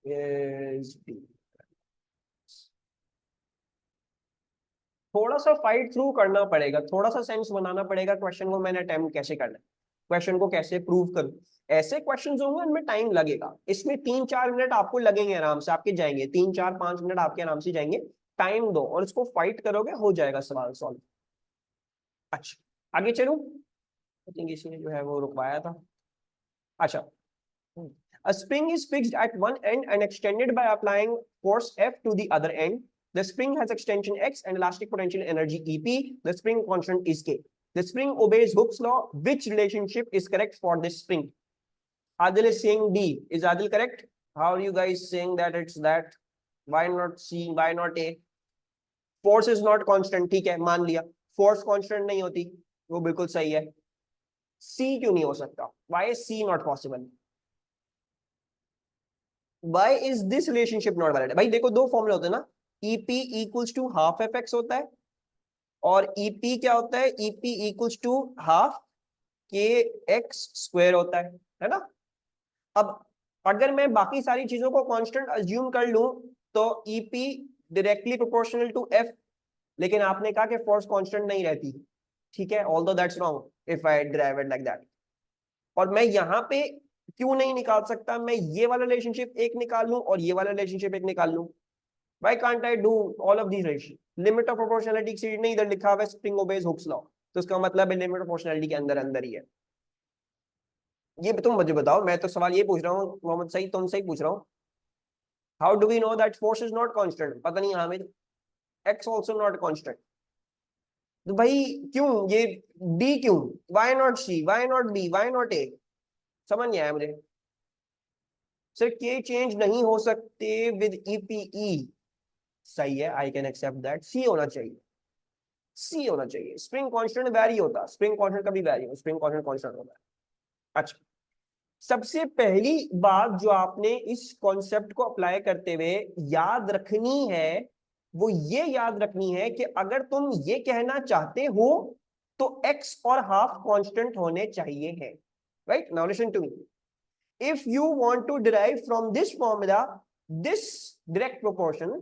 Speaker 1: is D. थोड़ा सा फाइट थ्रू करना पड़ेगा, थोड़ा सा सेंस बनाना पड़ेगा क्वेश्चन को, मैंने अटेम्प्ट कैसे करना है, क्वेश्चन को कैसे प्रूव करूं। ऐसे क्वेश्चंस होंगे उनमें टाइम लगेगा, इसमें 3-4 मिनट आपको लगेंगे, आराम से आपके जाएंगे, 3-4-5 मिनट आपके आराम से जाएंगे। टाइम दो और इसको फाइट करोगे, हो जाएगा सवाल सॉल्व। अच्छा, आगे चलूं? आई थिंक इसी ने जो है वो रुकवाया था। अच्छा, a spring is fixed at one end and extended by applying force F to the other end. The spring has extension X and elastic potential energy EP. The spring constant is K. The spring obeys Hooke's law. Which relationship is correct for this spring? Adil is saying D. Is Adil correct? How are you guys saying that it's that? Why not C? Why not A? Force is not constant. ठीक है, मान लिया। Force constant नहीं होती, वो बिल्कुल सही है। C क्यों नहीं हो सकता? Why is C not possible? Why is this relationship not valid? भाई देखो, दो फॉर्मूला होते हैं ना, EP equals to half fx होता है, और EP क्या होता है? EP equals to half kx square होता है ना? अब अगर मैं बाकी सारी चीजों को कांस्टेंट अज्यूम कर लूं तो EP directly proportional to F, लेकिन आपने कहा कि फोर्स कांस्टेंट नहीं रहती, ठीक है? Although that's wrong if I derive it like that. और मैं यहाँ पे क्यों नहीं निकाल सकता? मैं ये वाला रिलेशनशिप एक निकाल लूं और ये वाला रिलेशनशिप एक निकाल लूं। Why can't I do all of these relations? Limit of proportionality exceeded नहीं, इधर लिखा हुआ है स्प्रिंग ओबेज हुक्स लॉ, तो इसका मतलब है लिमिट ऑफ प्रोपोर्शनैलिटी के अंदर अंदर ही है। ये तुम मुझे बताओ, मैं तो सवाल ये पूछ रहा हूँ मोहम्मद सईद, तुमसे ही पूछ रहा हूँ। How do we know that force is not constant? पता नहीं Hamid, X also not constant, तो भाई क्यों ये डी क्यों? Why not C, why not B, why not A? समझ नहीं आया मुझे। सर के चेंज नहीं हो सकते विद ईपीई, सही है, आई कैन एक्सेप्ट दैट। सी होना चाहिए, सी होना चाहिए। स्प्रिंग कांस्टेंट वैरी होता, स्प्रिंग कांस्टेंट कभी वैरी हो, स्प्रिंग कांस्टेंट कांस्टेंट होता है। अच्छा, सबसे पहली बात जो आपने इस कॉन्सेप्ट को अप्लाई करते हुए याद रखनी है, वो ये याद रखनी है कि अगर तुम ये कहना चाहते हो तो एक्स और हाफ कांस्टेंट होने चाहिए है, right? Now listen to me, if you want to derive from this formula this direct proportion,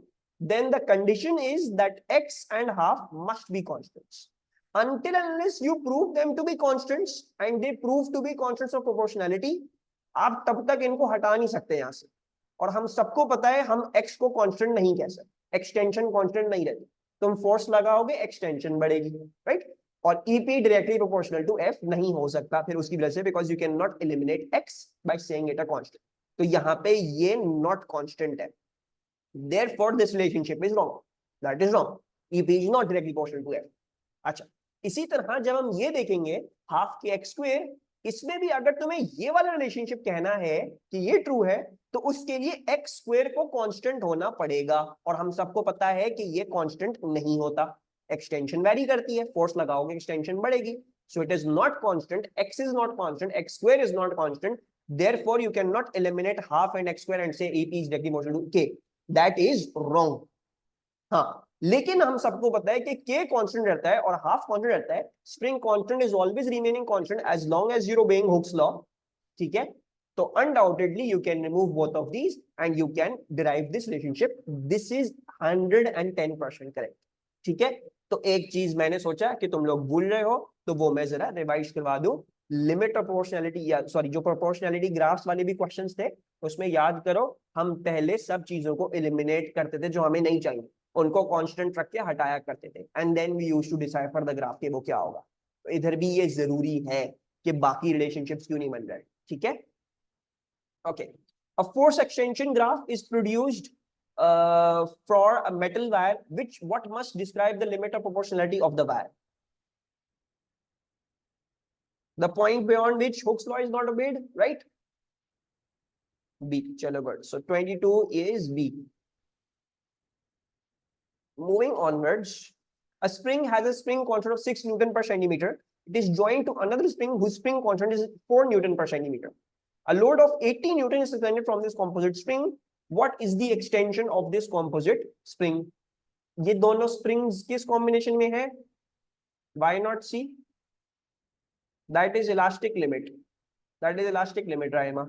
Speaker 1: then the condition is that x and half must be constants. Until unless you prove them to be constants and they prove to be constants of proportionality, आप तब तक इनको हटा नहीं सकते यहां से। और हम सबको पता है हम x को कांस्टेंट नहीं कह सकते, एक्सटेंशन कांस्टेंट नहीं रहती, तुम फोर्स लगाओगे एक्सटेंशन बढ़ेगी, राइट? और EP directly proportional to F नहीं हो सकता फिर उसकी वजह से, because you can not eliminate X by saying it a constant, तो यहाँ पे ये नॉट कांस्टेंट है, therefore this relationship is wrong, that is wrong, EP is not directly proportional to F। अच्छा, इसी तरह जब हम ये देखेंगे हाफ के एक्स स्क्वायर, इसमें भी अगर तुम्हें ये वाला रिलेशनशिप कहना है कि ये ट्रू है, तो उसके लिए एक्स स्क्वायर को कांस्टेंट होना पड़ेगा, और हम सबको पता है कि ये कांस्टेंट नहीं होता, एक्सटेंशन वेरी करती है, फोर्स लगाओगे एक्सटेंशन बढ़ेगी, so it is not constant, x is not constant, x square is not constant, therefore you cannot eliminate half and x square and say ap is directly proportional to k, that is wrong. हाँ, लेकिन हम सबको पता है कि k कांस्टेंट रहता है और हाफ कांस्टेंट रहता है, spring constant is always remaining constant as long as you're obeying Hooke's law, ठीक है? तो undoubtedly you can remove both of these and you can derive this relationship, this is 110% correct, ठीक है? तो एक चीज मैंने सोचा कि तुम लोग भूल रहे हो, तो वो मैं जरा रिवाइज करवा दूं, लिमिट प्रोपोर्शनैलिटी, या सॉरी जो प्रोपोर्शनैलिटी ग्राफ्स वाले भी क्वेश्चंस थे उसमें याद करो, हम पहले सब चीजों को एलिमिनेट करते थे जो हमें नहीं चाहिए, उनको कांस्टेंट रख के हटाया करते थे, and then we used to decipher the graph के वो क्या होगा। तो इधर भी ये जरूरी है कि बाकी रिलेशनशिप्स क्यों नहीं बन रहे, ठीक है? Okay, a force extension graph is produced for a metal wire, which what must describe the limit of proportionality of the wire, the point beyond which Hooke's law is not obeyed, right? B. Chalo good. So 22 is B. Moving onwards, a spring has a spring constant of 6 Newton per centimeter. It is joined to another spring whose spring constant is 4 Newton per centimeter. A load of 80 Newton is suspended from this composite spring. What is the extension of this composite spring? ये दोनों springs किस combination में है? Why not C? That is elastic limit. That is elastic limit, Rahima.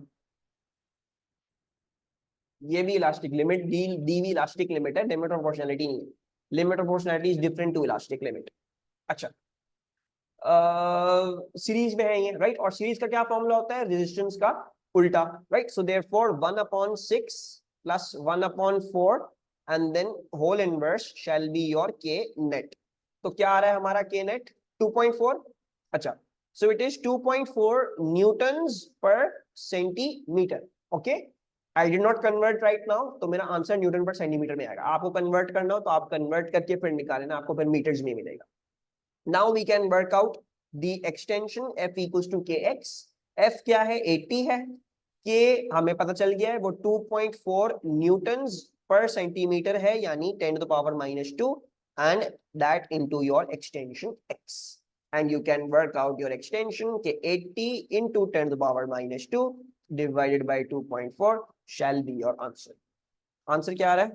Speaker 1: ये भी elastic limit, D भी elastic limit है, limit of proportionality नहीं है. Limit of proportionality is different to elastic limit. अच्छा, सीरीज में है ये, राइट? और सीरीज का क्या फॉर्मूला होता है? रेजिस्टेंस का उल्टा, right? So therefore 1/6 plus 1/4 and then whole inverse shall be your k net. तो क्या आ रहा है हमारा k net? 2.4. अच्छा, so it is 2.4 newtons per centimeter. Okay, I did not convert right now, तो मेरा आंसर न्यूटन पर सेंटीमीटर में आएगा। आपको कन्वर्ट करना हो तो आप कन्वर्ट करके फिर निकालेना, आपको फिर मीटर्स में मिलेगा। Now we can work out the extension f equals to kx. f क्या है? 80 है, k हमें पता चल गया है वो 2.4 न्यूटन्स पर सेंटीमीटर है, यानी 10⁻⁻², and that into your extension x, and you can work out your extension के 80 into 10⁻⁻² divided by 2.4 shall be your answer. Answer क्या आ रहा है?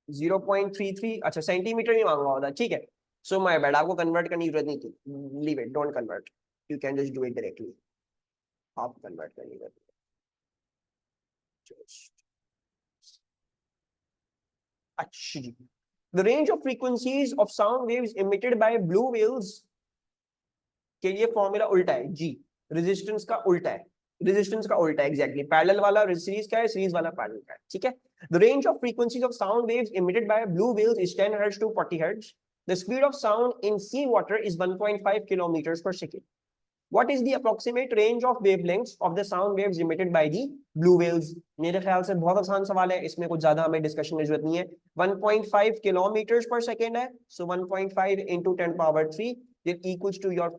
Speaker 1: 0.33. अच्छा, सेंटीमीटर ही मांगा होता, ठीक है? So my bad, आपको कन्वर्ट करने की जरूरत नहीं थी, leave it, don't convert, you can just do it directly. आप कन्वर्ट करने की जरूरत नहीं। अच्छा जी, the range of frequencies of sound waves emitted by blue whales के लिए फॉर्मूला उल्टा है, जी, रेजिस्टेंस का उल्टा है, रेजिस्टेंस का उल्टा है एग्जैक्टली, पैरेलल वाला सीरीज का है, सीरीज वाला पैरेलल का है, ठीक है? The range of frequencies of sound waves emitted by blue whales is 10 Hz to 40 Hz. The speed of sound in sea water is 1.5 kilometers per second. What is the approximate range of wavelengths of the sound waves emitted by the blue whales? मेरे ख्याल से बहुत आसान सवाल है, इसमें कुछ ज्यादा हमें डिस्कशन की जरूरत नहीं है। 1.5 kilometers per second है, so 1.5 into 10⁻³ that equals to your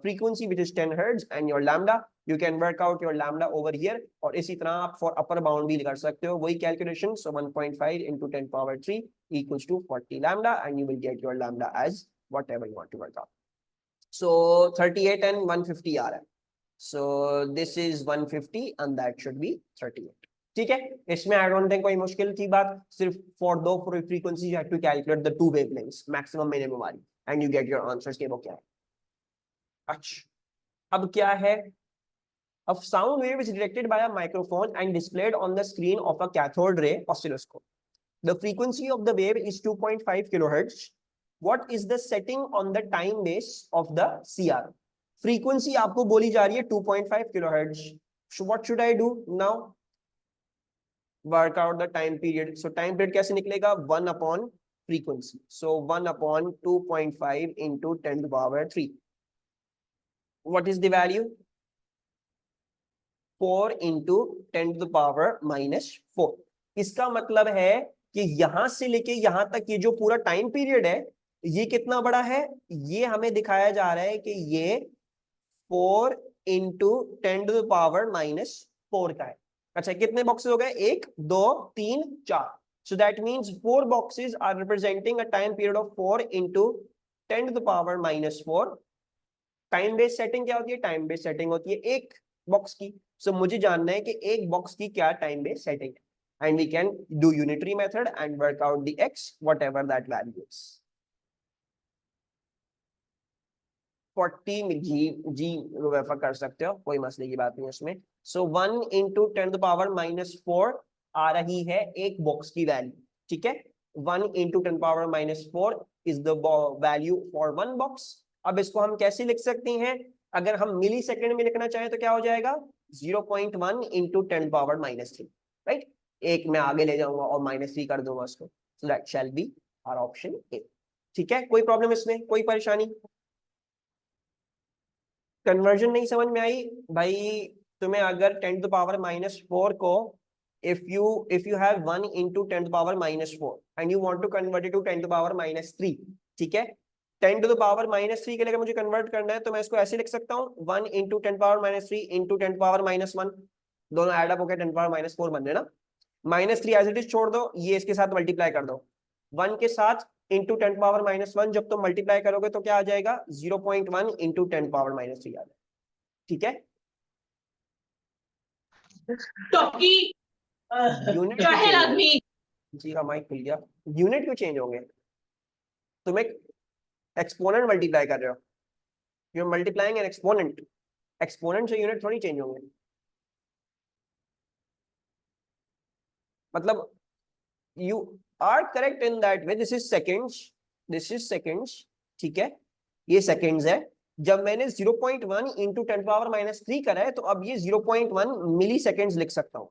Speaker 1: frequency which is 10 Hz and your lambda. You can work out your lambda over here, और इसी तरह आप for upper bound भी कर सकते हो, वही calculation. So 1.5 into 10⁻³ equals to 40 lambda, and you will get your lambda as whatever you want to work out. So 38 and 150 आ रहा है, so this is 150 and that should be 38. ठीक है, इसमें I don't think कोई मुश्किल थी बात, सिर्फ for दो frequencies you have to calculate the two wavelengths, maximum minimum वाली, and you get your answers के वो क्या है। अच्छा, अब क्या है? A sound wave is detected by a microphone and displayed on the screen of a cathode ray oscilloscope. The frequency of the wave is 2.5 kilohertz. What is the setting on the time base of the CR? Frequency आपको बोली जा रही है 2.5 kilohertz. So what should I do now? Work out the time period. So time period कैसे निकलेगा? 1 upon frequency. So 1 upon 2.5 into 10⁻³. What is the value? 4 into 10⁻⁻4. इसका मतलब है कि यहां से लेके यहां तक ये जो पूरा टाइम पीरियड है, ये कितना बड़ा है? ये हमें दिखाया जा रहा है कि ये 4 into 10⁻⁻4 4 का है। अच्छा, कितने बॉक्सेस हो गए? 1 2 3 4। So that means 4 boxes are representing a time period of 4 into 10 to the power minus 4। Time based setting क्या होती है? टाइम बेस्ड सेटिंग होती है एक बॉक्स की। सो मुझे जानना है कि एक बॉक्स की क्या टाइम बेस्ड सेटिंग है, and we can do unitary method and work out the X whatever that value is. 40 जी रेफर कर सकते हो, कोई मसले की बात नहीं है उसमें। सो 1 into 10 to the power minus 4 आ रही है एक बॉक्स की वैल्यू, ठीक है। 1 into 10 to the power minus 4 is the value for one box। अब इसको हम कैसे लिख सकते हैं? अगर हम मिली सेकेंड में लिखना चाहें तो क्या हो जाएगा? 0.1 into 10 to the power minus 3, right. एक मैं आगे ले जाऊंगा और -3 कर दूंगा उसको। So that shall be our option A. ठीक है, कोई प्रॉब्लम इसमें, कोई परेशानी? कन्वर्जन नहीं समझ में आई भाई? तुम्हें अगर 10 to the power minus 4 को if you have 1 into 10 to the power minus 4 and you want to convert it to 10 to the power minus 3, ठीक है। 10 to the power minus 3 के लिए मुझे कन्वर्ट करना है तो मैं इसको ऐसे लिख सकता हूँ 1 into 10 to the power minus 3 into 10 to the power minus 1। दोनों एड अप हो गया 10 to the power minus 4 बन रहे ना। -3 एज इट इज छोड़ दो, ये इसके साथ मल्टीप्लाई कर दो 1 के साथ इंटू 10 पावर -1। जब तुम मल्टीप्लाई करोगे तो क्या आ जाएगा? 0.1 इंटू 10 पावर -3 आ जाएगा, ठीक है।
Speaker 3: टॉकी
Speaker 1: यूनिट
Speaker 3: काहे आदमी
Speaker 1: जी का माइक खुल गया। यूनिट क्यों चेंज होंगे? तुम एक एक्सपोनेंट मल्टीप्लाई कर रहे हो, you are multiplying an exponent. Exponent से यूनिट थोड़ी चेंज होंगे। मतलब you are correct in that way, this is seconds, ठीक है, ये seconds है। जब मैंने 0.1 into 10 power -3 करा है तो अब ये 0.1 मिली सेकेंड्स लिख सकता हूं।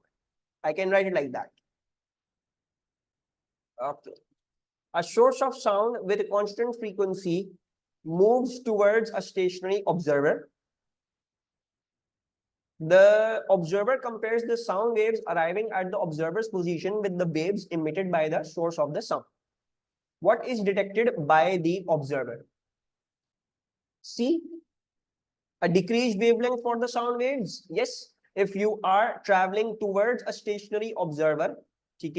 Speaker 1: I can write it like that. Okay. A source of sound with constant frequency moves towards a stationary observer. The observer compares the sound waves arriving at the observer's position with the waves emitted by the source of the sound. What is detected by the observer? C, a decreased wavelength for the sound waves. Yes, if you are traveling towards a stationary observer, ठीक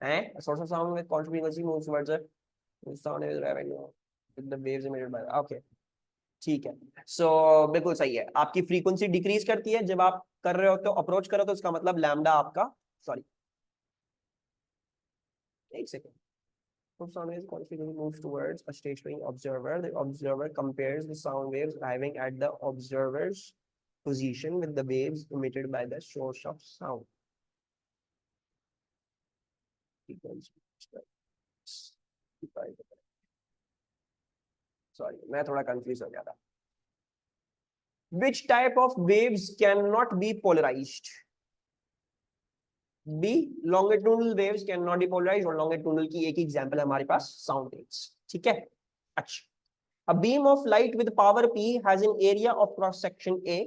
Speaker 1: है, a source of sound with constant frequency moves towards a sound wave arriving with the waves emitted by, okay, ठीक है। सो बिल्कुल सही है, आपकी फ्रीक्वेंसी डिक्रीज करती है जब आप कर रहे हो तो अप्रोच करो तो इसका मतलब लैम्डा आपका, सॉरी एक second, sound waves constantly moves towards a stationary observer. The observer compares the sound waves arriving at the observer's position with the waves emitted by the source of sound. Sorry, मैं थोड़ा कंफ्यूज हो गया था। Which type of waves cannot be polarized? B, longitudinal waves cannot be polarized, और longitudinal की एक एग्जांपल है हमारे पास sound waves, ठीक है। अच्छा, a beam of light with power P has an area of cross section A.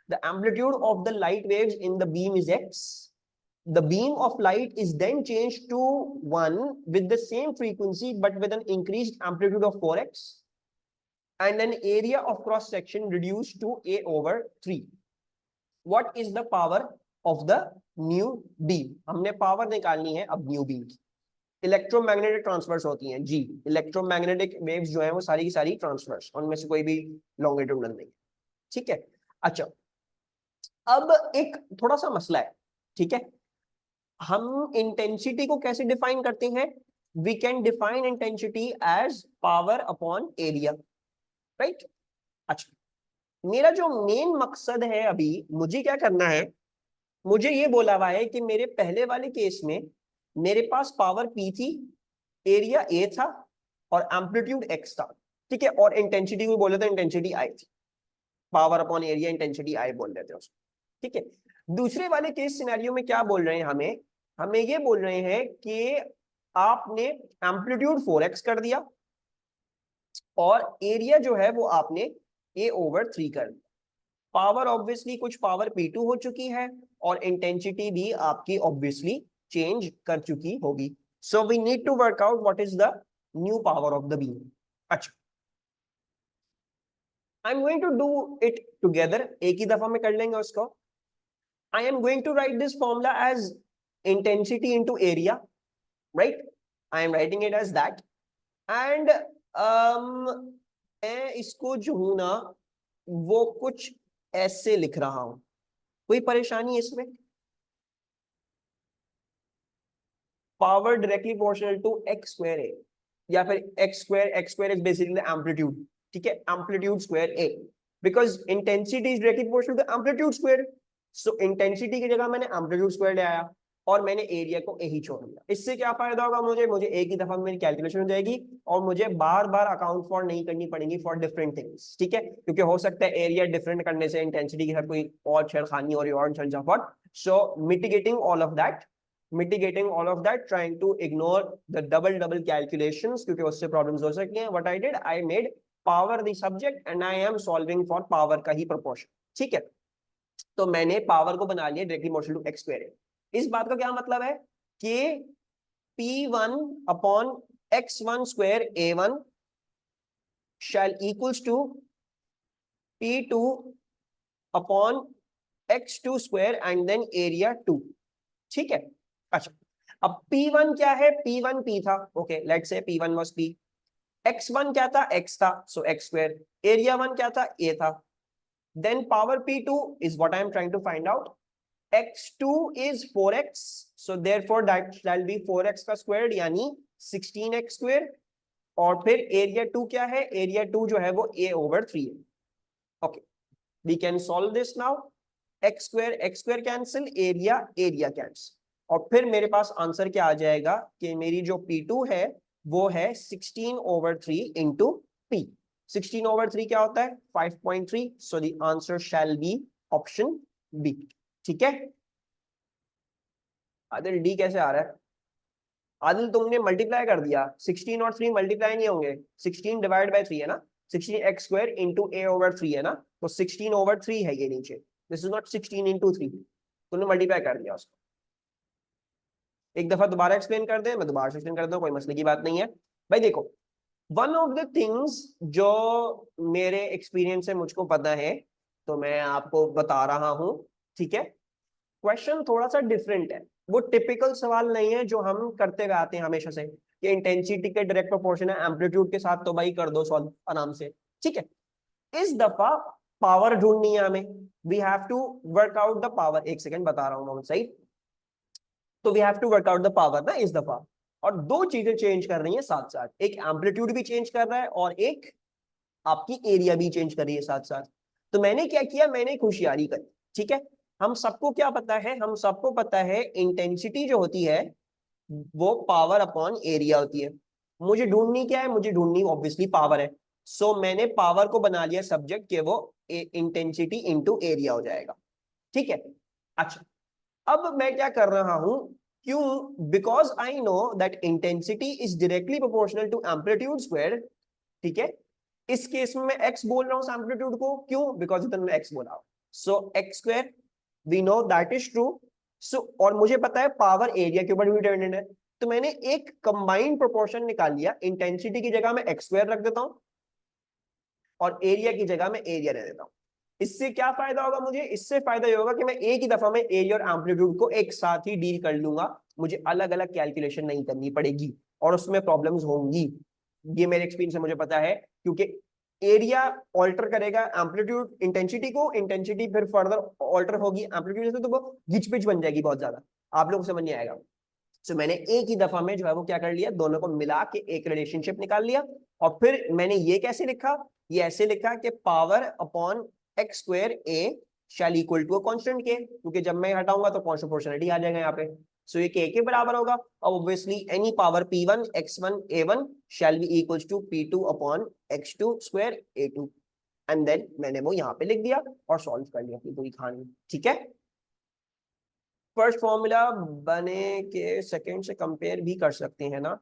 Speaker 1: The amplitude of the light waves in the beam is x. The beam of light is then changed to 1 with the same frequency but with an increased amplitude of 4x and an area of cross section reduced to A over 3. What is the power of the new beam? हमने पावर निकालनी है अब न्यू बीम की। इलेक्ट्रोमैग्नेटिक ट्रांसफर्स होती हैं जी, इलेक्ट्रोमैग्नेटिक वेव्स जो है वो सारी की सारी ट्रांसफर्स, उनमें से कोई भी लॉन्गिट्यूडनल नहीं, ठीक है। अच्छा, अब एक थोड़ा सा मसला है, ठीक है। हम इंटेंसिटी को कैसे डिफाइन करते हैं? We can define intensity as power upon area, right. अच्छा, मेरा जो मेन मकसद है अभी, मुझे क्या करना है, मुझे ये बोला हुआ है कि मेरे पहले वाले केस में मेरे पास पावर P थी, एरिया A था और एम्पलीट्यूड X था, ठीक है, और इंटेंसिटी को बोले थे इंटेंसिटी I थी। Power upon area intensity I बोल देते हैं उसको, ठीक है। दूसरे वाले केस सिनेरियो में क्या बोल रहे हैं हमें ये बोल रहे हैं कि आपने एम्पलीट्यूड 4x कर दिया और एरिया जो है वो आपने A over 3 कर दिया। पावर ऑब्वियसली कुछ पावर P2 हो चुकी है और इंटेंसिटी भी आपकी ऑब्वियसली चेंज कर चुकी होगी। So we need to work out what is the new power of the beam. अच्छा, I am going to do it together, एक ही दफा में कर लेंगे उसको. I am going to write this formula as intensity into area, right. I am writing it as that. And मैं इसको जो हूं ना वो कुछ ऐसे लिख रहा हूं. कोई परेशानी है इसमें? Power directly proportional to X square A, या फिर X square is basically amplitude. ठीक है, amplitude square A, because intensity is directly proportional to amplitude square. So intensity की जगह मैंने एम्पलीट्यूड स्क्वायर ले आया और मैंने एरिया को ए ही छोड़ दिया. इससे क्या फायदा होगा मुझे एक ही दफा में मेरी कैलकुलेशन हो जाएगी और मुझे बार बार अकाउंट फॉर नहीं करनी पड़ेगी फॉर डिफरेंट थिंग्स. ठीक है, क्योंकि हो सकता है एरिया डिफरेंट करने से इंटेंसिटी के साथ कोई और छेड़खानी हो रही और झंझापट. So mitigating all of that, trying to ignore the double calculations क्योंकि उससे problems हो सकती हैं. What I did, I made power the subject and I am solving for power का ही proportion. ठीक है, तो मैंने पावर को बना लिया directly proportional to X square. इस बात का क्या मतलब है कि P1 upon x1 square A1 shall equals to P2 upon x2 square and then area 2. ठीक है. अच्छा, अब P1 क्या है? P1 P था. Okay, let's say P1 was P. x1 क्या था? x था, सो x स्क्वायर. एरिया 1 क्या था? A था. Then power P2 is what I am trying to find out. x2 is 4x, so therefore that shall be 4x का स्क्वायर यानी 16x स्क्वायर. और फिर एरिया 2 क्या है? एरिया 2 जो है वो a over 3 है. Okay, we can solve this now. x square cancel, area cancel, और फिर मेरे पास आंसर क्या आ जाएगा कि मेरी जो P2 है वो है 16 over 3 into P. 16 over 3 क्या होता है? 5.3. So the answer shall be option B. ठीक है. आदिल D कैसे आ रहा है? आदिल तुमने मल्टीप्लाई कर दिया. 16 और 3 मल्टीप्लाई नहीं होंगे. 16 डिवाइड बाय 3 है ना. 16x square into a over 3 है ना, तो 16 over 3 है ये नीचे. This is not 16 into 3. तुमने मल्टीप्लाई कर दिया उसको. एक दफा दोबारा एक्सप्लेन कर दे, मैं दोबारा एक्सप्लेन कर दूं, कोई मसले की बात नहीं है. भाई देखो, वन ऑफ द थिंग्स जो मेरे एक्सपीरियंस से मुझको पता है तो मैं आपको बता रहा हूं. ठीक है, क्वेश्चन थोड़ा सा डिफरेंट है. वो टिपिकल सवाल नहीं है जो हम करते हुए आते हैं हमेशा से कि इंटेंसिटी के डायरेक्ट प्रोपोर्शन है एम्पलीट्यूड के साथ, तो भाई कर दो सॉल्व आराम से. ठीक है, इस दफा पावर ढूंढनी है हमें. We have to work out the power. एक सेकंड बता रहा हूं मैं सही. तो we have to work out the power ना इस दफा. और दो चीजें चेंज कर रही हैं साथ साथ. एक एम्पलीट्यूड भी चेंज कर रहा है और एक आपकी एरिया भी चेंज कर रही है साथ साथ. तो मैंने क्या किया, मैंने एक होशियारी करी. ठीक है, हम सबको क्या पता है? हम सबको पता है इंटेंसिटी जो होती है वो पावर अपॉन एरिया होती है. मुझे ढूंढनी क्या है? मुझे ढूंढनी ऑब्वियसली पावर है. सो मैंने पावर को बना लिया सब्जेक्ट के वो इंटेंसिटी इंटू एरिया हो जाएगा. ठीक है. अच्छा, अब मैं क्या कर रहा हूं? क्यों? Because I know that intensity is directly proportional to amplitude square. ठीक है, इस केस में मैं x बोल रहा हूं एम्पलीट्यूड को. क्यों? बिकॉज इधर मैं x बोला. So x square, we know that is true. So और मुझे पता है पावर एरिया के ऊपर भी डिपेंडेंट है. तो मैंने एक कंबाइंड प्रोपोर्शन निकाल लिया. इंटेंसिटी की जगह मैं x स्क्वायर रख देता हूं और एरिया की जगह मैं एरिया रख देता हूं. इससे क्या फायदा होगा मुझे? इससे फायदा ये होगा कि मैं एक ही दफा में एरिया और एम्पलीट्यूड को एक साथ ही डील कर लूंगा. मुझे अलग अलग कैलकुलेशन नहीं करनी पड़ेगी और उसमें प्रॉब्लम्स होंगी. ये मेरे एक्सपीरियंस से मुझे पता है, क्योंकि एरिया ऑल्टर करेगा एम्पलीट्यूड इंटेंसिटी को, इंटेंसिटी फिर फर्दर ऑल्टर होगी एम्पलीट्यूड से, तो वो घिच पिच बन जाएगी बहुत ज्यादा. आप लोग को समझ नहीं आएगा. सो मैंने एक ही दफा में जो है वो क्या कर लिया, दोनों को मिला के एक रिलेशनशिप निकाल लिया. और फिर मैंने ये कैसे लिखा? ये ऐसे लिखा कि power upon X square A shall equal to constant K, क्योंकि जब मैं हटाऊंगा तो कांस्टेंट प्रोपोर्शनलिटी आ जाएगा यहाँ पे. सो ये के बराबर होगा. Obviously any power P1 x1 A1 shall be equals to P2 upon x2 square A2. And then मैंने वो यहाँ पे लिख दिया और सॉल्व कर लिया अपनी पूरी कहानी. ठीक है, फर्स्ट फॉर्मूला बने के सेकंड से कंपेयर भी कर सकते हैं ना.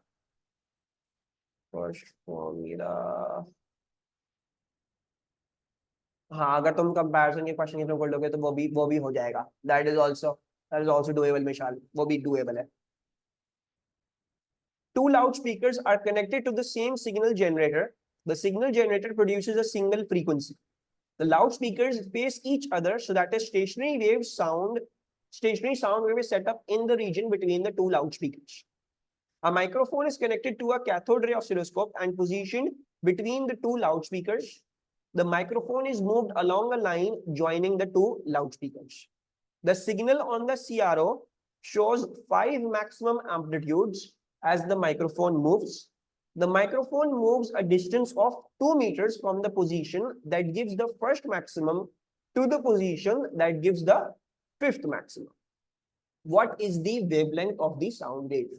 Speaker 1: फर्स्ट फॉर्मूला, हाँ, अगर तुम कंपैरिजन के क्वेश्चन के कर लोगे तो वो भी हो जाएगा. दैट इज आल्सो डूएबल मिशाल, वो भी डूएबल है. Two loudspeakers are connected to the same signal generator. The signal generator produces a single frequency. The loudspeakers face each other so that a stationary sound wave is set up in the region between the two loudspeakers. A microphone is connected to a cathode ray oscilloscope and positioned between the two loudspeakers. The microphone is moved along a line joining the two loudspeakers. The signal on the CRO shows 5 maximum amplitudes as the microphone moves. The microphone moves a distance of 2 meters from the position that gives the first maximum to the position that gives the fifth maximum. What is the wavelength of the sound wave?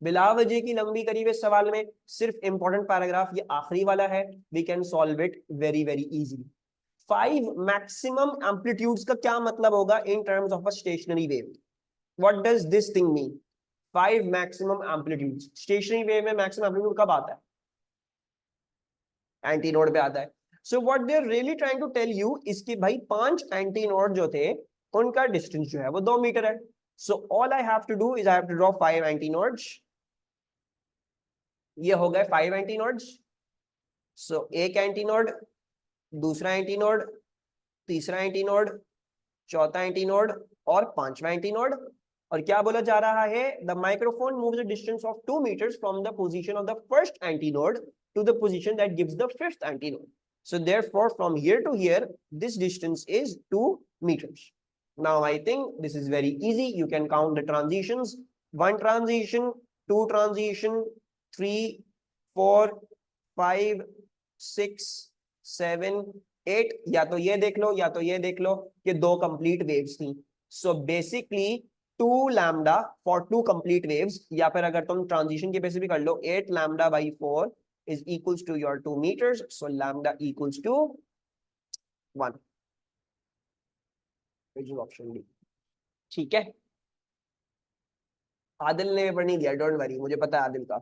Speaker 1: बिला वजह की लंबी करी हुए सवाल में सिर्फ इंपॉर्टेंट पैराग्राफ ये आखिरी वाला है. We can solve it very very easily. 5 maximum amplitudes का क्या मतलब होगा in terms of a stationary wave? What does this thing mean? 5 maximum amplitudes. Stationary wave में मैक्सिमम एम्पलीट्यूड कब आता है? एंटी नोड पे आता है. So what they are really trying to tell you is कि भाई 5 एंटी नोड जो थे उनका डिस्टेंस जो है वो 2 मीटर है. So all I have to do is I have to draw 5 anti nodes. ये हो गए 5 एंटी नोड्स. सो एक एंटी नोड, दूसरा एंटी नोड, तीसरा एंटी नोड, चौथा एंटी नोड और पांचवा एंटी नोड. और क्या बोला जा रहा है? The microphone moves a distance of 2 meters from the position of the first anti node to the position that gives the fifth anti node. So therefore from here to here this distance is 2 meters. Now I think this is very easy. You can count the transitions. 1 transition, 2 transition, 3, 4, 5, 6, 7, 8. या तो ये देख लो या तो ये देख लो कि 2 complete waves थी. So basically 2 lambda for 2 complete waves. या फिर अगर तुम transition के बेसिस पे कर लो 8 lambda by 4 is equals to your 2 meters. So lambda equals to 1. Which is option D. ठीक है. आदिल ने पेपर नहीं दिया, डोंट वरी, मुझे पता है आदिल का.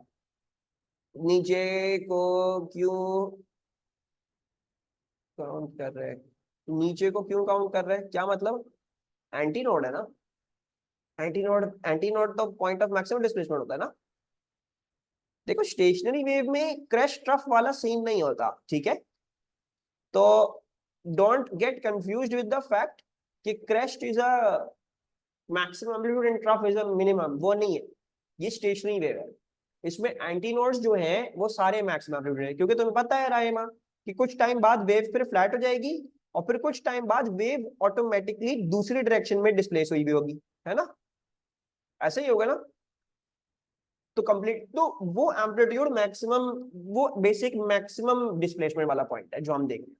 Speaker 1: नीचे को क्यों काउंट कर रहे हैं? नीचे को क्यों काउंट कर रहे हैं? क्या मतलब? एंटी नोड है ना. एंटी नोड तो पॉइंट ऑफ मैक्सिमम डिस्प्लेसमेंट होता है ना. देखो स्टेशनरी वेव में क्रैश ट्रफ वाला सीन नहीं होता, ठीक है. तो don't get confused with the fact कि crest is a maximum amplitude and trough is a minimum. वो नहीं है, ये स्टेशनरी वेव है. इसमें एंटी नोड्स जो हैं वो सारे मैक्सिमम एम्पलीट्यूड है. क्योंकि तुम्हें पता है रायमा कि कुछ टाइम बाद वेव फिर फ्लैट हो जाएगी और फिर कुछ टाइम बाद वेव ऑटोमेटिकली दूसरी डायरेक्शन में डिस्प्लेस हुई भी होगी, है ना. ऐसे ही होगा ना. तो कंप्लीट तो वो एम्पलीट्यूड मैक्सिमम, वो बेसिक मैक्सिमम डिस्प्लेसमेंट वाला पॉइंट है जो हम देखेंगे,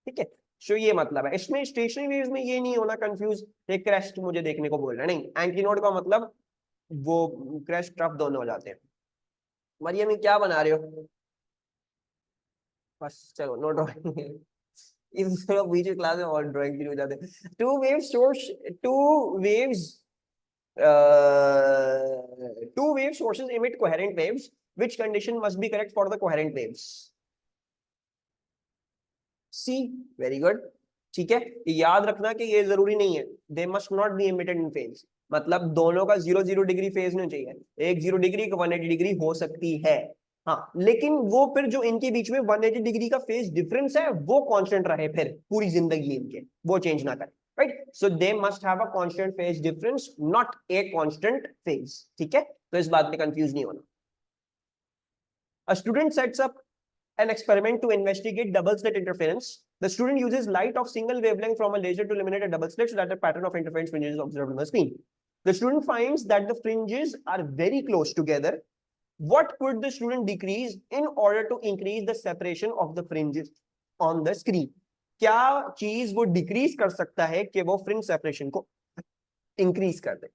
Speaker 1: ठीक है. सो ये मतलब है. इसमें स्टेशनरी वेव्स में ये नहीं होना कंफ्यूज, एक क्रैश मुझे देखने को बोल रहा है. नहीं, एंटी नोड का मतलब वो क्रैश ट्रफ दोनों हो जाते हैं. मरियम क्या बना रहे हो? बस चलो नो ड्राइंग. इस बीच क्लास में और ड्राइंग भी हो जाते हैं. Two wave sources emit coherent waves. Which condition must be correct for the coherent waves? C. Very good. ठीक है. याद रखना कि ये जरूरी नहीं है. They must not be emitted in phase. मतलब दोनों का 0 डिग्री फेज नहीं चाहिए. एक 0 डिग्री, 180 डिग्री हो सकती है. हाँ, लेकिन वो फिर जो इनके बीच में 180 डिग्री का फेज डिफरेंस है वो कांस्टेंट रहे फिर पूरी जिंदगी इनके, वो चेंज ना करे. Right? So they must have a constant phase difference, not a constant phase. ठीक है. तो इस बात में कंफ्यूज नहीं होना. A student sets up an experiment to investigate double slit interference. The student uses light of single wavelength from a laser to illuminate a double slit so that a pattern of interference fringes is observed on the screen. The student finds that the fringes are very close together. What could the student decrease in order to increase the separation of the fringes on the screen? क्या चीज वो डिक्रीज कर सकता है कि वो फ्रिंज सेपरेशन को इंक्रीज कर दे?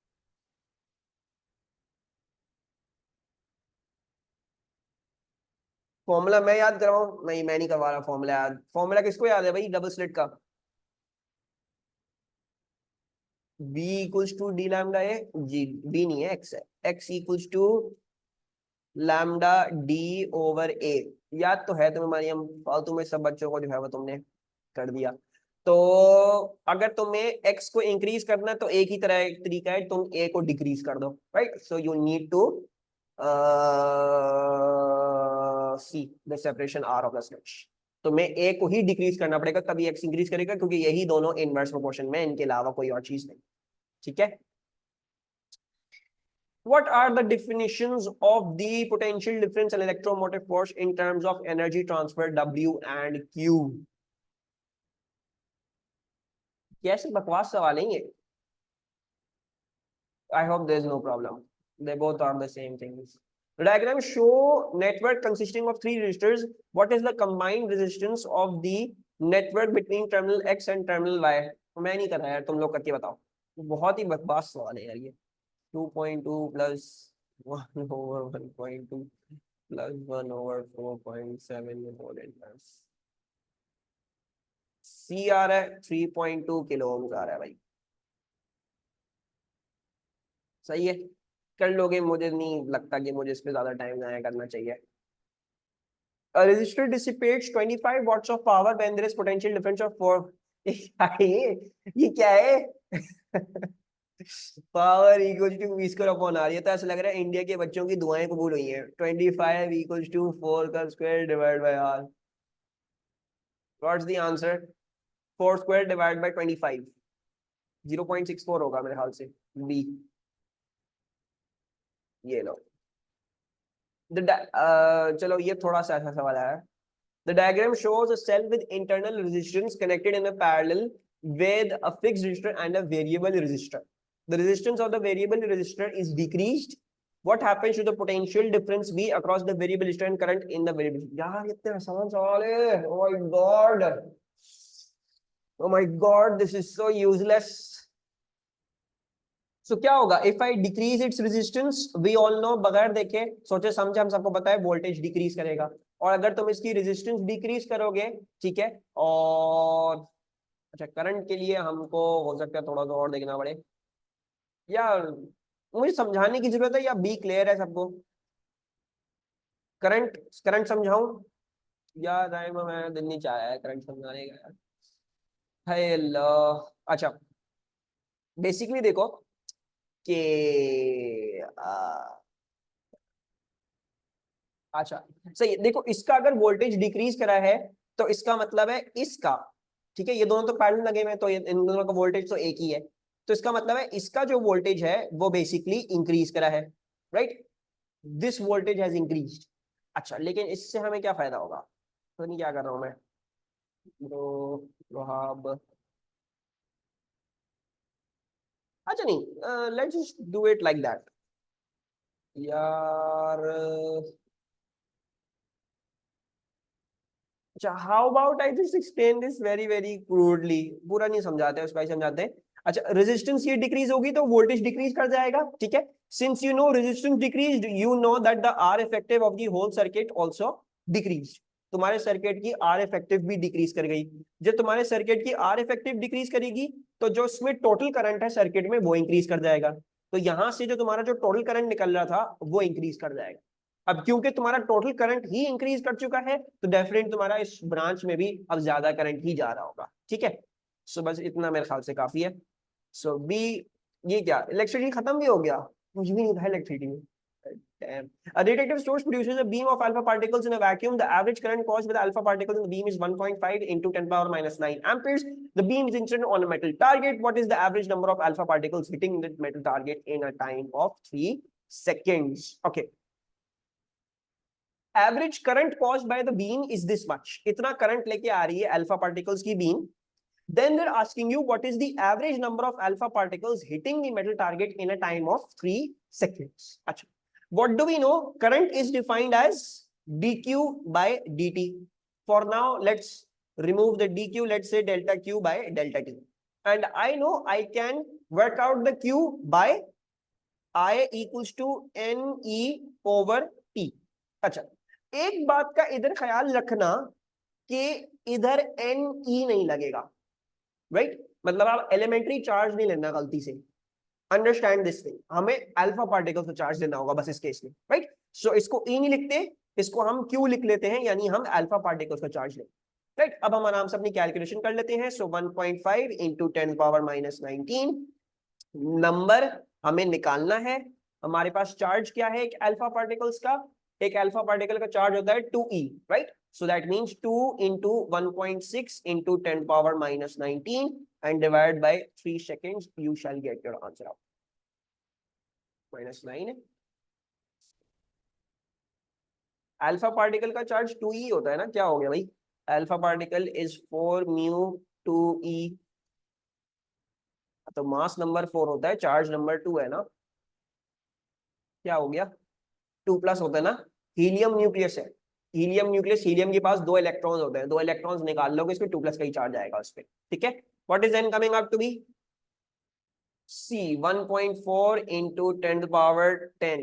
Speaker 1: फॉर्मूला मैं याद करवाऊं? नहीं, मैं नहीं करवा रहा फॉर्मूला याद. फॉर्मूला किसको याद है भाई डबल स्लिट का? b equals to D lambda A. जी b नहीं है, x है. x equals to lambda d over a. याद तो है तुम्हें मरियम, फालतू में सब बच्चों को जो है वो तुमने कर दिया. तो अगर तुम्हें x को इंक्रीज करना है तो एक ही तरह एक तरीका है, तुम a को डिक्रीज कर दो. Right. So you need to see the separation r of the stretch. तो मैं ए को ही डिक्रीज करना पड़ेगा, तभी एक्स इंक्रीज करेगा, क्योंकि यही दोनों इनवर्स प्रोपोर्शन में, इनके अलावा कोई और चीज नहीं। ठीक है। What are the definitions of the potential difference and electromotive force in terms of energy transfer W and Q? कैसे बकवास सवाल है ये? I hope there is no problem. They both are the same things. The diagram show network consisting of 3 resistors. What is the combined resistance of the network between terminal X and terminal Y? मैं नहीं कर रहा यार, तुम लोग करके बताओ। बहुत ही बकवास सवाल है यार ये। 2.2 plus 1 over 1.2 plus 1 over 4.7 whole inverse. C आ रहा है 3.2 किलो ओम आ रहा है भाई। सही है, कर लोगे, मुझे नहीं लगता कि मुझे इस पे ज्यादा टाइम जाया करना चाहिए। A resistor dissipates 25 watts of power when there is potential difference of 4. ये क्या है? Power equal to v square upon r। ये तो ऐसा लग रहा है इंडिया के बच्चों की दुआएं कबूल हुई हैं। 25 इक्वल टू 4 का square divide by r। What's the answer? 4 square divide by 25, 0.64 होगा मेरे ख्याल से b। ये लो। चलो ये थोड़ा सा ऐसा सवाल है। The diagram shows a cell with internal resistance connected in a parallel with a fixed resistor and a variable resistor. The resistance of the variable resistor is decreased. What happens to the potential difference V across the variable resistor and current in the variable? यार इतने आसान सवाल है। Oh my God. Oh my God, this is so useless. So क्या होगा? If I decrease its resistance, we all know, बगैर देखे सोचे समझे हम सबको पता है वोल्टेज डिक्रीज करेगा। और अगर तुम इसकी रेजिस्टेंस डिक्रीज करोगे, ठीक है, और अच्छा करंट के लिए हमको हो सकता है थोड़ा सा और देखना पड़े, या मुझे समझाने की जरूरत है या बी क्लियर है सबको? करंट करंट समझाऊं या टाइम मैं दिन नहीं चाहा है करंट समझाने का यार। हाय अल्लाह। अच्छा बेसिकली देखो कि अच्छा सही, देखो इसका अगर वोल्टेज डिक्रीज करा है तो इसका मतलब है इसका, ठीक है, ये दोनों तो पैरेलल लगे हुए हैं तो इन दोनों का वोल्टेज तो एक ही है, तो इसका मतलब है इसका जो वोल्टेज है वो बेसिकली इंक्रीज करा है, right? This voltage has increased. अच्छा लेकिन इससे हमें क्या फायदा होगा? तो नहीं क्या कर रहा हूं मैं, तो वहाब, अच्छा नहीं, let's just do it like that यार। अच्छा how about I just explain this very very crudely, पूरा नहीं समझाते उसको ही समझाते हैं। अच्छा रेजिस्टेंस ये डिक्रीज होगी तो वोल्टेज डिक्रीज कर जाएगा, ठीक है। Since you know resistance decreased, you know that the R effective of the whole circuit also decreased. तुम्हारे सर्किट की आर इफेक्टिव भी डिक्रीज कर गई। जब तुम्हारे सर्किट की आर इफेक्टिव डिक्रीज करेगी तो जो इसमें टोटल करंट है सर्किट में वो इंक्रीज कर जाएगा, तो यहां से जो तुम्हारा जो टोटल करंट निकल रहा था वो इंक्रीज कर जाएगा। अब क्योंकि तुम्हारा टोटल करंट ही इंक्रीज कर चुका है तो डेफिनेटली तुम्हारा इस ब्रांच में भी अब ज्यादा करंट ही जा रहा होगा, ठीक है। सो बस इतना मेरे ख्याल से काफी है। सो बी, ये क्या इलेक्ट्रिसिटी खत्म भी हो गया? कुछ भी नहीं था इलेक्ट्रिसिटी में। Damn. A detective source produces a beam of alpha particles in a vacuum. The average current caused by the alpha particles in the beam is 1.5 into 10 power minus 9 amperes. The beam is incident on a metal target. What is the average number of alpha particles hitting the metal target in a time of 3 seconds? Okay. Average current caused by the beam is this much, इतना करंट लेके आ रही है अल्फा पार्टिकल्स की बीम। Then they are asking you what is the average number of alpha particles hitting the metal target in a time of 3 seconds। अच्छा what do we know? Current is defined as dq by dt। for now let's remove the dq, let's say delta q by delta t, and I know I can work out the q by I equals to ne over t। अच्छा एक बात का इधर ख्याल रखना कि इधर एन ई नहीं लगेगा, राइट? मतलब आप एलिमेंट्री चार्ज नहीं लेना गलती से, अंडरस्टैंड दिस थिंग, हमें अल्फा पार्टिकल्स को चार्ज देना होगा बस इस केस में, राइट? सो इसको ई नहीं लिखते, इसको हम क्यू लिख लेते हैं, यानी हम अल्फा पार्टिकल्स को चार्ज लेते हैं, राइट? अब हम आराम से अपनी कैलकुलेशन कर लेते हैं। सो 1.5 इंटू 10 पावर माइनस 19 नंबर हमें निकालना है। हमारे पास चार्ज क्या है एक अल्फा पार्टिकल्स का? एक अल्फा पार्टिकल का चार्ज होता है 2e, right? So that means 2 into 1.6 into 10 power minus 19 and divide by 3 seconds, you shall get your answer out. -9 है। अल्फा पार्टिकल का चार्ज 2e होता है ना, क्या हो गया भाई? Alpha particle is 4 mu 2e, तो मास नंबर 4 होता है, चार्ज नंबर 2 है ना, क्या हो गया? 2+ होता है ना, हीलियम न्यूक्लियस है, हीलियम न्यूक्लियस, हीलियम के पास 2 इलेक्ट्रॉन्स होते हैं, 2 इलेक्ट्रॉन्स निकाल लोगे इसमें 2+ का ही चार्ज आएगा उस पे, ठीक है? What is then coming out to be? C 1.4 into 10 to the power 10।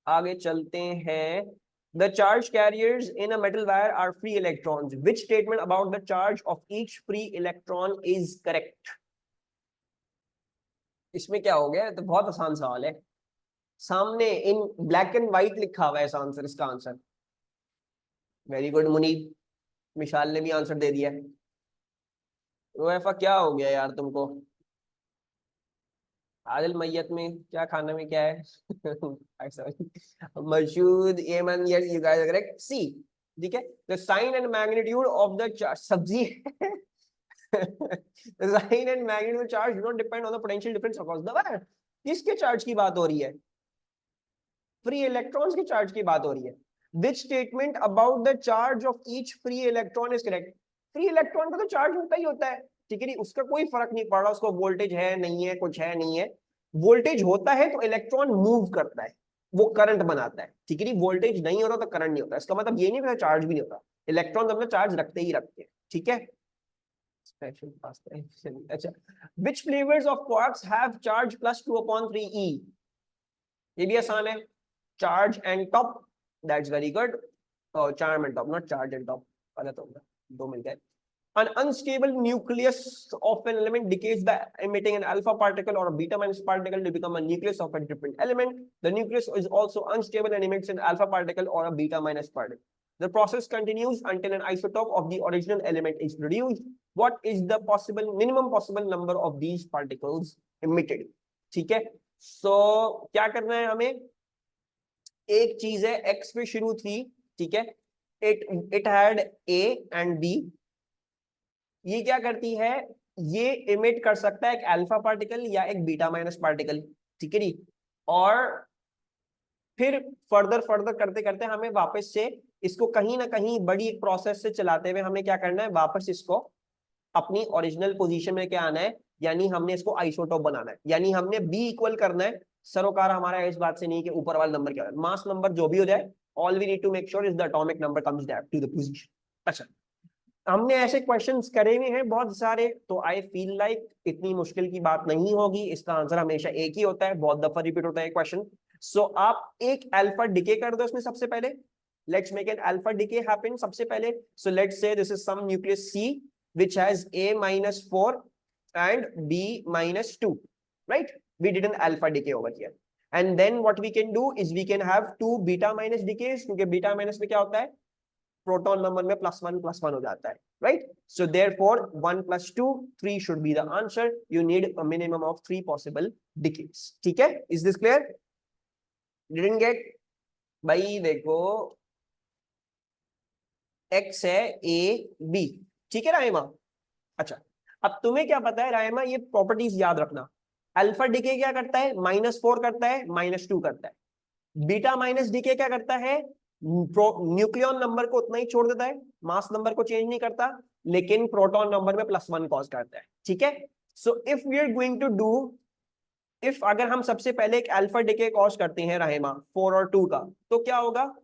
Speaker 1: आगे चलते हैं। The charge carriers in a metal wire are free electrons. Which statement about the charge of each free electron is correct? इसमें क्या हो गया? तो बहुत आसान सवाल है, सामने इन ब्लैक एंड व्हाइट लिखा हुआ है इस आंसर, इसका आंसर। वेरी गुड मुनीब, विशाल ने भी आंसर दे दिया है। रोएफा क्या हो गया यार तुमको? आदिल मैयत में क्या खाने में क्या है? मशहूद येमन, yes you guys are correct. C, ठीक है। The sign and magnitude of the charge, सब्जी the sign and magnitude of charge do not depend on the potential difference across the wire। किसके चार्ज की बात हो रही है? फ्री इलेक्ट्रॉन्स के चार्ज की बात हो रही है। Which statement about the charge of each free electron is correct? Free electron का तो चार्ज होता ही होता है, ठीक है, उसका कोई फर्क नहीं पड़ रहा, उसको वोल्टेज है नहीं है, कुछ है नहीं है। वोल्टेज होता है तो इलेक्ट्रॉन मूव करता है, वो करंट बनाता है, ठीक है। वोल्टेज नहीं होता तो करंट नहीं होता, इसका मतलब ये नहीं कि चार्ज भी नहीं होता, इलेक्ट्रॉन अपना चार्ज रखते ही रखते हैं, ठीक है। अच्छा, which flavors of quarks have charge +2/3e? ये भी आसान है, charge and top, that's very good. Charm and top, not charge and top, गलत हो गया, दो मिल गए। An unstable nucleus of an element decays by emitting an alpha particle or a beta minus particle to become a nucleus of a different element. The nucleus is also unstable and emits an alpha particle or a beta minus particle. The process continues until an isotope of the original element is produced. What is the minimum possible number of these particles emitted? ठीक है, so क्या करना है हमें? एक चीज है, x पे शुरू थी, ठीक है, it had A and B। ये क्या करती है? ये इमिट कर सकता है एक अल्फा पार्टिकल या एक बीटा माइनस पार्टिकल, ठीक है जी। और फिर फर्दर करते करते हमें वापस से इसको कहीं ना कहीं बड़ी एक प्रोसेस से चलाते हुए हमें क्या करना है? वापस इसको अपनी ओरिजिनल पोजीशन में क्या आना है, यानी हमने इसको आइसोटोप बनाना है, यानी हमने बी इक्वल करना है। सरोकार हमारा इस बात से नहीं कि ऊपर वाला नंबर क्या है, मास नंबर जो भी हो जाए, all we need to make sure is the atomic number comes to the position. अच्छा, हमने ऐसे क्वेश्चंस करे हुए हैं बहुत सारे, तो आई फील लाइक इतनी मुश्किल की बात नहीं होगी, इसका आंसर हमेशा एक ही होता है, बहुत दफा रिपीट होता है क्वेश्चन। सो आप एक अल्फा डिके कर दो इसमें सबसे पहले, let's make an alpha decay happen सबसे पहले। So let's say this is some nucleus C which has A-4 and B-2, right? We did an alpha decay over here, and then what we can do is we can have 2 beta minus decays, क्योंकि बीटा माइनस में क्या होता है? प्रोटॉन नंबर में +1 हो जाता है, right? So therefore 1 + 2 3 should be the answer. You need a minimum of 3 possible decays, ठीक है? Is this clear? Didn't get? भाई देखो, x है A B, ठीक है राइमा? अच्छा, अब तुम्हें क्या पता है राइमा, ये प्रॉपर्टीज याद रखना। अल्फा डिके क्या करता है? -4 करता है, -2 करता है। बीटा माइनस डिके क्या करता है? न्यूक्लियन नंबर को उतना ही छोड़ देता है, मास नंबर को चेंज नहीं करता, लेकिन प्रोटॉन नंबर में +1 कॉज करता है, ठीक है। So if we are going to do, if अगर हम सबसे पहले एक अल्फा डिके कॉज करते हैं राहिमा 4 और 2 का, तो क्या होगा?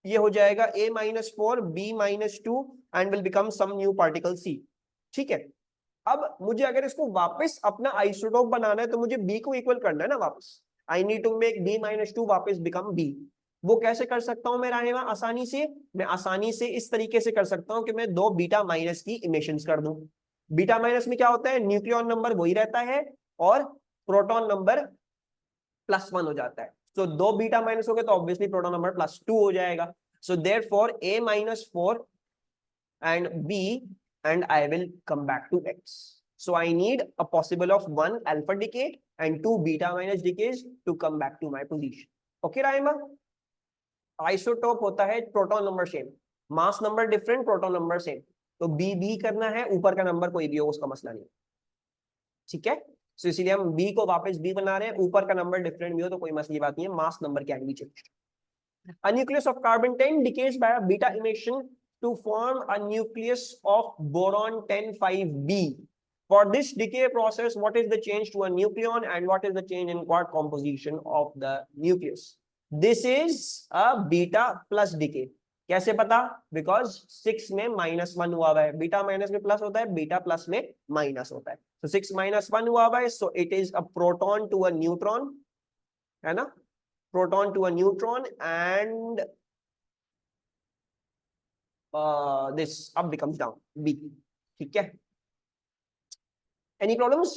Speaker 1: ये हो जाएगा A-4 B-2 and will become some new particle C, ठीक है। अब मुझे अगर इसको वापस अपना आइसोटोप बनाना है तो मुझे B को इक्वल करना है ना वापस। I need to make B-2 वापस बिकम B। वो कैसे कर सकता हूं मैं राहिमा? आसानी से, मैं आसानी से इस तरीके से कर सकता हूं कि मैं 2 बीटा माइनस की इमिशंस कर दूं। बीटा माइनस में क्या होता है? न्यूक्लियन नंबर वही रहता है और प्रोटॉन नंबर +1 हो जाता है। तो 2 बीटा माइनस हो गए तो ऑब्वियसली प्रोटॉन नंबर +2 हो जाएगा। So therefore A-4 and B, and I will come back to X. So I need a possible of 1 alpha decay and 2 beta minus decays to come back to my position. Okay, Raima? Isotope होता है proton number same, mass number different, proton number same, तो बी करना है, ऊपर का नंबर कोई भी हो उसका मसला नहीं, ठीक है। तो इसीलिए हम बी को वापस बी बना रहे हैं, ऊपर का नंबर डिफरेंट भी हो तो कोई मसली बात नहीं है, mass number can be changed. A nucleus of carbon 10 decays by a beta emission to form a nucleus of boron 10,5b. For this decay process, what is the change to a nucleon and what is the change in quark composition of the nucleus? This is a beta plus decay. कैसे पता? Because 6 में -1 हुआ है, बीटा माइनस में प्लस होता है, बीटा प्लस में माइनस होता है, तो 6 - 1 हुआ है, so it is a proton to a neutron, है ना, proton to a neutron, and this up becomes down, B, ठीक है। Any problems?